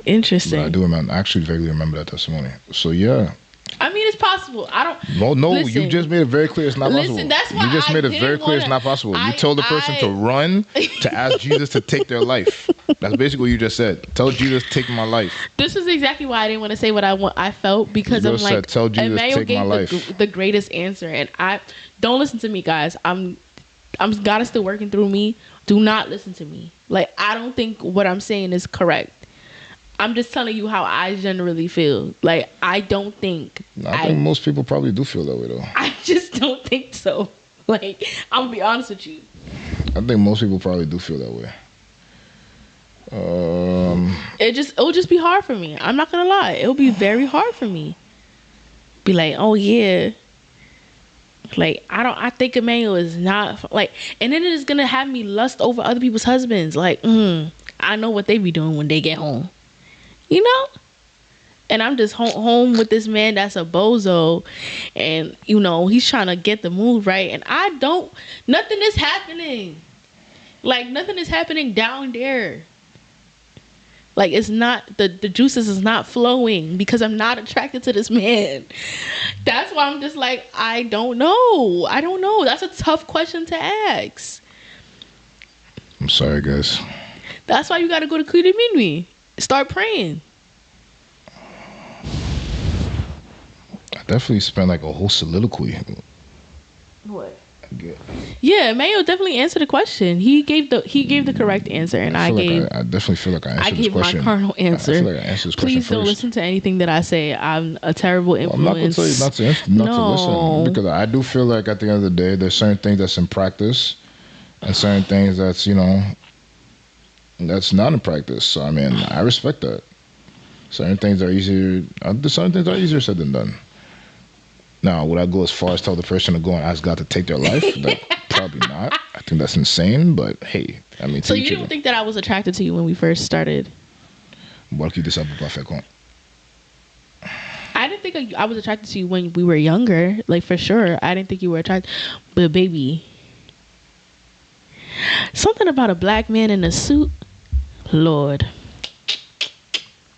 Interesting. But I do remember. I actually vaguely remember that testimony. So yeah. I mean, it's possible. I don't. No. Listen, you just made it very clear it's not possible. That's why you just I made it didn't very clear it's not possible. You told the person to run to ask Jesus to take their life. That's basically what you just said. Tell Jesus, take my life. This is exactly why I didn't want to say what I felt, because I'm like, tell Jesus, Emmanuel take my life. the greatest answer, and I don't listen to me, guys. I'm God is still working through me. Do not listen to me. Like, I don't think what I'm saying is correct. I'm just telling you how I generally feel. Like, I don't think. I think most people probably do feel that way, though. I just don't think so. Like, I'm gonna be honest with you. I think most people probably do feel that way. It'll just be hard for me. I'm not gonna lie. It'll be very hard for me. Be like, oh yeah. Like, I think Emmanuel is not like, and then it's gonna have me lust over other people's husbands. Like, I know what they be doing when they get home. You know? And I'm just home with this man that's a bozo, and you know, he's trying to get the mood right, and nothing is happening. Like, nothing is happening down there. Like, it's not, the juices is not flowing because I'm not attracted to this man. That's why I'm just like, I don't know. That's a tough question to ask. I'm sorry, guys. That's why you got to go to Kuda Minwi. Start praying. I definitely spent like a whole soliloquy. What? Yeah, Emmanuel definitely answered the question. He gave the correct answer, and I definitely feel like I answered this question. My carnal answer. I feel like I answered this question Please don't listen to anything that I say. I'm a terrible influence. I'm not going to tell you not to listen, because I do feel like at the end of the day, there's certain things that's in practice, and certain things that's, you know, that's not in practice. So I mean, I respect that. Certain things are easier. Certain things are easier said than done. Now, would I go as far as tell the person to go and ask God to take their life? Probably not. I think that's insane, but hey, I mean... So you don't think that I was attracted to you when we first started? I didn't think I was attracted to you when we were younger. Like, for sure. I didn't think you were attracted. But baby, something about a black man in a suit, Lord.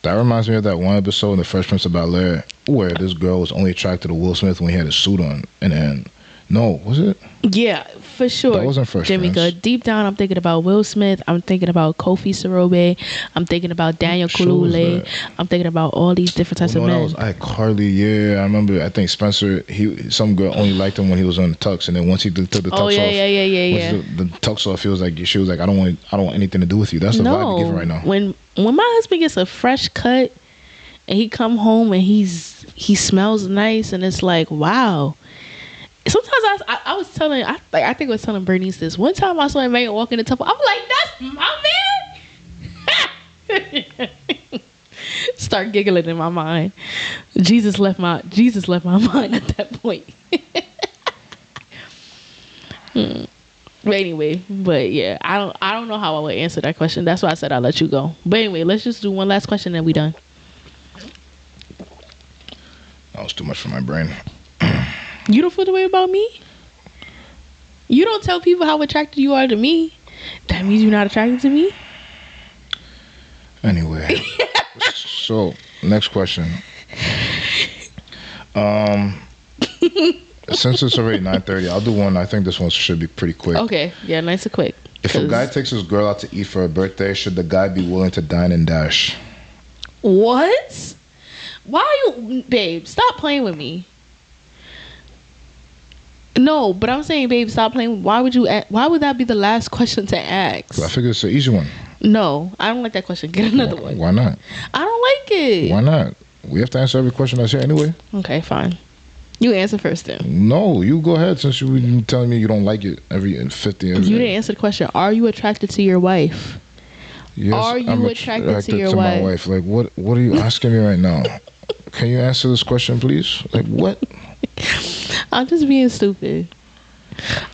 That reminds me of that one episode in The Fresh Prince of Bel-Air where this girl was only attracted to Will Smith when he had his suit on. And then, no, was it? Yeah, for sure. That wasn't Fresh Prince. Jamaica, deep down, I'm thinking about Will Smith. I'm thinking about Kofi Sirobe. I'm thinking about Daniel Kulule. I'm thinking about all these different types of men. That was Ike Harley. Yeah, I remember. I think Spencer. Some girl only liked him when he was on the tux, and then once he took the tux off, the tux off, she was like, I don't want anything to do with you. That's the vibe you're giving right now. When my husband gets a fresh cut, and he come home and he smells nice, and it's like, wow. Sometimes I was telling, I think I was telling Bernice this. One time I saw a man walk in the temple. I'm like, that's my man. Start giggling in my mind. Jesus left my mind at that point. But anyway, yeah, I don't know how I would answer that question. That's why I said I'll let you go. But anyway, let's just do one last question and we done. That was too much for my brain. You don't feel the way about me? You don't tell people how attracted you are to me. That means you're not attracted to me. Anyway, so next question. Since it's already 9:30, I'll do one. I think this one should be pretty quick. Okay, yeah, nice and quick. If a guy takes his girl out to eat for her birthday, should the guy be willing to dine and dash? What? Why are you, babe? Stop playing with me. No, but I'm saying, babe, stop playing. Why would that be the last question to ask? I figure it's an easy one. No, I don't like that question. Get another one. Why not? I don't like it. Why not? We have to answer every question that's here anyway. Okay, fine. You answer first then. No, you go ahead since you've been telling me you don't like it every 50 years. You didn't answer the question. Are you attracted to your wife? Yes, are you I'm attracted to your wife? My wife? Like, what are you asking me right now? Can you answer this question, please? Like, what? I'm just being stupid.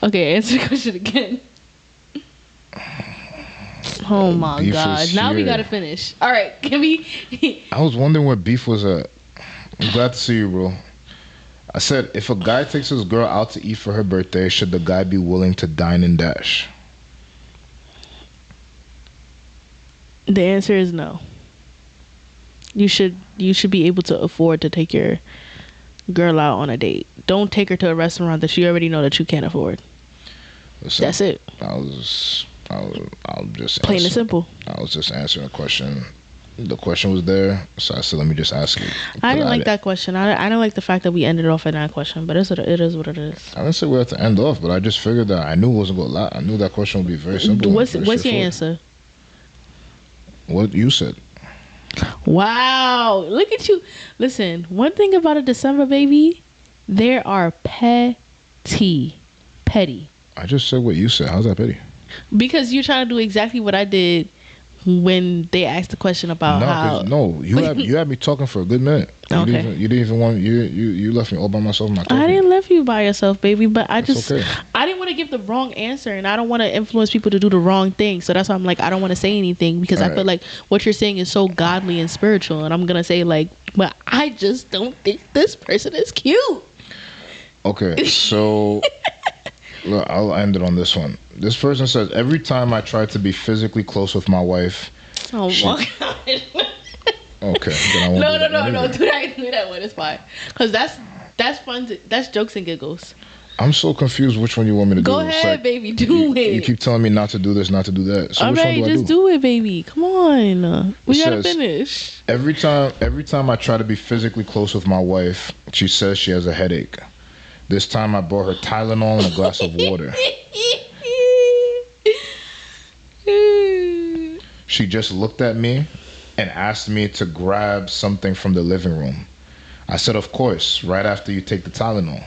Okay, answer the question again. Oh my God. Now we gotta finish. All right, can we? I was wondering where beef was at. I'm glad to see you, bro. I said, if a guy takes his girl out to eat for her birthday, should the guy be willing to dine and dash? The answer is no. You should be able to afford to take your girl out on a date. Don't take her to a restaurant that you already know that you can't afford. Listen, that's it. I'll just plain and simple. I was just answering a question. The question was there, so I said, let me just ask you. I didn't like that question. I don't like the fact that we ended off at that question, but it is what it is. I didn't say we have to end off, but I just figured that I knew it wasn't going to lie. I knew that question would be very simple. What's your answer? What you said. Wow, look at you. Listen, one thing about a December baby, there are petty. I just said what you said. How's that petty? Because you're trying to do exactly what I did when they asked the question about how. No, you had me talking for a good minute. Okay. You didn't even want you left me all by myself. I didn't leave you by yourself, baby. But I okay. I didn't want to give the wrong answer, and I don't want to influence people to do the wrong thing. So that's why I'm like, I don't want to say anything because I feel like what you're saying is so godly and spiritual, and I'm gonna say like, but I just don't think this person is cute. Okay, so. Look, I'll end it on this one. This person says, every time I try to be physically close with my wife. Oh my God. Okay. Then No. Do that one. It's fine. Because that's fun. That's jokes and giggles. I'm so confused which one you want me to do. Go ahead, baby. Do it. You keep telling me not to do this, not to do that. So all right, just do it, baby. Come on. We gotta finish. Every time I try to be physically close with my wife, she says she has a headache. This time I brought her Tylenol and a glass of water. She just looked at me and asked me to grab something from the living room. I said, of course, right after you take the Tylenol.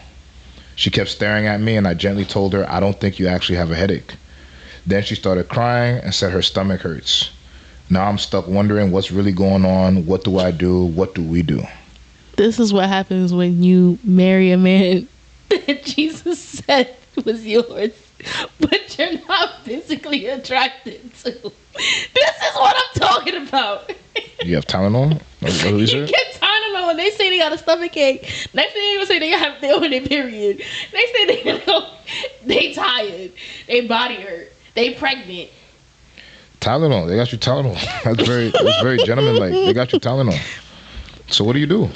She kept staring at me and I gently told her, I don't think you actually have a headache. Then she started crying and said her stomach hurts. Now I'm stuck wondering what's really going on. What do I do? What do we do? This is what happens when you marry a man that Jesus said was yours, but you're not physically attracted to. This is what I'm talking about. You have Tylenol? You get Tylenol and they say they got a stomach ache. Next thing they gonna say they're on their period. Next thing they gonna go, they tired, they body hurt, they pregnant. Tylenol, they got you Tylenol. That's very gentleman-like. They got you Tylenol. So what do you do?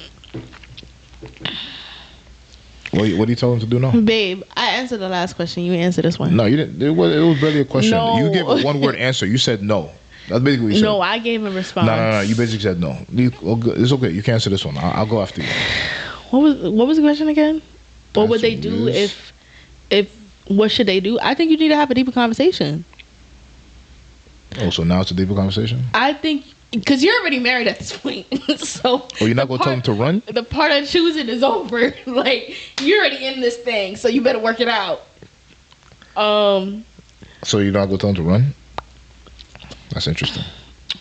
What do you tell them to do now? Babe, I answered the last question. You answered this one. No, you didn't. It was barely a question. No. You gave a one-word answer. You said no. That's basically what you said. No, I gave a response. No. You basically said no. It's okay. You can answer this one. I'll go after you. What was the question again? What would they do if what should they do? I think you need to have a deeper conversation. Oh, so now it's a deeper conversation? I think because you're already married at this point. So you're not going to tell them to run? The part of choosing is over. Like, you're already in this thing, so you better work it out. So you're not going to tell them to run? That's interesting.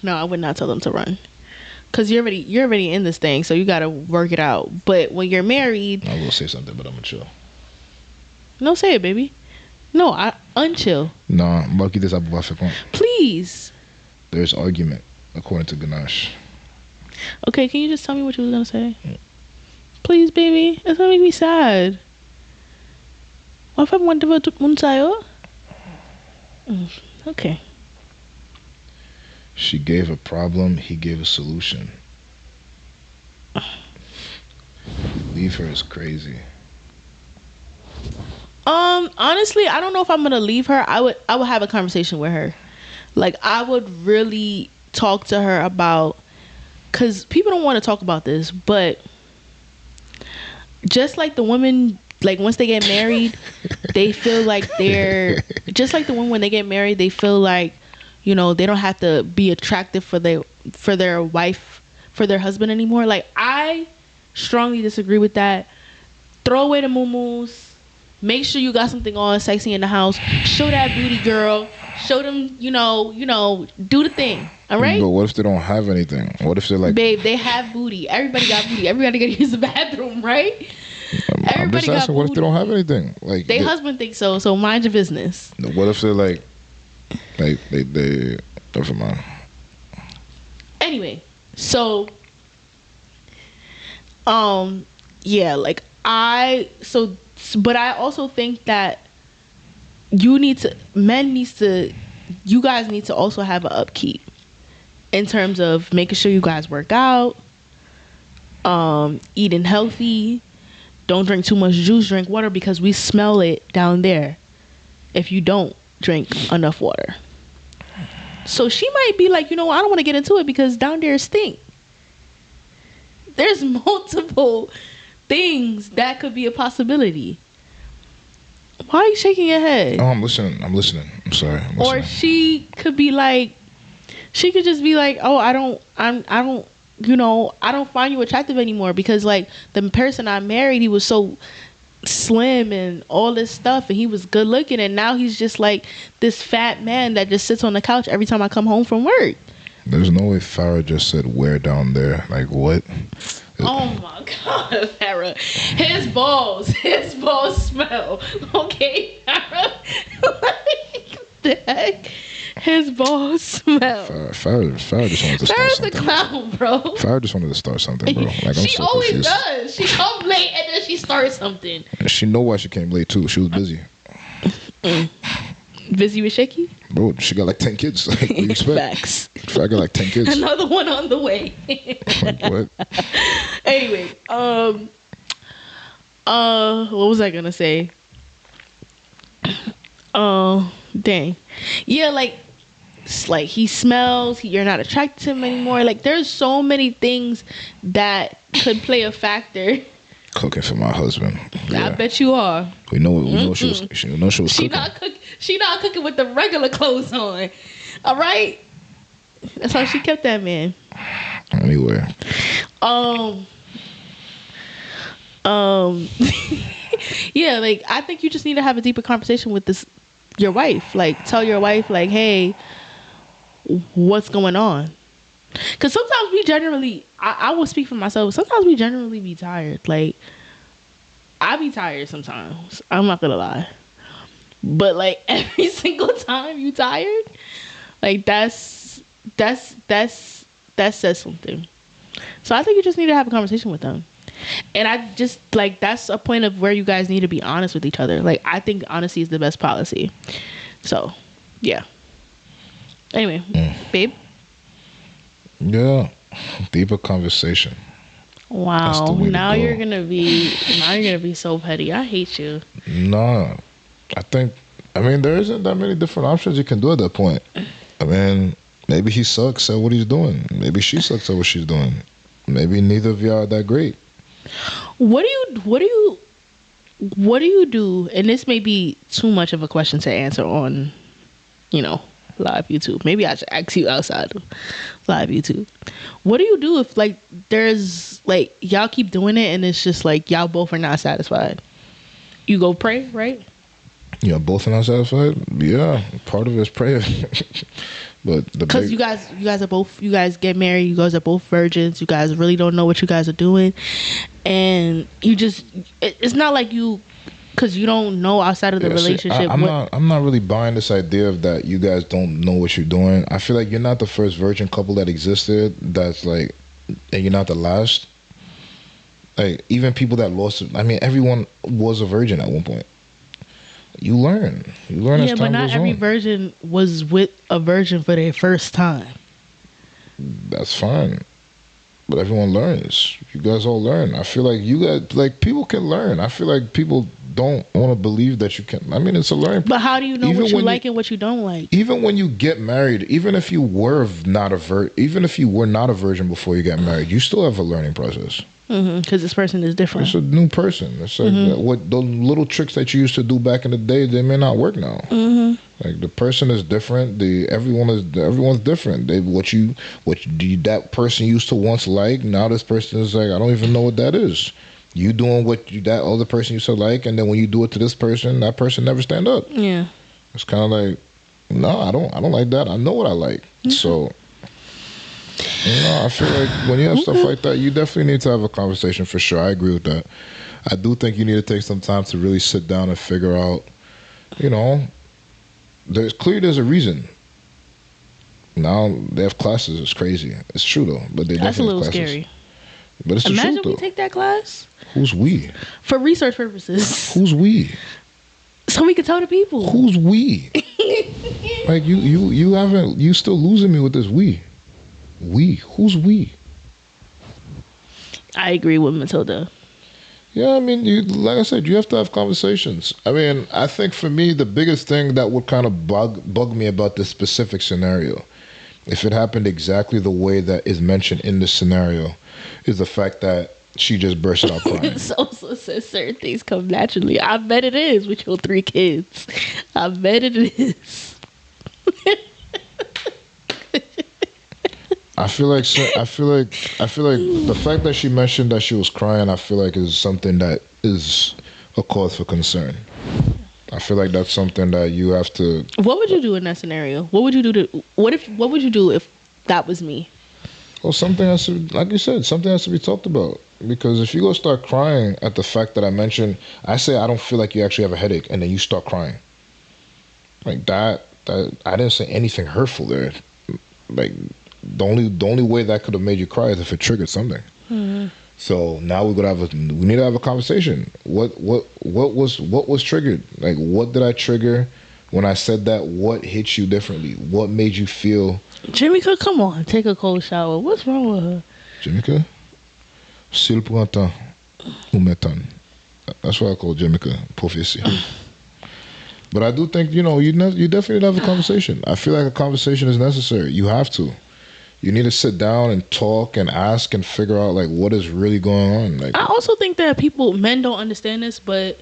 No, I would not tell them to run. Because you're already in this thing, so you got to work it out. But when you're married... I will say something, but I'm going to chill. No, say it, baby. No, unchill. No, Bucky, this up. Please. There's argument, according to Ganache. Okay, can you just tell me what you was going to say? Please, baby. It's going to make me sad. Apa mo diba mun sa'yo? Okay. She gave a problem, he gave a solution. Leave her is crazy. Honestly, I don't know if I'm gonna leave her. I would have a conversation with her. Like, I would really talk to her about, because people don't want to talk about this, but just like the women, like once they get married, they feel like they're just like the women when they get married, they feel like, you know, they don't have to be attractive for their wife, for their husband anymore. Like, I strongly disagree with that. Throw away the muumuus. Make sure you got something on sexy in the house. Show that booty, girl. Show them, you know, do the thing. All right? But what if they don't have anything? What if they're like... Babe, they have booty. Everybody got booty. Everybody got to use the bathroom, right? I'm just asking, what if they don't have anything? Like, they husband thinks so mind your business. What if they're like they never mind. Anyway, so yeah, like but I also think that you guys need to also have an upkeep in terms of making sure you guys work out, eating healthy, don't drink too much juice, drink water, because we smell it down there if you don't drink enough water. So she might be like, you know, I don't want to get into it because down there stink. There's multiple things that could be a possibility. Why are you shaking your head? Oh, I'm listening. I'm sorry. Or she could be like, she could just be like, oh, I don't find you attractive anymore because, like, the person I married, he was so slim and all this stuff, and he was good looking, and now he's just like this fat man that just sits on the couch every time I come home from work. There's no way Farrah just said where down there. Like, what? Oh my God, Farrah. His balls smell. Okay, Farrah. What the heck? His balls smell. Farrah just wanted to start Farrah's something. a clown, bro. Farrah just wanted to start something, bro. Like, I'm she so always confused. does. She comes late and then she starts something. And she know why she came late too. She was busy. Busy with Shaky? Bro, she got like 10 kids. Like, what do you expect? Facts. I got like 10 kids. Another one on the way. Like, what? Anyway, what was I gonna say? Dang. Yeah, like, it's like he smells, you're not attracted to him anymore. Like, there's so many things that could play a factor. Cooking for my husband. Yeah. I bet you are. We know she was cooking. She not cooking with the regular clothes on. All right? That's how she kept that man. Anyway. Yeah, like, I think you just need to have a deeper conversation with your wife. Like, tell your wife, like, hey, what's going on? Because sometimes we generally, I will speak for myself, sometimes we generally be tired. Like, I be tired sometimes, I'm not gonna lie, but like every single time you tired, like that says something. So I think you just need to have a conversation with them. And I just, like, that's a point of where you guys need to be honest with each other. Like, I think honesty is the best policy. So, yeah. Anyway, babe. Yeah, deeper conversation. Wow. Now you're gonna be so petty. I hate you. Nah, I mean, there isn't that many different options you can do at that point. I mean, maybe he sucks at what he's doing. Maybe she sucks at what she's doing. Maybe neither of y'all are that great. What do you do? And this may be too much of a question to answer on, live YouTube. Maybe I should ask you outside of live YouTube. What do you do if, like, there's, like, y'all keep doing it and it's just like y'all both are not satisfied? You go pray, right? Yeah, both are not satisfied. Yeah, part of it is prayer. But because you guys get married, you guys are both virgins, you guys really don't know what you guys are doing, and it's not like you, because you don't know outside of the relationship. I'm not really buying this idea of that you guys don't know what you're doing. I feel like you're not the first virgin couple that existed. That's like, and you're not the last. Like, even people that lost, I mean, everyone was a virgin at one point. You learn. You learn as Yeah, but time not goes every on. virgin was with a virgin for their first time. That's fine. But everyone learns. You guys all learn. I feel like you guys, like, people can learn. I feel like people don't want to believe that you can. I mean, it's a learning. But how do you know Even what you when like and what you don't like? even when you get married, even if you were not even if you were not a virgin before you got married, you still have a learning process. Because this person is different. It's a new person. It's like what those little tricks that you used to do back in the day, they may not work now. Like, the person is different. Everyone's different. That person used to once like, now this person is like, I don't even know what that is. You doing that other person used to like, and then when you do it to this person, that person never stand up. Yeah. It's kind of like, no, I don't like that. I know what I like. So, I feel like when you have stuff like that, you definitely need to have a conversation for sure. I agree with that. I do think you need to take some time to really sit down and figure out, there's a reason. Now they have classes. It's crazy. It's true though, but they That's a definitely little have classes. scary. But it's the Imagine truth we though. take that class Who's we? for research purposes. Who's we? So we can tell the people. Who's we? Like, you still losing me with this we. Who's we? I agree with Matilda. Yeah, I mean, like I said, you have to have conversations. I mean, I think for me, the biggest thing that would kind of bug me about this specific scenario, if it happened exactly the way that is mentioned in this scenario, is the fact that she just bursted out crying. So says certain things come naturally. I bet it is with your 3 kids. I bet it is. I feel like the fact that she mentioned that she was crying, I feel like is something that is a cause for concern. I feel like that's something that you have to. What would you do in that scenario? What would you do what would you do if that was me? Well, something has to, like you said, something has to be talked about. Because if you go start crying at the fact that I say I don't feel like you actually have a headache, and then you start crying, like that I didn't say anything hurtful there. Like, the only way that could have made you cry is if it triggered something. So now we need to have a conversation. What was triggered? Like, what did I trigger when I said that? What hit you differently? What made you feel? Jamaica, come on, take a cold shower. What's wrong with her? Jamaica, s'il prend temps ou m'étonne. That's why I call Jamaica prophecy. But I do think you definitely have a conversation. I feel like a conversation is necessary. You have to. You need to sit down and talk and ask and figure out, like, what is really going on. Like, I also think that men don't understand this, but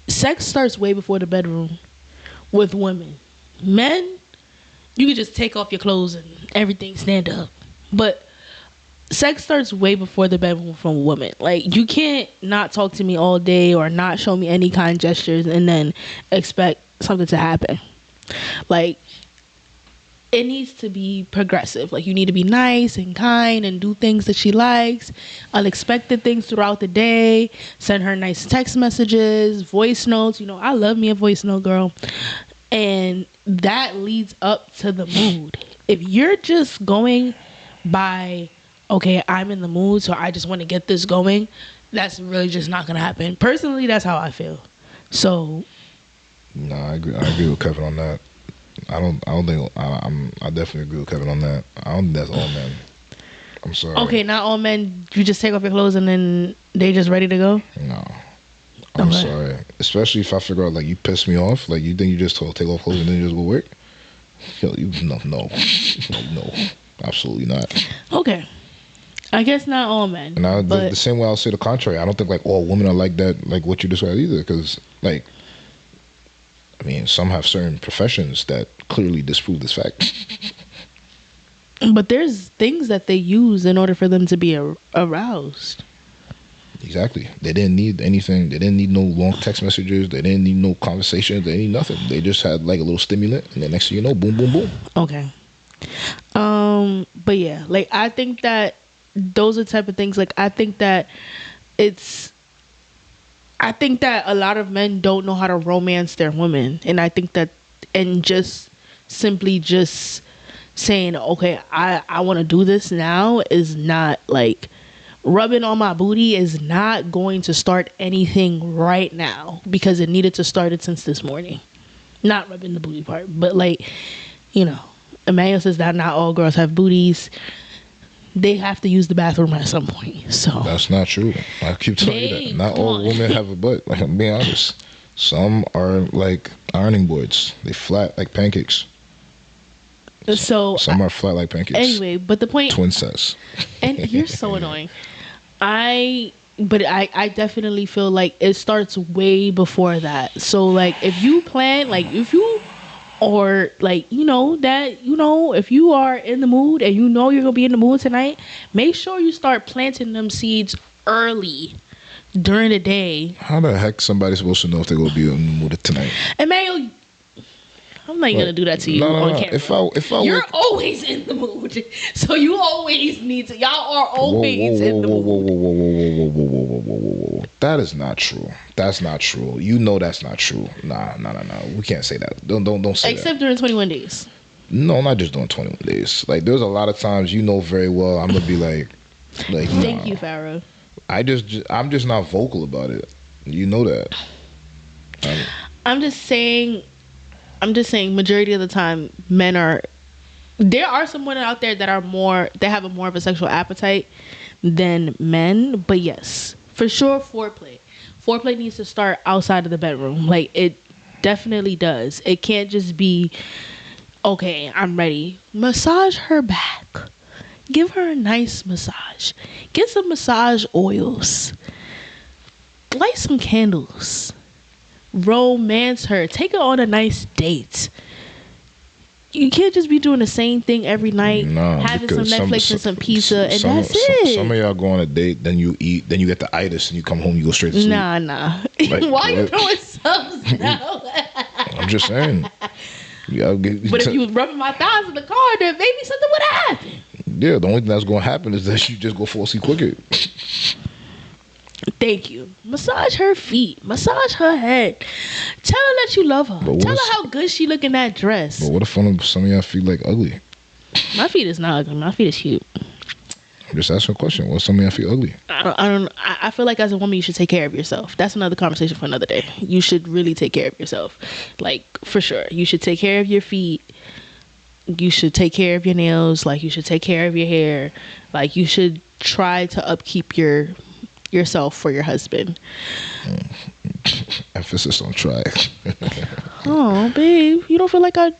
sex starts way before the bedroom with women. Men, you can just take off your clothes and everything, stand up. But sex starts way before the bedroom from women. Like, you can't not talk to me all day or not show me any kind of gestures and then expect something to happen. Like, it needs to be progressive. Like, you need to be nice and kind and do things that she likes, unexpected things throughout the day, send her nice text messages, voice notes. I love me a voice note, girl. And that leads up to the mood. If you're just going by, okay, I'm in the mood, so I just want to get this going, that's really just not gonna happen. Personally, that's how I feel. So no, I agree with Kevin on that. I definitely agree with Kevin on that. I don't think that's all men. I'm sorry. Okay, not all men. You just take off your clothes and then they just ready to go? No. I'm sorry. Especially if I figure out, like, you piss me off. Like, you think you just take off clothes and then you just go work? No. Absolutely not. Okay. I guess not all men. And the same way I'll say the contrary. I don't think, like, all women are like that, like what you described either. Because, like, I mean, some have certain professions that clearly disprove this fact. But there's things that they use in order for them to be aroused. Exactly. They didn't need anything. They didn't need no long text messages. They didn't need no conversations. They didn't need nothing. They just had, like, a little stimulant, and then next thing you know, boom, boom, boom. Okay. But yeah, like, I think that those are the type of things. Like, I think that a lot of men don't know how to romance their women, and I think that, and just simply just saying, okay, I want to do this now is not, like, rubbing on my booty is not going to start anything right now because it needed to start it since this morning. Not rubbing the booty part, but like, you know, Emmanuel says that not all girls have booties. They have to use the bathroom at some point. So that's not true. I keep telling you that. Not all women have a butt. Like, I'm being honest. Some are like ironing boards. They flat like pancakes. So some are flat like pancakes. Anyway, but the point. Twin says. And you're so annoying. I definitely feel like it starts way before that. So like, if you plan, like if you or like, you know, that, you know, if you are in the mood and you know you're gonna be in the mood tonight, make sure you start planting them seeds early during the day. How the heck somebody's supposed to know if they're gonna be in the mood tonight? Emmanuel, I'm not gonna do that to you on camera. If I you're always in the mood, so you always need to. Y'all are always in the mood. Whoa. That is not true. That's not true. You know that's not true. Nah. We can't say that. Don't say that. Except during 21 days. No, not just during 21 days. Like, there's a lot of times you know very well I'm gonna be like. Thank you, Pharaoh. I'm just not vocal about it. You know that. I'm just saying majority of the time there are some women out there that have a more of a sexual appetite than men, but yes, for sure foreplay needs to start outside of the bedroom. Like, it definitely does. It can't just be, okay, I'm ready, massage her back, give her a nice massage, get some massage oils, light some candles, romance her, take her on a nice date. You can't just be doing the same thing every night, having some Netflix and some pizza, and that's it. Some of y'all go on a date, then you eat, then you get the itis, and you come home, you go straight to sleep. Nah. Like, why are you throwing subs now? I'm just saying. But if you was rubbing my thighs in the car, then maybe something would have happened. Yeah, the only thing that's going to happen is that you just go fall asleep quicker. Thank you. Massage her feet. Massage her head. Tell her that you love her. Tell her how good she look in that dress. But what if some of y'all feel like ugly? My feet is not ugly. My feet is cute. I'm just asking a question. What if some of y'all feel ugly? I feel like as a woman, you should take care of yourself. That's another conversation for another day. You should really take care of yourself. Like, for sure. You should take care of your feet. You should take care of your nails. Like, you should take care of your hair. Like, you should try to upkeep yourself for your husband. Emphasis on try. Oh, babe, you don't feel like I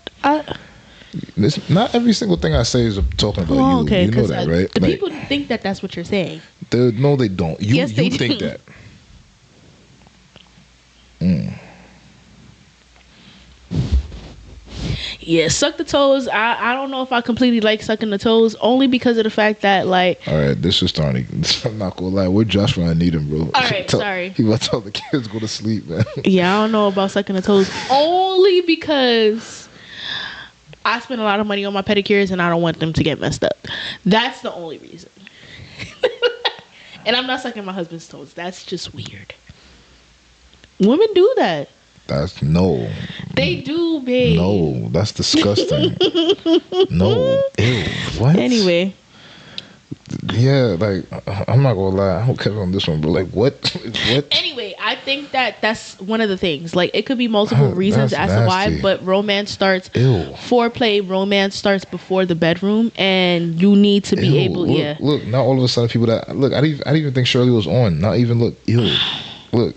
not every single thing I say is talking about you. Okay, you know that, right? The people think that that's what you're saying. No, they don't. Yes, they think do. that. Yeah, suck the toes. I don't know if I completely like sucking the toes, only because of the fact that, like... All right, this is starting. I'm not gonna lie. We're Joshua and need him, bro. All right, sorry. He about to tell the kids go to sleep, man. Yeah, I don't know about sucking the toes, only because I spend a lot of money on my pedicures and I don't want them to get messed up. That's the only reason. And I'm not sucking my husband's toes. That's just weird. Women do that. No. They do, babe. No, that's disgusting. No. Ew. What? Anyway. Yeah, like, I'm not gonna lie. I don't care on this one, but like, what? Anyway, I think that's one of the things. Like, it could be multiple reasons as to why, but romance starts. Foreplay, romance starts before the bedroom, and you need to be able. Look, not all of a sudden people that look. I didn't even think Shirley was on. Not even look. Ew. Look.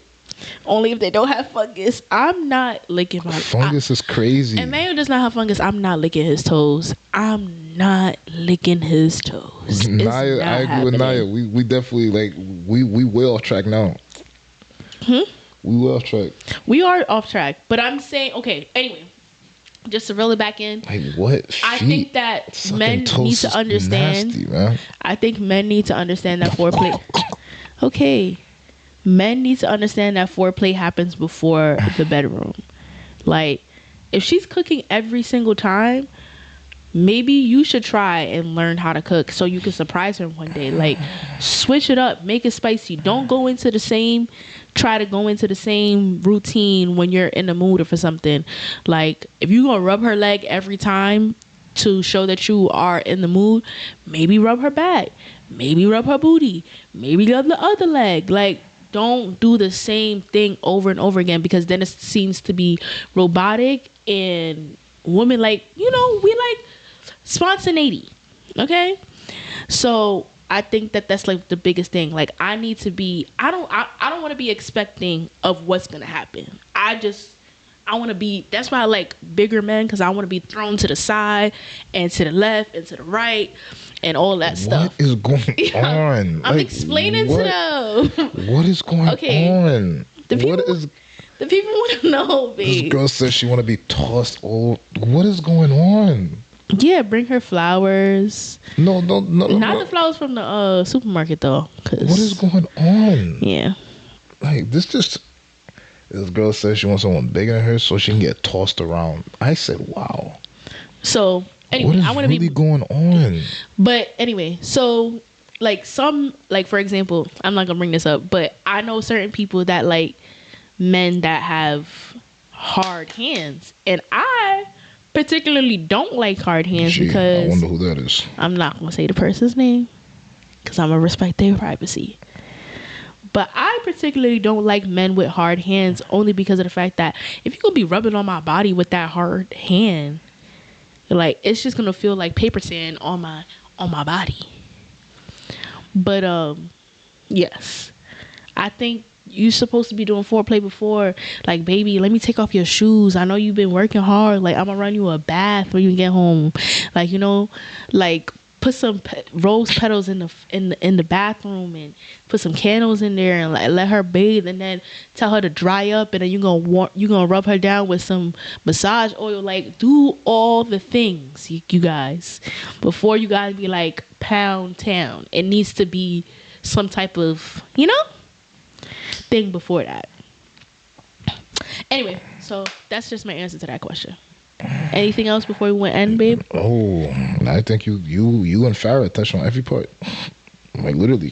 Only if they don't have fungus. I'm not licking my fungus is crazy. And Emmanuel does not have fungus. I'm not licking his toes. I'm not licking his toes. Naya, I agree with Naya. We definitely like we way off track now. We way off track. We are off track. But I'm saying, okay, anyway, just to reel it back in. Like, what? I think that men need to understand. Nasty, man. I think men need to understand that foreplay. Okay. Men need to understand that foreplay happens before the bedroom. Like, if she's cooking every single time, maybe you should try and learn how to cook so you can surprise her one day. Like, switch it up, make it spicy. Don't try to go into the same routine when you're in the mood or for something. Like, if you're gonna rub her leg every time, to show that you are in the mood, maybe rub her back, maybe rub her booty, maybe rub the other leg. Like, don't do the same thing over and over again, because then it seems to be robotic, and women, like, you know, we like spontaneity. Okay, so I think that that's like the biggest thing. Like, I need to be, I don't want to be expecting of what's gonna happen. I want to be, that's why I like bigger men, because I want to be thrown to the side and to the left and to the right and all that stuff. What is going on? I'm explaining to them. What is going on? The people want to know, babe. This girl says she want to be tossed all. What is going on? Yeah, bring her flowers. No. Not the flowers from the supermarket, though. What is going on? Yeah. Like, this girl says she wants someone bigger than her so she can get tossed around. I said, wow. So, anyway, I want to really going on? But anyway, so, like, for example, I'm not gonna bring this up, but I know certain people that like men that have hard hands, and I particularly don't like hard hands because I wonder who that is. I'm not gonna say the person's name because I'm gonna respect their privacy. But I particularly don't like men with hard hands, only because of the fact that if you're gonna be rubbing on my body with that hard hand, like, it's just gonna feel like paper sand on my body. But yes, I think you're supposed to be doing foreplay before. Like, baby, let me take off your shoes. I know you've been working hard. Like, I'm gonna run you a bath when you get home. Like, you know, like, put some rose petals in the bathroom, and put some candles in there, and like, let her bathe, and then tell her to dry up, and then you're gonna rub her down with some massage oil. Like, do all the things, you guys, before you guys be like pound town. It needs to be some type of, you know, thing before that. Anyway, so that's just my answer to that question. Anything else before we went end, babe? Oh, I think you and Farrah touched on every part. Like, literally,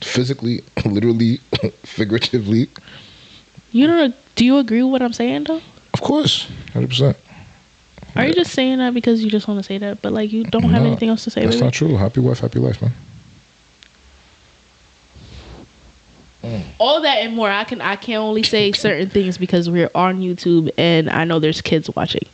physically, literally, figuratively. Do you agree with what I'm saying, though? Of course, 100%. Are you just saying that because you just want to say that, but like you don't have anything else to say? That's baby? Not true. Happy wife, happy life, man. All that and more. I can only say certain things because we're on YouTube and I know there's kids watching.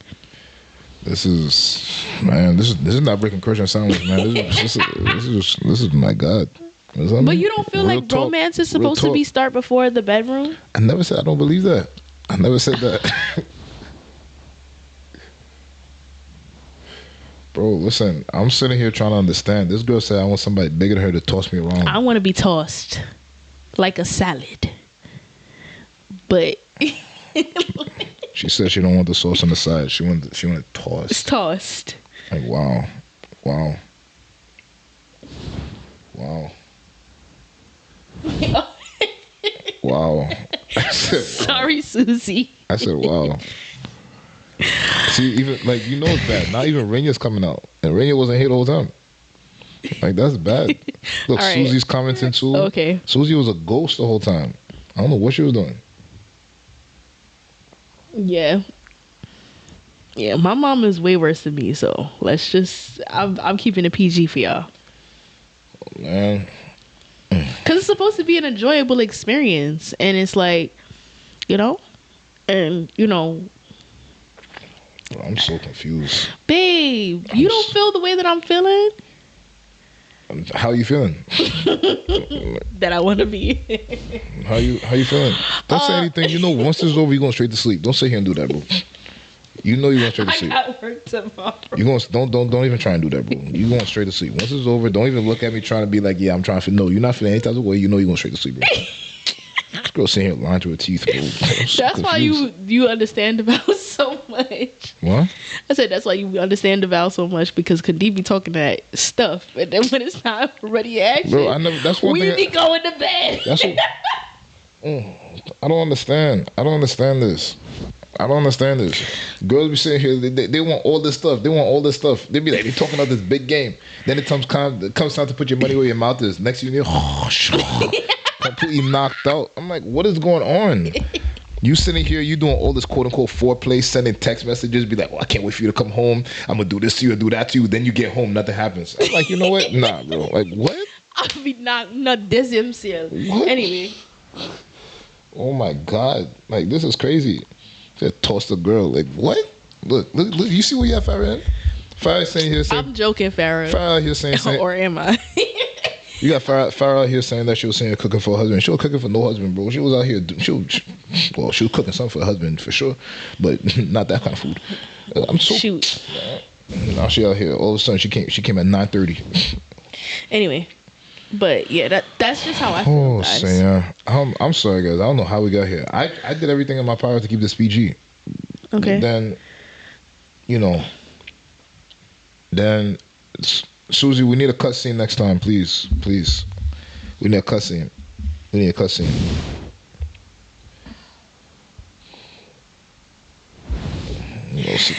This is not breaking Christian sandwich, man. This is my God. But you don't feel like romance is supposed to be start before the bedroom? I never said I don't believe that. I never said that. Bro, listen, I'm sitting here trying to understand. This girl said I want somebody bigger than her to toss me around. I want to be tossed like a salad. But she said she don't want the sauce on the side. She wanted tossed. It's tossed. Like, wow. Wow. Sorry, Susie. I said, wow. See, even, like, you know it's bad. Not even Rainia's coming out. And Rainia wasn't here the whole time. Like, that's bad. Look, right. Susie's commenting too. Okay. Susie was a ghost the whole time. I don't know what she was doing. Yeah. Yeah, my mom is way worse than me, so let's just... I'm keeping it PG for y'all. Oh, man. Because it's supposed to be an enjoyable experience. And it's like, you know? And, you know... I'm so confused. Babe, you don't feel the way that I'm feeling? How you feeling? That I want to be. How you feeling? Don't say anything. You know, once this is over, you're going straight to sleep. Don't sit here and do that, bro. You know you're going straight to sleep. I got work tomorrow. You going don't even try and do that, bro. You going straight to sleep. Once it's over, don't even look at me trying to be like, yeah, I'm trying to feel. No, you're not feeling any type of way. You know you're going straight to sleep, bro. This girl sitting here lying to her teeth, bro. That's why you understand about so much. What? I said that's why you understand the vow so much, because Khadib be talking that stuff, and then when it's time for ready action, bro, that's one thing. We be going to bed. That's what, I don't understand. I don't understand this. Girls be sitting here, they want all this stuff. They be like, they talking about this big game. Then it comes time to put your money where your mouth is. Next thing you know, completely knocked out. I'm like, what is going on? You sitting here, you doing all this quote unquote foreplay, sending text messages, be like, "Oh, I can't wait for you to come home. I'm gonna do this to you, do that to you." Then you get home, nothing happens. I'm like, you know what? Nah, bro. Like, what? I'll be not desemption. What? Anyway. Oh my God! Like, this is crazy. Just toss the girl. Like, what? Look. You see what you have, Farrah? Farrah saying here saying. I'm joking, Farrah. Farrah here saying. Or am I? You got Farrah out here saying that she was saying cooking for her husband. She was cooking for no husband, bro. She was out here. She was cooking something for her husband for sure, but not that kind of food. I'm so. Shoot. Now she out here. All of a sudden she came at 9:30. Anyway, but yeah, that's just how I feel, guys. Yeah. I'm sorry, guys. I don't know how we got here. I did everything in my power to keep this PG. Okay. Then, Susie, we need a cutscene next time, please. We need a cutscene.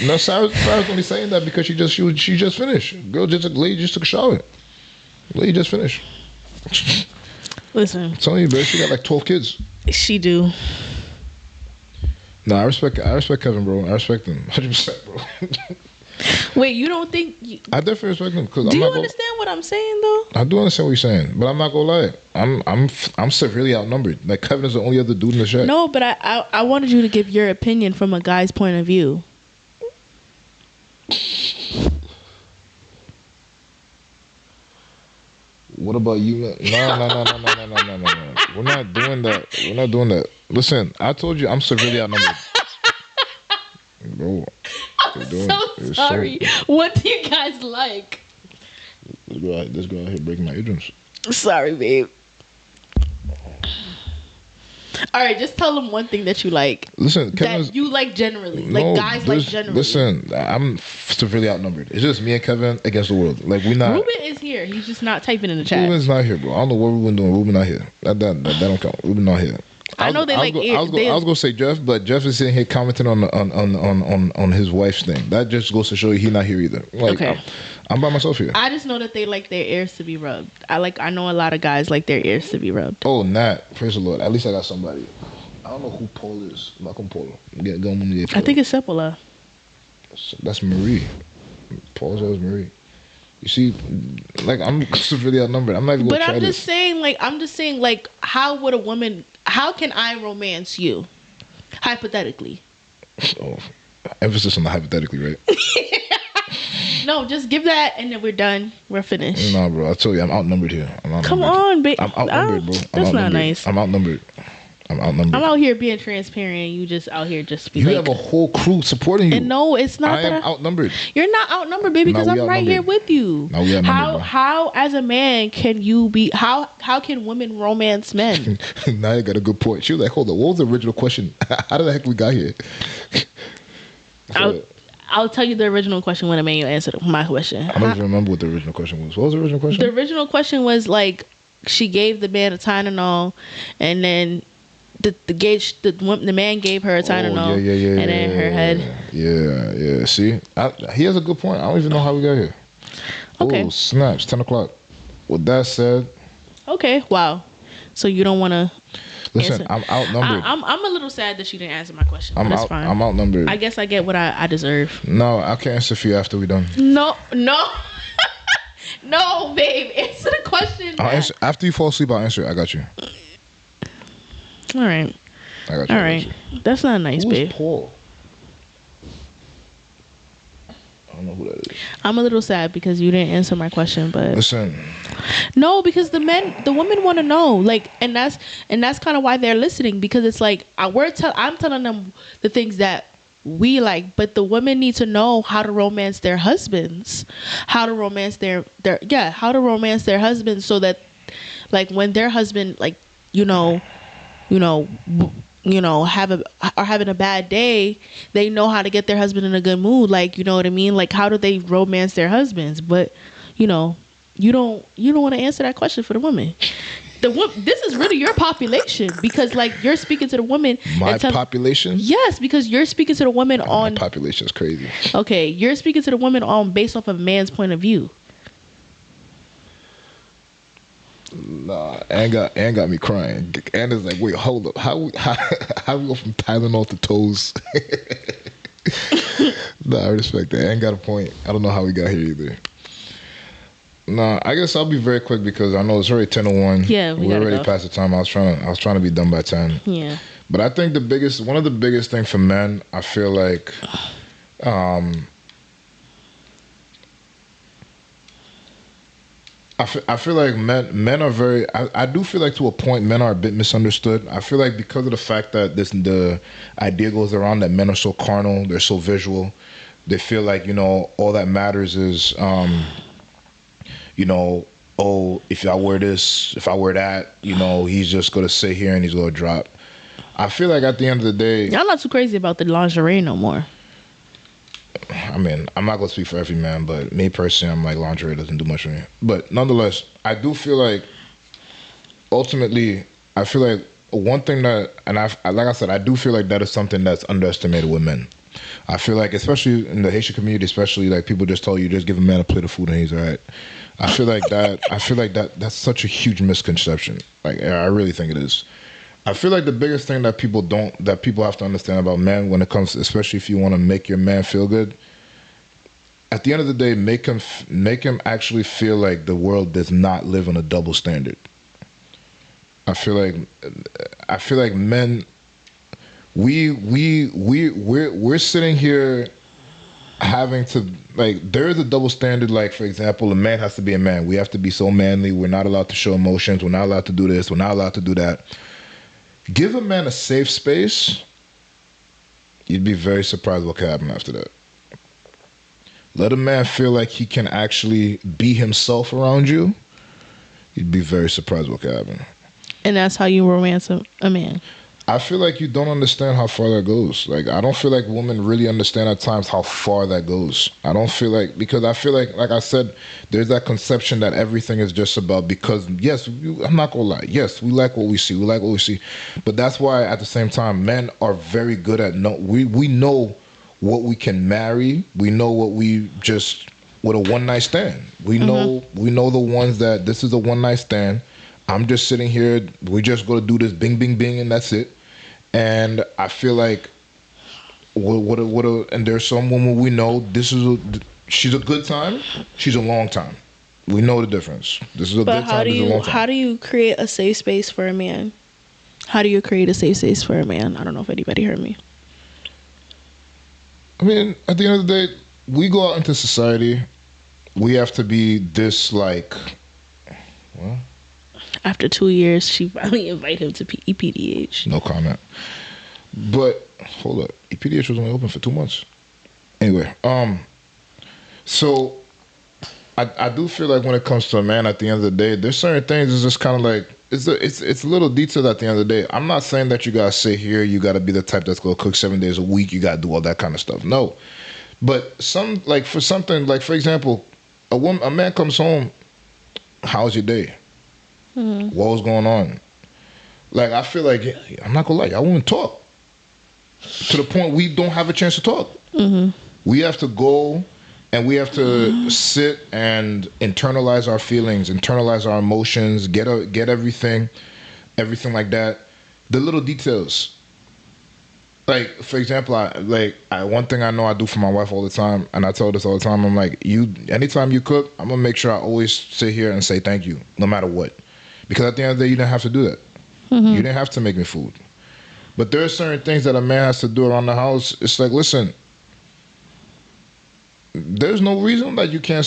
No, Sarah's only saying that because she just finished. Lady just took a shower. Lady just finished. Listen, I'm telling you, bro, she got like 12 kids. She do. No, I respect Kevin, bro. I respect him 100%, bro. Wait, you don't think? I definitely respect him. Do you understand what I'm saying, though? I do understand what you're saying, but I'm not gonna lie. I'm severely outnumbered. Like, Kevin is the only other dude in the shack. No, but I wanted you to give your opinion from a guy's point of view. What about you? No. We're not doing that. Listen, I told you I'm severely outnumbered. Bro, I'm so sorry. What do you guys like? This girl out here breaking my eardrums. Sorry, babe. All right, just tell them one thing that you like. Listen, that you like generally, like guys like generally. Listen, I'm severely outnumbered. It's just me and Kevin against the world. Like, we not. Ruben is here. He's just not typing in the chat. Ruben's not here, bro. I don't know what Ruben doing. Ruben not here. That don't count. Ruben not here. I know they like. I was gonna say Jeff, but Jeff is sitting here commenting on his wife's thing. That just goes to show you he's not here either. Like, okay. I'm by myself here. I just know that they like their ears to be rubbed. I know a lot of guys like their ears to be rubbed. Oh, Nat, praise the Lord. At least I got somebody. I don't know who Paul is. Malcolm Paul. I think it's Sepola. That's Marie. Paul's always Marie. You see, like, I'm severely outnumbered. I'm not even gonna try this. I'm just saying, like, how can I romance you? Hypothetically. Oh, emphasis on the hypothetically, right? No, just give that and then we're done. We're finished. Nah, bro. I told you, I'm outnumbered here. Come on, babe. I'm outnumbered, bro. That's not nice. I'm outnumbered. I'm out here being transparent. You just out here just be You have a whole crew supporting you. And no, it's not. I am outnumbered. You're not outnumbered, baby, because I'm right here with you. No, we outnumbered, how as a man can you be? How can women romance men? Now you got a good point. She was like, hold on, what was the original question? How the heck we got here? I'll tell you the original question when Emmanuel answered my question. I don't even remember what the original question was. What was the original question? The original question was like, she gave the man a Tylenol, and then the man gave her a Tylenol, and then her head. Yeah. See, he has a good point. I don't even know how we got here. Okay. Oh, snaps, 10 o'clock. With that said. Okay, wow. So you don't want to. Listen, I'm outnumbered. I'm a little sad that she didn't answer my question. That's fine. I'm outnumbered. I guess I get what I deserve. No, I can't answer for you after we're done. No. No, babe. Answer the question. I'll answer after you fall asleep. I'll answer it. I got you. All right. I got you. All right. That's not nice, babe. Paul? I don't know who that is. I'm a little sad because you didn't answer my question, but listen. No, because the women want to know, like, and that's kind of why they're listening, because it's like I'm telling them the things that we like, but the women need to know how to romance their husbands, how to romance their husbands, so that, like, when their husband, like, having a bad day, they know how to get their husband in a good mood. Like, you know what I mean? Like, how do they romance their husbands? But, you don't want to answer that question for the women. This is really your population, because, like, you're speaking to the woman. My population? Yes, because you're speaking to the woman on. My population is crazy. Okay, you're speaking to the woman on based off of a man's point of view. Nah, and got me crying. And is like, wait, hold up. How we go from Tylenol to toes? Nah, I respect that. And got a point. I don't know how we got here either. Nah, I guess I'll be very quick because I know it's already 10:01. Yeah, we're already past the time. I was trying to be done by 10. Yeah. But I think one of the biggest things for men, I feel like, I feel like men are very. I do feel like to a point men are a bit misunderstood. I feel like because of the fact that the idea goes around that men are so carnal, they're so visual. They feel like all that matters is oh, if I wear this, if I wear that, he's just gonna sit here and he's gonna drop. I feel like at the end of the day, Y'all not too crazy about the lingerie no more. I mean, I'm not gonna speak for every man, but me personally, I'm like lingerie doesn't do much for me. But nonetheless, I do feel like ultimately, I feel like one thing that, and like I said, I do feel like that is something that's underestimated with men. I feel like, especially in the Haitian community, especially like people just tell you just give a man a plate of food and he's all right. I feel like that's such a huge misconception. Like I really think it is. I feel like the biggest thing that people have to understand about men when it comes, especially if you want to make your man feel good, at the end of the day, make him actually feel like the world does not live on a double standard. I feel like men, we're sitting here having to, like, there is a double standard. Like, for example, a man has to be a man. We have to be so manly. We're not allowed to show emotions. We're not allowed to do this. We're not allowed to do that. Give a man a safe space. You'd be very surprised what can happen after that. Let a man feel like he can actually be himself around you. You'd be very surprised what can happen. And that's how you romance a man. I feel like you don't understand how far that goes. Like, I don't feel like women really understand at times how far that goes. I don't feel like, because I feel like I said, there's that conception that everything is just about, because yes, I'm not gonna lie. Yes, we like what we see. We like what we see. But that's why at the same time, men are very good at, we know what we can marry. We know what we just, with a one night stand. We know the ones that this is a one night stand. I'm just sitting here. We just go to do this bing, bing, bing, and that's it. And I feel like, and there's some women we know. She's a good time. She's a long time. We know the difference. This is a good time. This is a long time. How do you create a safe space for a man? How do you create a safe space for a man? I don't know if anybody heard me. I mean, at the end of the day, we go out into society. We have to be this, like, well. After 2 years, she finally invited him to EPDH. No comment. But hold up, EPDH was only open for 2 months. Anyway, so I do feel like when it comes to a man, at the end of the day, there's certain things. It's just kind of like it's a little detailed at the end of the day. I'm not saying that you gotta sit here. You gotta be the type that's gonna cook 7 days a week. You gotta do all that kind of stuff. No, but for something like, for example, a man comes home. How's your day? What was going on? Like, I feel like, I'm not gonna lie, I won't talk to the point we don't have a chance to talk. We have to go and we have to sit and internalize our feelings, internalize our emotions, get everything like that. The little details. Like, for example, one thing I know I do for my wife all the time, and I tell her this all the time. I'm like, anytime you cook, I'm gonna make sure I always sit here and say thank you, no matter what. Because at the end of the day, you didn't have to do that. You didn't have to make me food. But there are certain things that a man has to do around the house. It's like, listen, there's no reason that you can't,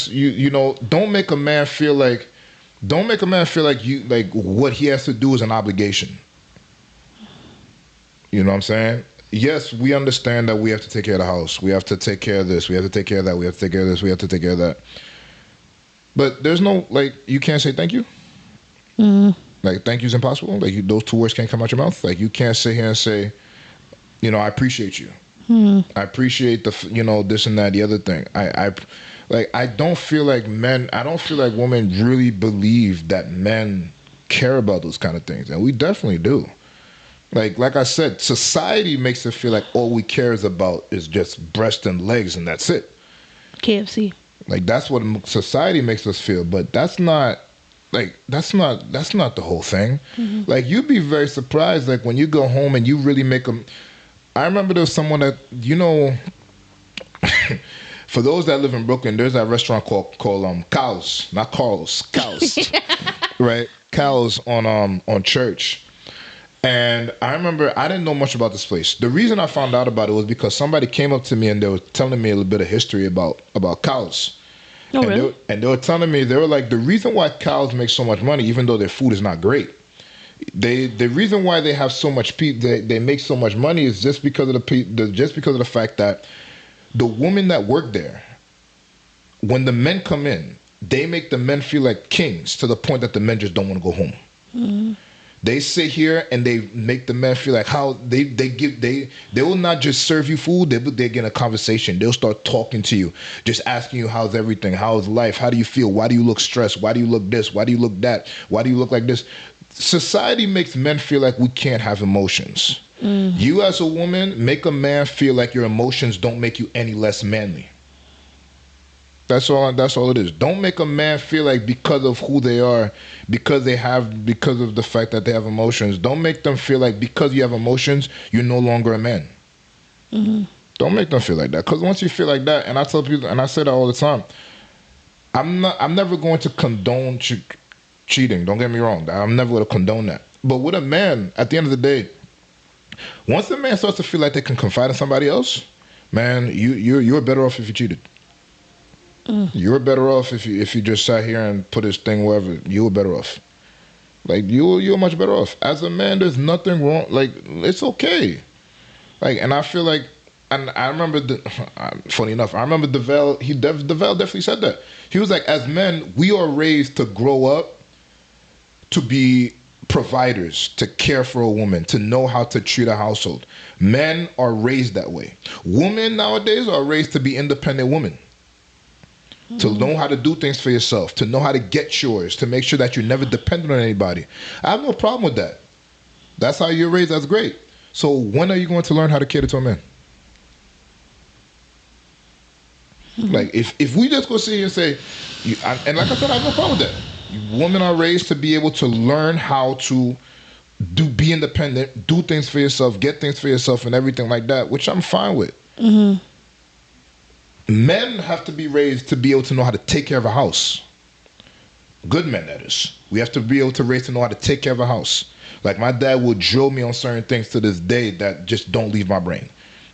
don't make a man feel like you, like, what he has to do is an obligation. You know what I'm saying? Yes, we understand that we have to take care of the house. We have to take care of this. We have to take care of that. We have to take care of this. We have to take care of that. But there's no, like, you can't say thank you. Like, thank you's impossible. Like, those 2 words can't come out your mouth. Like, you can't sit here and say, I appreciate you. I appreciate the, this and that, the other thing. I don't feel like women really believe that men care about those kind of things. And we definitely do. Like I said, society makes it feel like all we care about is just breast and legs and that's it. KFC. Like, that's what society makes us feel. But that's not Like that's not the whole thing. Like you'd be very surprised. Like when you go home and you really make them. I remember there was someone that for those that live in Brooklyn, there's that restaurant called Cows, not Carl's, Cows, right? Cows on Church. And I remember I didn't know much about this place. The reason I found out about it was because somebody came up to me and they were telling me a little bit of history about cows. Oh, and really? They were telling me, they were like, the reason why cows make so much money, even though their food is not great, the reason why they have so much they make so much money is just because of the fact that the women that work there, when the men come in, they make the men feel like kings to the point that the men just don't want to go home. They sit here and they make the men feel like how they will not just serve you food, they get in a conversation. They'll start talking to you, just asking you how's everything, how's life, how do you feel, why do you look stressed, why do you look this, why do you look that, why do you look like this. Society makes men feel like we can't have emotions. You as a woman make a man feel like your emotions don't make you any less manly. That's all it is. Don't make a man feel like because of who they are, because of the fact that they have emotions, don't make them feel like because you have emotions, you're no longer a man. Don't make them feel like that. Because once you feel like that, and I tell people, and I say that all the time, I'm never going to condone cheating. Don't get me wrong. I'm never going to condone that. But with a man, at the end of the day, once a man starts to feel like they can confide in somebody else, man, you're better off if you cheated. You're better off if you just sat here and put his thing wherever. You were better off. Like you're much better off. As a man, there's nothing wrong. Like it's okay. Like, and I feel like, and I remember, funny enough, I remember DeVale. DeVale definitely said that. He was like, as men, we are raised to grow up to be providers, to care for a woman, to know how to treat a household. Men are raised that way. Women nowadays are raised to be independent women. To know how to do things for yourself, to know how to get yours, to make sure that you're never dependent on anybody. I have no problem with that. That's how you're raised. That's great. So when are you going to learn how to cater to a man? Like if we just go sit here and say, and like I said, I have no problem with that. Women are raised to be able to learn how to be independent, do things for yourself, get things for yourself, and everything like that, which I'm fine with. Men have to be raised to be able to know how to take care of a house. Good men, that is. We have to be able to raise to know how to take care of a house. Like my dad would drill me on certain things to this day that just don't leave my brain.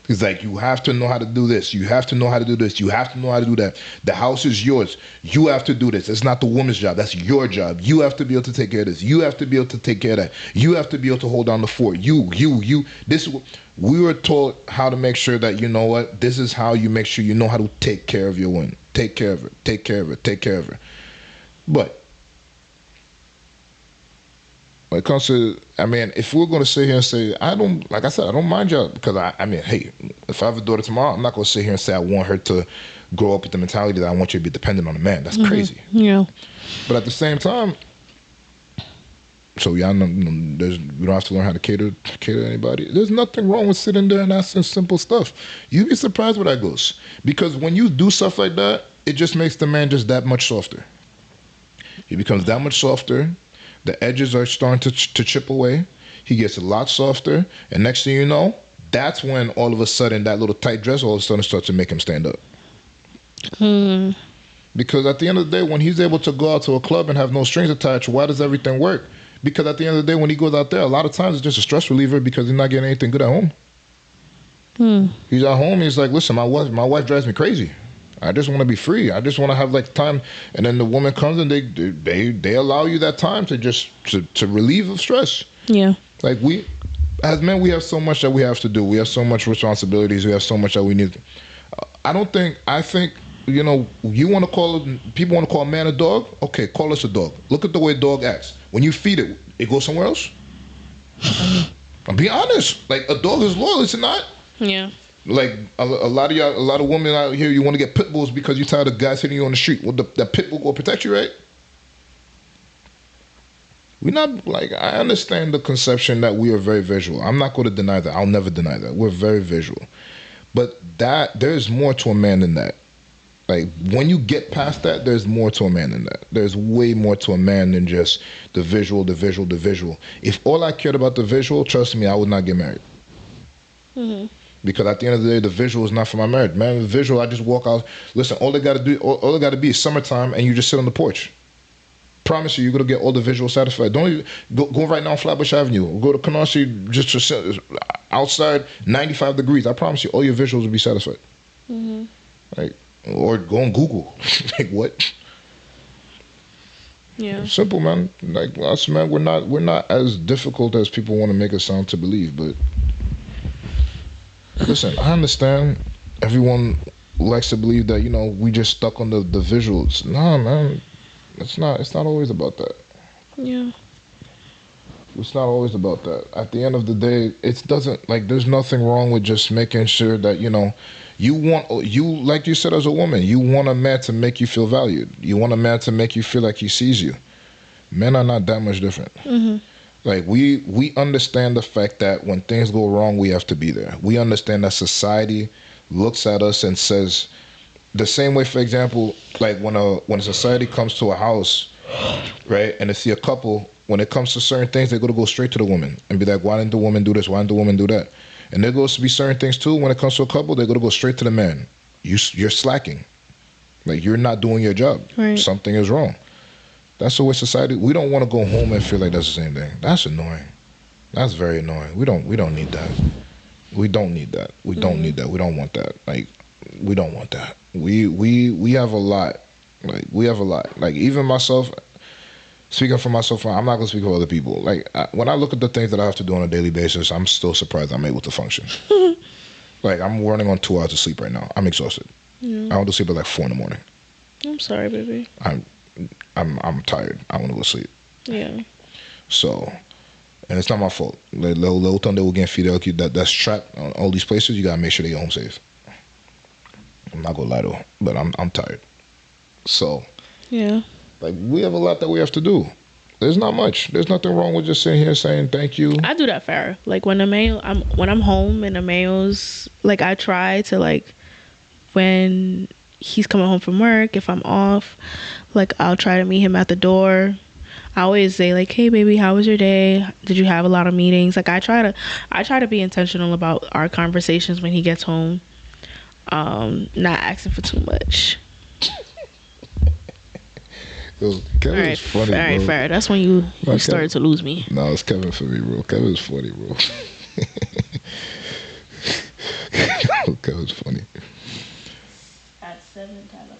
He's like, you have to know how to do this. You have to know how to do this. You have to know how to do that. The house is yours. You have to do this. It's not the woman's job. That's your job. You have to be able to take care of this. You have to be able to take care of that. You have to be able to hold down the fort. We were taught how to make sure that, you know what, this is how you make sure you know how to take care of your woman. Take care of her. Take care of her. Take care of her. But when it comes to, I mean, if we're going to sit here and say, like I said, I don't mind y'all, because I mean, hey, if I have a daughter tomorrow, I'm not going to sit here and say I want her to grow up with the mentality that I want you to be dependent on a man. That's crazy. Yeah. But at the same time, so y'all know, we don't have to learn how to cater to anybody. There's nothing wrong with sitting there and asking simple stuff. You'd be surprised where that goes. Because when you do stuff like that, it just makes the man just that much softer. He becomes that much softer. The edges are starting to chip away. He gets a lot softer. And next thing you know, that's when all of a sudden that little tight dress all of a sudden starts to make him stand up. Because at the end of the day, when he's able to go out to a club and have no strings attached, why does everything work? Because at the end of the day, when he goes out there, a lot of times it's just a stress reliever because he's not getting anything good at home. He's at home, he's like, listen, my wife drives me crazy. I just want to be free. I just want to have like time. And then the woman comes and they allow you that time to just to relieve of stress. Yeah. Like as men, we have so much that we have to do. We have so much responsibilities. We have so much that we need. I think, you know, people want to call a man a dog. Okay, call us a dog. Look at the way a dog acts. When you feed it, it goes somewhere else. I'm being honest. Like a dog is loyal, is it not? Yeah. Like a lot of women out here, you want to get pit bulls because you're tired of guys hitting you on the street. Well, the pit bull will protect you, right? We're not, like, I understand the conception that we are very visual. I'm not going to deny that. I'll never deny that. We're very visual. But there's more to a man than that. Like, when you get past that, there's more to a man than that. There's way more to a man than just the visual, the visual, the visual. If all I cared about the visual, trust me, I would not get married. Because at the end of the day, the visual is not for my marriage. Man, the visual, I just walk out. Listen, all they got to do, all they got to be is summertime, and you just sit on the porch. Promise you, you're gonna get all the visual satisfied. Don't even go right now on Flatbush Avenue. Go to Canarsie, just sit outside, 95 degrees. I promise you, all your visuals will be satisfied. Like, or go on Google. Like, what? Yeah. Simple, man. Like us, man, we're not as difficult as people want to make us sound to believe. But listen, I understand everyone likes to believe that, we just stuck on the visuals. Nah, man. It's not always about that. Yeah. It's not always about that. At the end of the day, it doesn't, like, there's nothing wrong with just making sure that, you like you said, as a woman, you want a man to make you feel valued. You want a man to make you feel like he sees you. Men are not that much different. Like, we understand the fact that when things go wrong, we have to be there. We understand that society looks at us and says, the same way, for example, like when a society comes to a house, right, and they see a couple, when it comes to certain things, they're going to go straight to the woman and be like, why didn't the woman do this? Why didn't the woman do that? And there goes to be certain things too, when it comes to a couple, they're going to go straight to the man. You're slacking. Like, you're not doing your job. Right. Something is wrong. That's the way society, we don't want to go home and feel like that's the same thing. That's annoying. That's very annoying. We don't need that. We don't need that. We don't need that. We don't want that. Like, we don't want that. We have a lot. Like, we have a lot. Like, even myself, speaking for myself, I'm not going to speak for other people. Like, when I look at the things that I have to do on a daily basis, I'm still surprised I'm able to function. Like, I'm running on 2 hours of sleep right now. I'm exhausted. I want to sleep at like 4 in the morning. I'm sorry, baby. I'm tired. I want to go to sleep. Yeah. So, and it's not my fault. Like, little Thunder will get fidel that's trapped on all these places. You got to make sure they get home safe. I'm not gonna lie though, but I'm tired. So, yeah, like, we have a lot that we have to do. There's not much. There's nothing wrong with just sitting here saying thank you. I do that fair. Like, when I'm home and Emmanuel's, like, I try to, like, when he's coming home from work, if I'm off, like, I'll try to meet him at the door. I always say, like, hey baby, how was your day? Did you have a lot of meetings? Like, I try to be intentional about our conversations when he gets home. Not asking for too much. Kevin's funny, bro. All right, fair. That's when you started to lose me. No, it's Kevin for me, bro. Kevin's funny, bro. Kevin's funny. At 7 times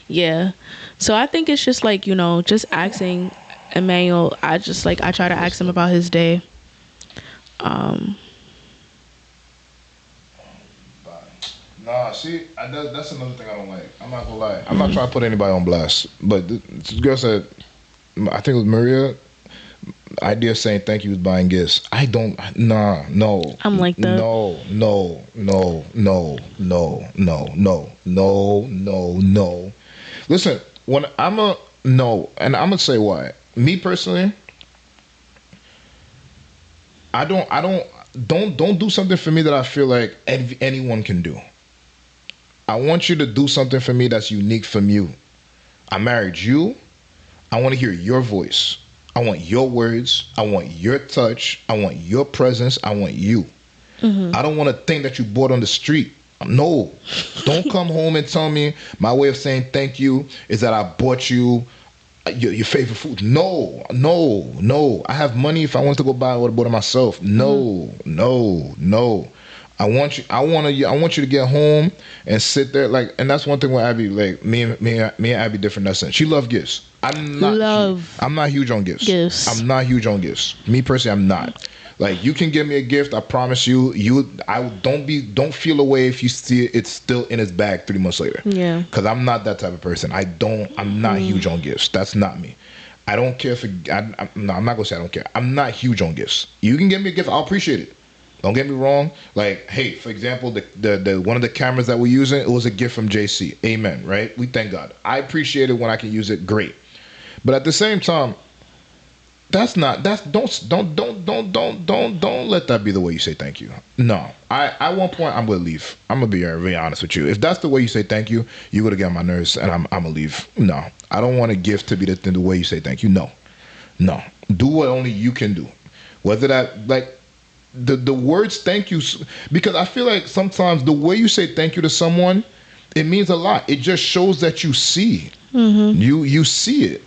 yeah. So I think it's just like, just asking Emmanuel. I try to ask him about his day. Nah, see, that's another thing I don't like. I'm not gonna lie. I'm not trying to put anybody on blast, but this girl said, I think it was Maria, idea of saying thank you was buying gifts. I don't, no. I'm like that. No. Listen, when and I'm gonna say why. Me personally, don't do something for me that I feel like anyone can do. I want you to do something for me that's unique from you. I married you. I want to hear your voice. I want your words. I want your touch. I want your presence. I want you. I don't want a thing that you bought on the street. No. Don't come home and tell me my way of saying thank you is that I bought you your favorite food. No. I have money if I want to go buy what I bought it myself. No. I want you to get home and sit there, like, and that's one thing with Abby. Like, me and Abby different in that sense. She loves gifts. I'm not huge on gifts. I'm not huge on gifts. Me personally, I'm not. Like, you can give me a gift. I promise you. Don't feel away if you see it's still in his bag 3 months later. Yeah. Because I'm not that type of person. I'm not huge on gifts. That's not me. I don't care I'm not gonna say I don't care. I'm not huge on gifts. You can give me a gift. I'll appreciate it. Don't get me wrong. Like, hey, for example, the one of the cameras that we're using, it was a gift from JC. Amen. Right? We thank God. I appreciate it when I can use it. Great. But at the same time, That's don't let that be the way you say thank you. No, I at one point I'm gonna leave. I'm gonna be really honest with you. If that's the way you say thank you, you're gonna get on my nerves, and I'm gonna leave. No, I don't want a gift to be the way you say thank you. No, no, do what only you can do. Whether that like the words thank you, because I feel like sometimes the way you say thank you to someone, it means a lot. It just shows that you see. You see it.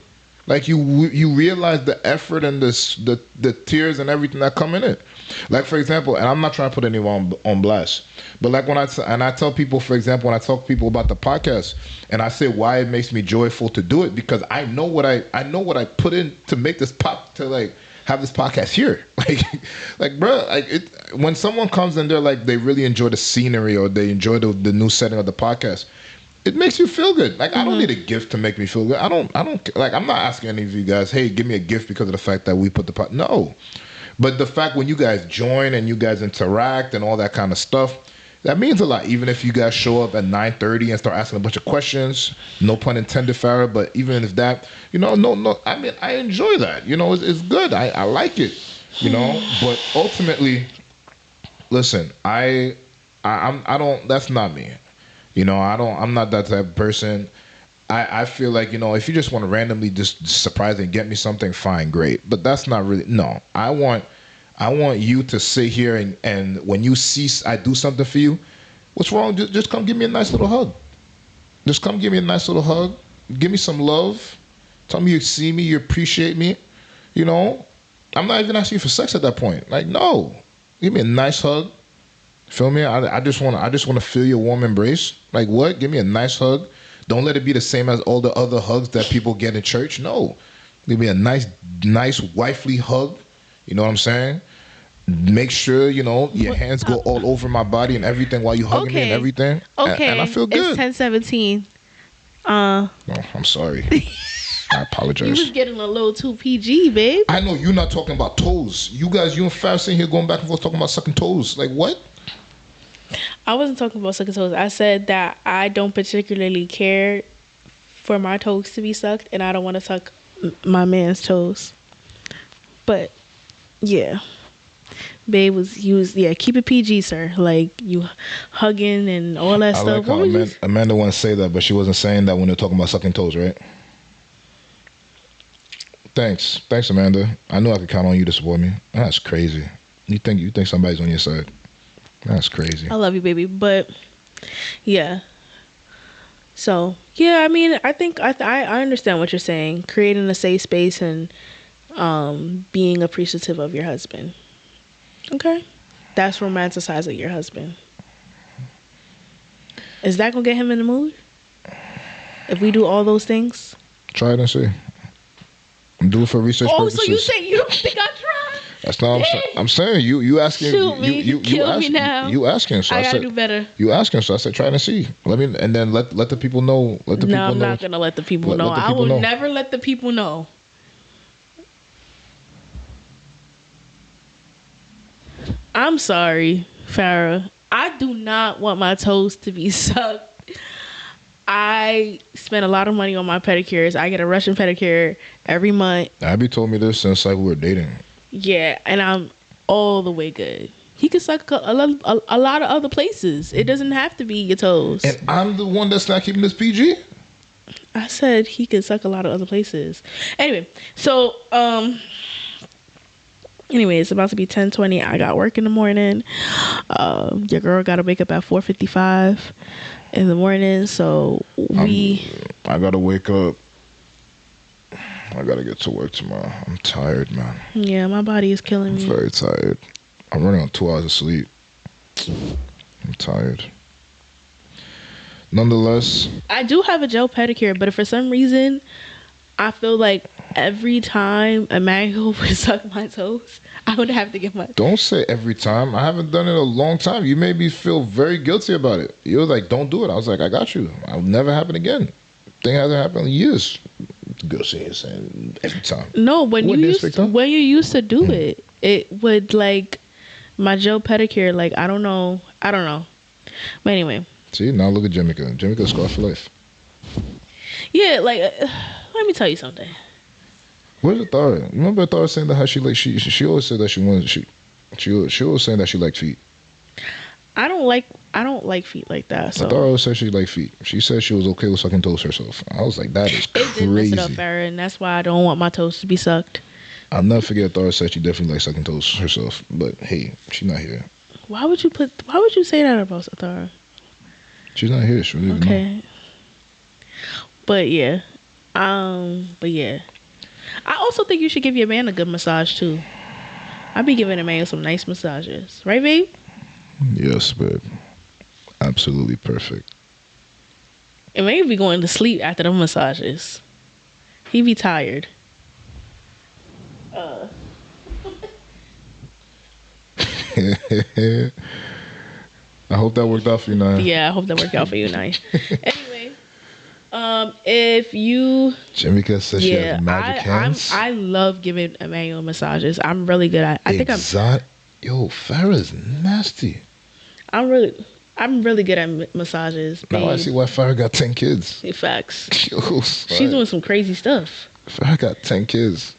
Like you realize the effort and the tears and everything that come in it. Like for example, and I'm not trying to put anyone on blast, but like when I tell people, for example, when I talk to people about the podcast, and I say why it makes me joyful to do it, because I know what I put in to make this pop to like have this podcast here. Like bro, like it when someone comes and they're like they really enjoy the scenery or they enjoy the new setting of the podcast. It makes you feel good. Like I don't need a gift to make me feel good. I don't like I'm not asking any of you guys, hey, give me a gift because of the fact that we put the pot. No. But the fact when you guys join and you guys interact and all that kind of stuff, that means a lot. Even if you guys show up at 9:30 and start asking a bunch of questions, no pun intended, Farrah, but even if that, no, I mean, I enjoy that. It's good. I like it, but ultimately, listen, I don't, that's not me. I'm not that type of person. I feel like, if you just want to randomly just surprise and get me something, fine, great. But that's not really, no. I want you to sit here and when you see I do something for you, what's wrong? Just come give me a nice little hug. Just come give me a nice little hug. Give me some love. Tell me you see me, you appreciate me. I'm not even asking you for sex at that point. Like, no. Give me a nice hug. Feel me? I just want to feel your warm embrace. Like what? Give me a nice hug. Don't let it be the same as all the other hugs that people get in church. No, give me a nice wifely hug. You know what I'm saying? Make sure your hands go all over my body and everything while you hugging me and everything. Okay, and I feel good. It's 10:17. Oh, I'm sorry. I apologize. You was getting a little too PG, babe. I know you're not talking about toes. You guys, you and Fab sitting here going back and forth talking about sucking toes. Like what? I wasn't talking about sucking toes. I said that I don't particularly care for my toes to be sucked, and I don't want to suck my man's toes. But yeah, babe keep it PG, sir. Like you hugging and all that stuff. Like how Amanda wanted to say that, but she wasn't saying that when they're talking about sucking toes, right? Thanks, Amanda. I knew I could count on you to support me. That's crazy. You think somebody's on your side? That's crazy. I love you, baby. But yeah. So yeah, I mean, I think I understand what you're saying. Creating a safe space and being appreciative of your husband. Okay, that's romanticizing your husband. Is that gonna get him in the mood? If we do all those things, try it and see. Do it for research purposes. So you say you don't think I tried? That's not. I'm saying you asking. Shoot me. You kill asking, me now. You asking. So I gotta do better. You asking. So I said, try and see. And then let the people know. Let the people know. I'm not gonna let the people know. I will never let the people know. I'm sorry, Farrah. I do not want my toes to be sucked. I spend a lot of money on my pedicures. I get a Russian pedicure every month. Abby told me this since like we were dating. Yeah, and I'm all the way good. He can suck a lot of other places. It doesn't have to be your toes. And I'm the one that's not keeping this PG? I said he can suck a lot of other places. Anyway, so it's about to be 10:20. I got work in the morning. Your girl got to wake up at 4:55 in the morning. So I got to wake up. I got to get to work tomorrow. I'm tired, man. Yeah, my body is killing me. I'm very tired. I'm running on 2 hours of sleep. I'm tired. Nonetheless, I do have a gel pedicure, but for some reason, I feel like every time Emmanuel would suck my toes, I would have to get my... Don't say every time. I haven't done it in a long time. You made me feel very guilty about it. You were like, don't do it. I was like, I got you. I'll never happen again. Thing hasn't happened in years. Girl saying every time. No, when you used to do it, it would like my gel pedicure. Like I don't know. But anyway. See, now look at Jemica. Jemica's scarred for life. Yeah, like let me tell you something. Where's Athara? You remember Athara saying that how she always said that she wanted she always saying that she liked feet. I don't like feet like that. So Athara always said she liked feet. She said she was okay with sucking toes herself. I was like, that is it did mess it up, crazy. Farrah, and that's why I don't want my toes to be sucked. I'll never forget Athara said she definitely likes sucking toes herself. But hey, she's not here. Why would you say that about Athara? She's not here. She really doesn't know. Okay. But yeah. I also think you should give your man a good massage too. I be giving a man some nice massages. Right, babe? Yes, babe. Absolutely perfect. And maybe be going to sleep after the massages. He be tired. I hope that worked out for you, Naya. Yeah, I hope that worked out for you, nice. Anyway, if you Jamaica says she has magic hands. I love giving Emmanuel massages. I'm really good at. Yo, Farrah's nasty. I'm really good at massages. Babe. Now I see why Farrah got 10 kids. Facts. Yo, She's doing some crazy stuff. Farrah got 10 kids.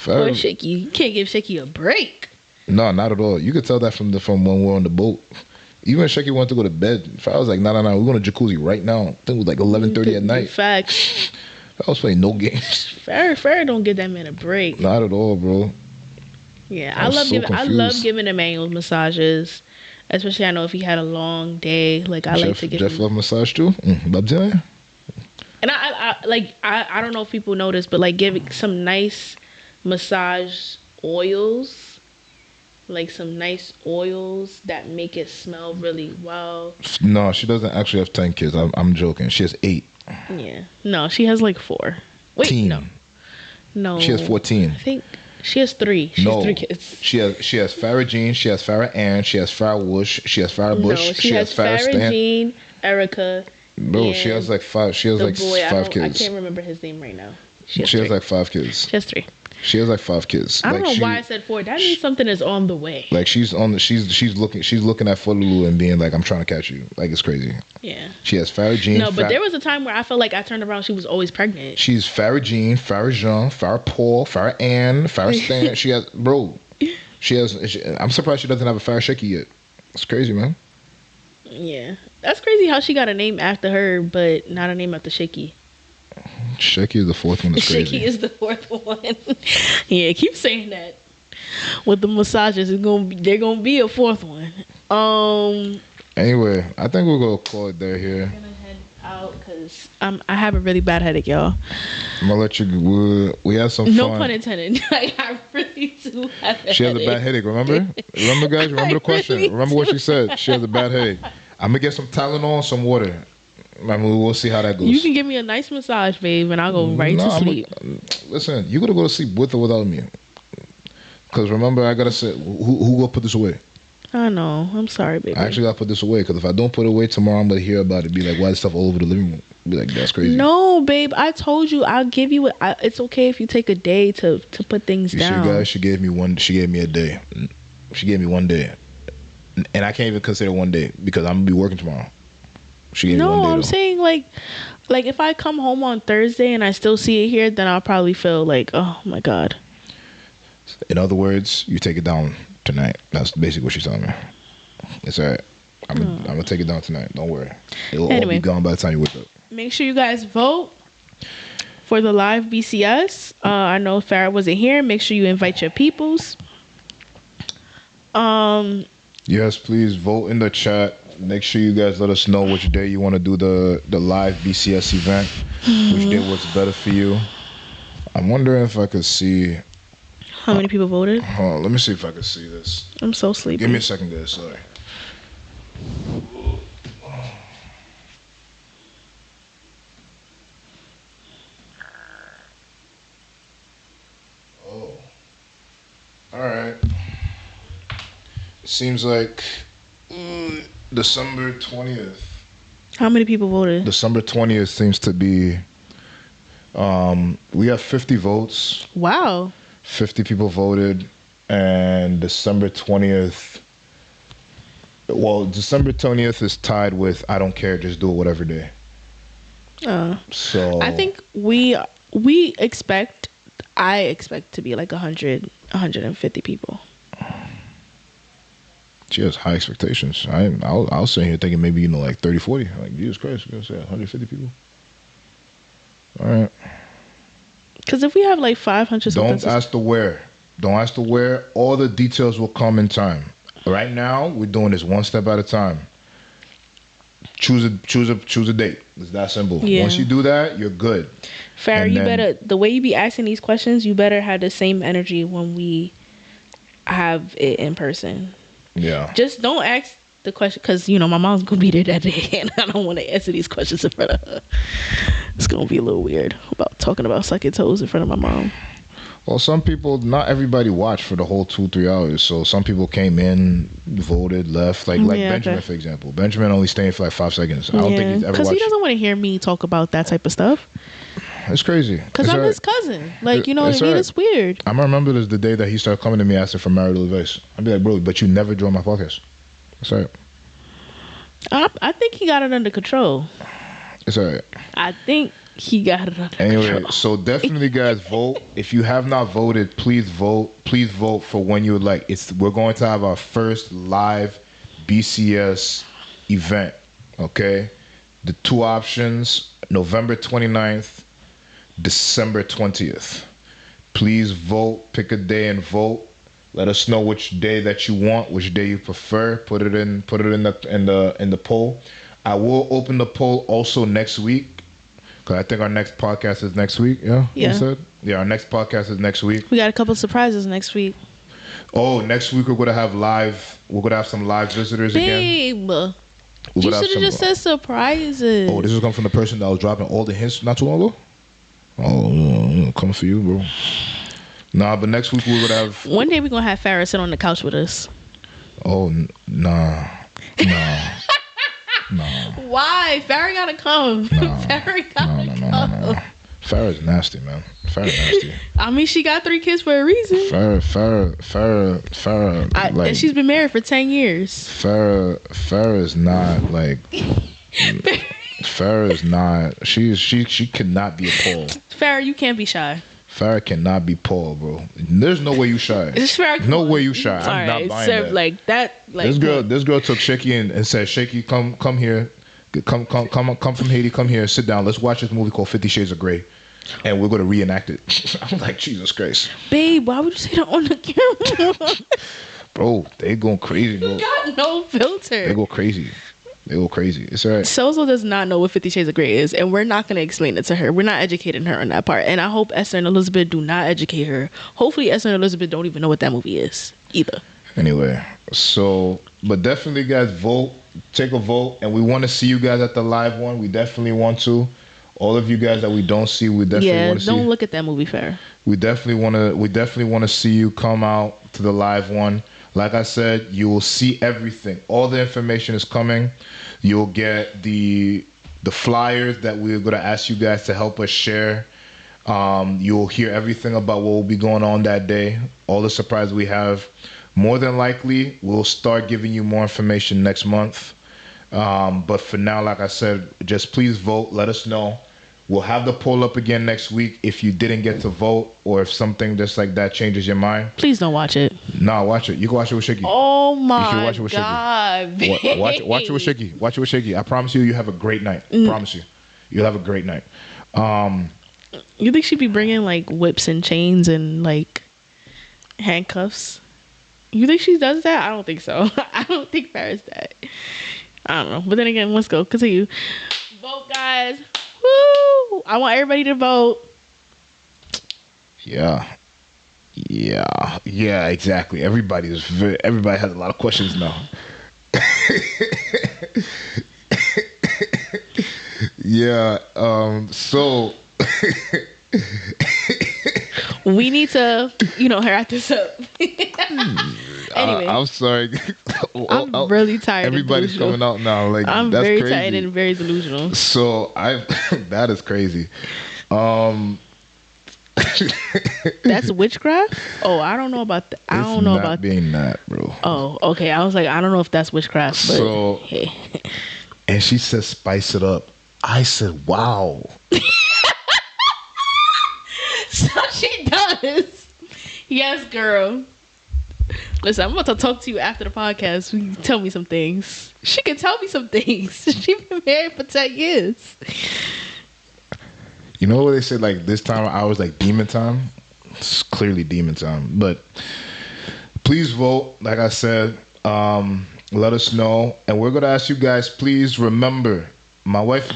Poor Shaky. You can't give Shaky a break. No, not at all. You could tell that from when we're on the boat. Even when Shaky wanted to go to bed, Farrah was like, no, we're going to jacuzzi right now. I think it was like 11:30 at night. Facts. I was playing no games. Farrah don't give that man a break. Not at all, bro. Yeah, I love giving Emmanuel massages. Especially, I know if he had a long day, like I like to give Jeff him. love massage too. And I don't know if people notice, but like giving some nice massage oils, like some nice oils that make it smell really well. No, she doesn't actually have 10 kids. I'm joking. She has 8. Yeah, no, she has like 4. Wait, no, she has 14. I think she has 3. She has 3 kids. She has Farrah Jean, she has Farrah Ann, she has Farrah Woosh, she has Farrah Bush, she has Farrah Stan. Jean, Erica. Bro, she has like 5. She has like 5 kids. I can't remember his name right now. She has like 5 kids. She has 3. She has like 5 kids. I don't know why I said 4. That means something is on the way. Like she's looking at Fululu and being like, I'm trying to catch you. Like it's crazy. Yeah. She has Farrah Jean. No, but there was a time where I felt like I turned around, she was always pregnant. She's Farrah Jean, Farrah Jean, Farrah Paul, Farrah Ann, Farrah Stan. She has, bro. I'm surprised she doesn't have a Farrah Shaky yet. It's crazy, man. Yeah, that's crazy how she got a name after her, but not a name after Shaky. Shaky is the 4th one. That's crazy. Shaky is the 4th one. Yeah, keep saying that. With the massages, they're gonna be a 4th one. Anyway, I think we're gonna call it there here. I'm gonna head out because I have a really bad headache, y'all. I'm gonna let you. We had some fun. No pun intended. I really do have a She has a bad headache. Remember, guys. Remember the question. Remember what she said. She has a bad headache. I'm gonna get some Tylenol and some water. We'll see how that goes. You can give me a nice massage, babe, and I'll go right to sleep. Listen, you gotta go to sleep with or without me. Because remember, I gotta say, who gonna put this away? I know. I'm sorry, baby. I actually gotta put this away because if I don't put it away tomorrow, I'm gonna hear about it. Be like, why is stuff all over the living room? Be like, that's crazy. No, babe. I told you I'll give you. It's okay if you take a day to put things down. Guys, she gave me a day. She gave me 1 day, and I can't even consider 1 day because I'm gonna be working tomorrow. She gave me 1 day. No, I'm saying like if I come home on Thursday and I still see it here, then I'll probably feel like, oh my God. In other words, you take it down tonight. That's basically what she's telling me. It's all right. I'm gonna take it down tonight. Don't worry. It'll all be gone by the time you wake up. Make sure you guys vote for the live BCS. I know Farrah wasn't here. Make sure you invite your peoples. Yes, please vote in the chat. Make sure you guys let us know which day you want to do the live BCS event. Which day works better for you. I'm wondering if I could see how many people voted. Let me see if I can see this. I'm so sleepy. Give me a second, guys. Sorry. Oh. All right. It seems like December 20th. How many people voted? December 20th seems to be. We have 50 votes. Wow. 50 people voted, and December 20th. Well, December 20th is tied with I don't care, just do it whatever day. So I think we expect I expect to be like 100, 150 people. She has high expectations. I was sitting here thinking maybe, like 30, 40. Like, Jesus Christ, you're going to say 150 people? All right. Because if we have like 500 Don't ask the where. Don't ask the where. All the details will come in time. Right now, we're doing this one step at a time. Choose a date. It's that simple. Yeah. Once you do that, you're good. Farrah, you better, the way you be asking these questions, you better have the same energy when we have it in person. Yeah. Just don't ask the question, because my mom's gonna be there that day, and I don't want to answer these questions in front of her. It's gonna be a little weird about talking about sucking toes in front of my mom. Well, some people, not everybody watched for the whole 2-3 hours. So some people came in, voted, left. Like Benjamin, for example. Benjamin only staying for like 5 seconds. I don't think he's ever watched. Because he doesn't want to hear me talk about that type of stuff. It's crazy. Because I'm his cousin. Like, you know what I mean? It's weird. I remember this the day that he started coming to me asking for marital advice. I'd be like, bro, but you never joined my podcast. It's all right. I think he got it under control. It's all right. I think he got it under control. So definitely, guys, vote. If you have not voted, please vote. Please vote for when you would like. We're going to have our first live BCS event. Okay? The 2 options, November 29th, December 20th. Please vote. Pick a day and vote. Let us know which day that you want, which day you prefer. Put it in the poll. I will open the poll also next week, because I think our next podcast is next week. Yeah. Yeah. You said? Yeah. Our next podcast is next week. We got a couple of surprises next week. Oh, next week we're gonna have live. We're gonna have some live visitors again. Babe, you should have just said surprises. Oh, this is coming from the person that was dropping all the hints not too long ago. Oh, coming for you, bro. Nah, but next week we're gonna have. One day we're gonna have Farrah sit on the couch with us. Oh, nah. No. Why? Farrah gotta come. No. Farrah gotta come. No. Farrah's nasty, man. Farrah nasty. I mean, she got 3 kids for a reason. Farrah. Like, and she's been married for 10 years. Farrah is not like. Farrah is not. She cannot be a Paul. Farrah, you can't be shy. Farrah cannot be Paul, bro. There's no way you shy. No way you shy. I'm not buying that. Like that. Like this girl took Shaky and said, "Shaky, come here, come from Haiti, come here, sit down. Let's watch this movie called 50 Shades of Grey, and we're gonna reenact it." I'm like, Jesus Christ, babe, why would you say that on the camera? Bro, they going crazy, bro. You got no filter. They go crazy. It's all right. Sozo does not know what 50 Shades of Grey is, and we're not going to explain it to her. We're not educating her on that part. And I hope Esther and Elizabeth do not educate her. Hopefully, Esther and Elizabeth don't even know what that movie is either. Anyway, but definitely, guys, vote. Take a vote. And we want to see you guys at the live one. We definitely want to. All of you guys that we don't see, we definitely want to see. Yeah, don't look at that movie, Farrah. We definitely want to see you come out to the live one. Like I said, you will see everything. All the information is coming. You'll get the flyers that we're going to ask you guys to help us share. You'll hear everything about what will be going on that day. All the surprises we have. More than likely, we'll start giving you more information next month. But for now, like I said, just please vote. Let us know. We'll have the poll up again next week if you didn't get to vote, or if something just like that changes your mind. Please don't watch it. Nah, watch it. You can watch it with Shaky. Oh my God. You should watch it with Shaky. Watch it with Shaky. Watch it with Shaky. I promise you have a great night. Promise you. You'll have a great night. You think she'd be bringing like whips and chains and like handcuffs? You think she does that? I don't think so. I don't think Farrah's that. I don't know. But then again, let's go. Continue. Vote, guys. Woo! I want everybody to vote. Yeah, exactly. Everybody has a lot of questions now. Yeah. So we need to, wrap this up. Anyway, I'm sorry. I'm really tired. Everybody's coming out now. Like, I'm that's very crazy. tired and very delusional. So that is crazy. That's witchcraft? Oh, I don't know about that. I don't know about being that, bro. Oh, okay. I was like, I don't know if that's witchcraft. But so, hey. And she said, spice it up. I said, wow. So she does Yes, girl. Listen, I'm about to talk to you after the podcast. You can tell me some things. She can tell me some things. She's been married for 10 years. You know what they said? Like this time of hours, like demon time. It's clearly demon time. But please vote. Like I said, let us know, and we're gonna ask you guys. Please remember, my wife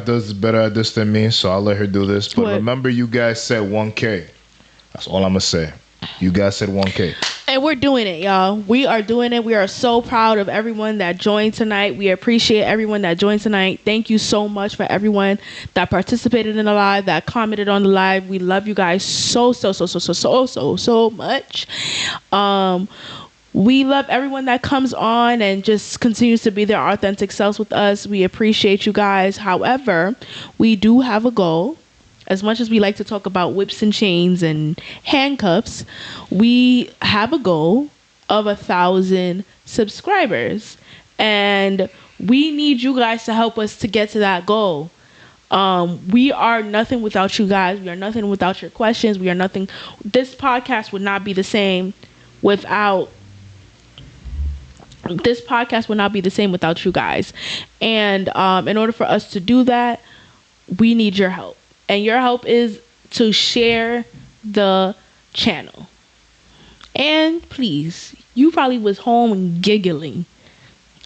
does better at this than me, so I'll let her do this. But remember, you guys said 1K. That's all I'm gonna say. You guys said 1K. And we're doing it, y'all. We are doing it. We are so proud of everyone that joined tonight. We appreciate everyone that joined tonight. Thank you so much for everyone that participated in the live, that commented on the live. We love you guys so much. We love everyone that comes on and just continues to be their authentic selves with us. We appreciate you guys. However, we do have a goal. As much as we like to talk about whips and chains and handcuffs, we have a goal of 1,000 subscribers. And we need you guys to help us to get to that goal. We are nothing without you guys. We are nothing without your questions. We are nothing. This podcast would not be the same without you guys. And in order for us to do that, we need your help. And your help is to share the channel. And please, you probably was home and giggling.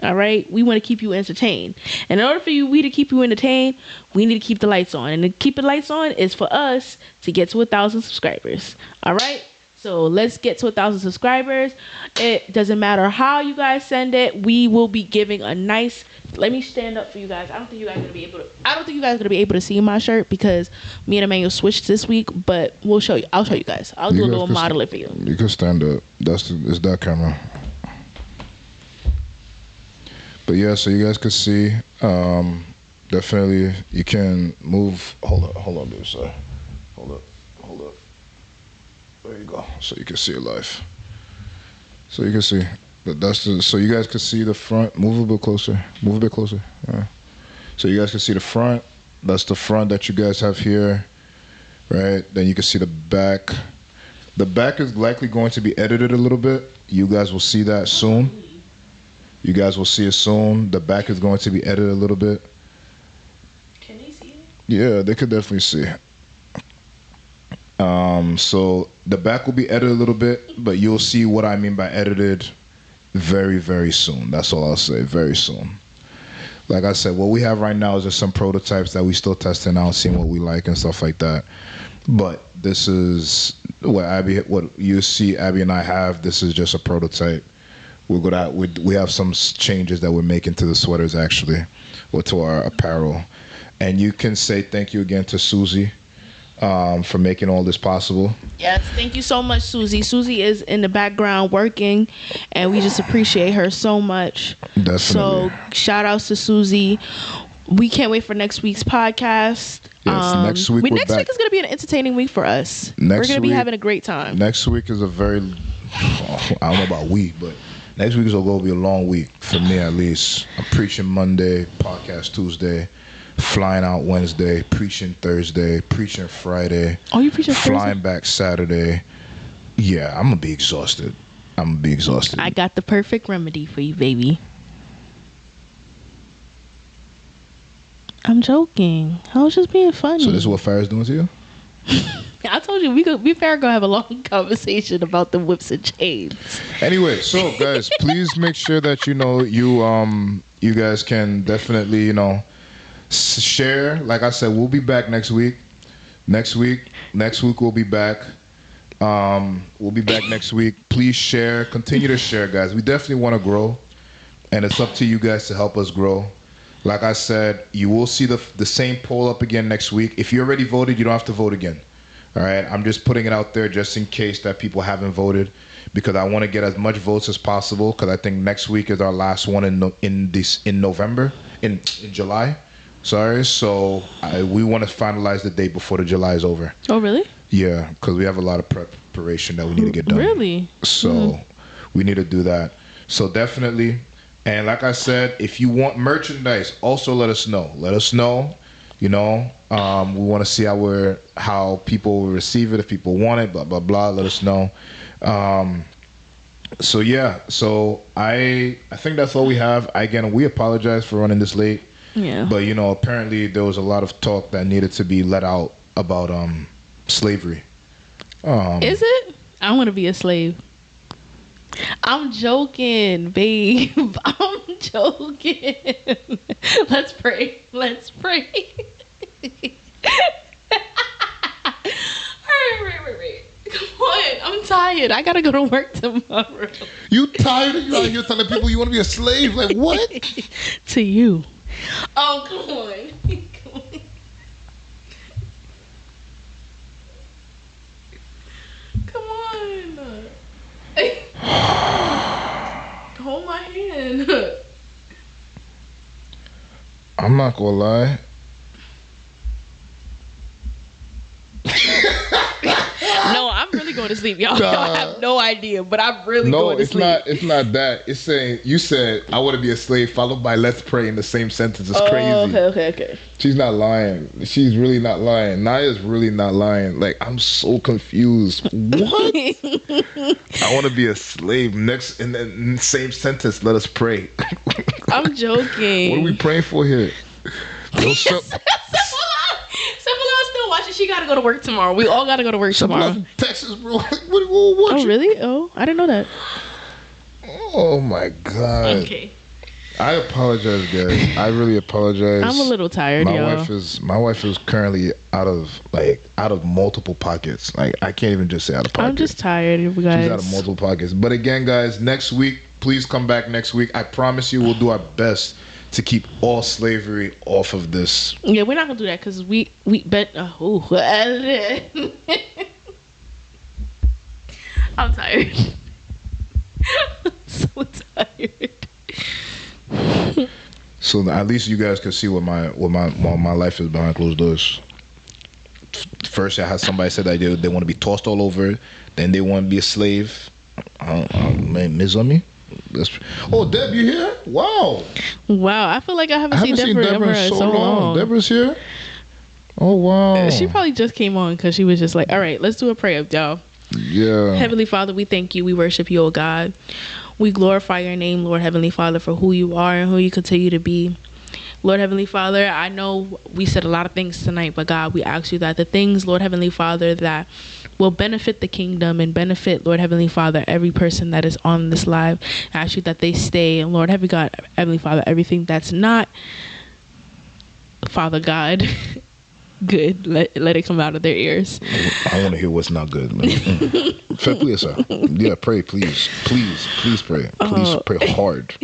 All right? We want to keep you entertained. And in order for we to keep you entertained, we need to keep the lights on. And to keep the lights on is for us to get to 1,000 subscribers. All right? So let's get to 1,000 subscribers. It doesn't matter how you guys send it. We will be giving a nice. Let me stand up for you guys. I don't think you guys are gonna be able to see my shirt because me and Emmanuel switched this week. But we'll show you. I'll show you guys. I'll do a little modeling for you. You can stand up. It's that camera. But yeah, so you guys can see. Definitely, you can move. Hold on, dude. Sorry. Hold up. There you go. So you can see it live. So you can see. So you guys can see the front. Move a bit closer. Yeah. So you guys can see the front. That's the front that you guys have here, right? Then you can see the back. The back is likely going to be edited a little bit. You guys will see that soon. The back is going to be edited a little bit. Can they see it? Yeah, they could definitely see it. So the back will be edited a little bit, but you'll see what I mean by edited very, very soon. That's all I'll say, very soon. Like I said, what we have right now is just some prototypes that we still testing out, seeing what we like and stuff like that. But this is what you see Abby and I have. This is just a prototype. We have some changes that we're making to the sweaters actually, or to our apparel. And you can say thank you again to Susie. For making all this possible. Yes, thank you so much, Susie. Susie is in the background working, and we just appreciate her so much. Definitely. So shout outs to Susie. We can't wait for next week's podcast. Yes, next week week is going to be an entertaining week for us. We're going to be having a great time. Next week is I don't know about week, but next week is going to be a long week for me at least. I'm preaching Monday, podcast Tuesday. Flying out Wednesday, preaching Thursday, preaching Friday. Oh, you preaching Thursday? Flying back Saturday. Yeah, I'm gonna be exhausted. I got the perfect remedy for you, baby. I'm joking. I was just being funny. So this is what Farrah's doing to you? I told you we Farrah gonna have a long conversation about the whips and chains. Anyway, so guys, please make sure that you guys can definitely share. Like I said, we'll be back next week. Next week we'll be back. We'll be back next week. Please share. Continue to share, guys. We definitely want to grow, and it's up to you guys to help us grow. Like I said, you will see the same poll up again next week. If you already voted, you don't have to vote again. All right? I'm just putting it out there just in case that people haven't voted, because I want to get as much votes as possible, because I think next week is our last one in November, in July. Sorry, so we want to finalize the date before the July is over. Oh, really? Yeah, because we have a lot of preparation that we need to get done. Really? So we need to do that. So definitely. And like I said, if you want merchandise, also let us know. Let us know. We want to see how people will receive it. If people want it, blah blah blah. Let us know. So yeah, so I think that's all we have. Again, we apologize for running this late. Yeah. But apparently there was a lot of talk that needed to be let out about slavery. Is it? I want to be a slave. I'm joking, babe. I'm joking. Let's pray. Let's pray. Wait. Come on. I'm tired. I gotta go to work tomorrow. You tired? You out here telling people you want to be a slave? Like what? To you. Oh, come on. Come on. Come on. Hold my hand. I'm not gonna lie. No, I'm really going to sleep, y'all. Y'all have no idea, but I'm really going to sleep. No, it's not that. It's saying you said I want to be a slave, followed by let's pray in the same sentence. It's crazy. Okay. She's not lying. She's really not lying. Naya's really not lying. Like, I'm so confused. What? I want to be a slave. Next in the same sentence, let us pray. I'm joking. What are we praying for here? Savala's still watching. She gotta go to work tomorrow. We all gotta go to work tomorrow. From Texas, bro. What Oh, really? Oh, I didn't know that. Oh my God. Okay. I apologize, guys. I really apologize. I'm a little tired, y'all. My wife is currently out of multiple pockets. Like, I can't even just say out of pocket. I'm just tired, you guys. She's out of multiple pockets. But again, guys, next week, please come back next week. I promise you, we'll do our best to keep all slavery off of this. Yeah, we're not gonna do that because we bet. I'm tired. I'm so tired. So at least you guys can see what my life is behind closed doors. First, I had somebody said that they want to be tossed all over. Then they want to be a slave. Miss on me. Oh, Deb, you here? Wow. I feel like I haven't seen Deborah in so long. Deborah's here? Oh, wow. She probably just came on because she was just like, all right, let's do a prayer, y'all. Yeah. Heavenly Father, we thank you. We worship you, oh God. We glorify your name, Lord Heavenly Father, for who you are and who you continue to be. Lord Heavenly Father, I know we said a lot of things tonight, but God, we ask you that the things, Lord Heavenly Father, that will benefit the kingdom and benefit, Lord Heavenly Father, every person that is on this live, I ask you that they stay. And Lord Heavenly Father, everything that's not, Father God, good, let it come out of their ears. I want to hear what's not good. Please, sir. Yeah, pray, please pray. Please pray hard.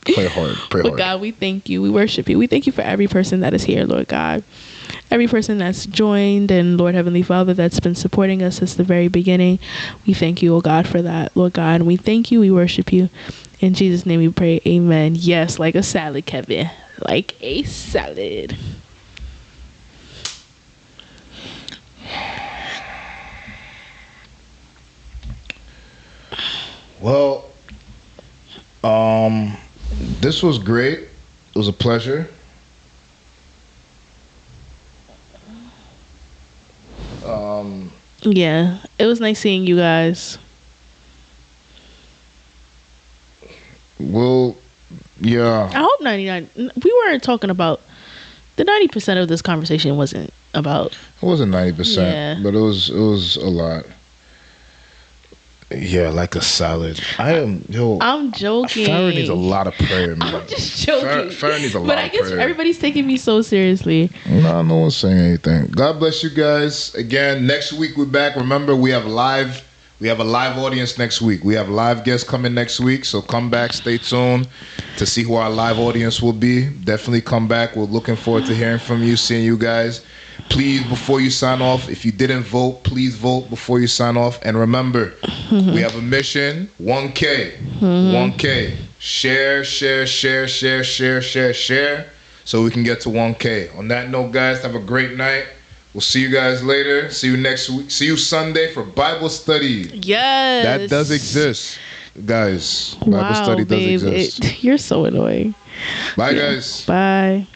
Pray hard. But God, we thank you. We worship you. We thank you for every person that is here, Lord God. Every person that's joined, and Lord Heavenly Father, that's been supporting us since the very beginning. We thank you, oh God, for that, Lord God. And we thank you. We worship you. In Jesus' name we pray. Amen. Yes, like a salad, Kevin. Like a salad. Well, this was great. It was a pleasure. Yeah, it was nice seeing you guys. Well, yeah. I hope 99. We weren't talking about the 90% of this conversation wasn't about. It wasn't 90%, Yeah. but it was a lot. Yeah, like a salad. I'm joking. Farrah needs a lot of prayer, man. I'm just joking. Farrah needs a lot of prayer. But I guess everybody's taking me so seriously. No one's saying anything. God bless you guys. Again, next week we're back. Remember, we have a live audience next week. We have live guests coming next week, so come back, stay tuned to see who our live audience will be. Definitely come back. We're looking forward to hearing from you, seeing you guys. Please, before you sign off, if you didn't vote, please vote before you sign off. And remember, we have a mission, 1K. 1K. Share, so we can get to 1K. On that note, guys, have a great night. We'll see you guys later. See you next week. See you Sunday for Bible study. Yes. That does exist, guys. Bible study does exist. You're so annoying. Bye, guys. Bye.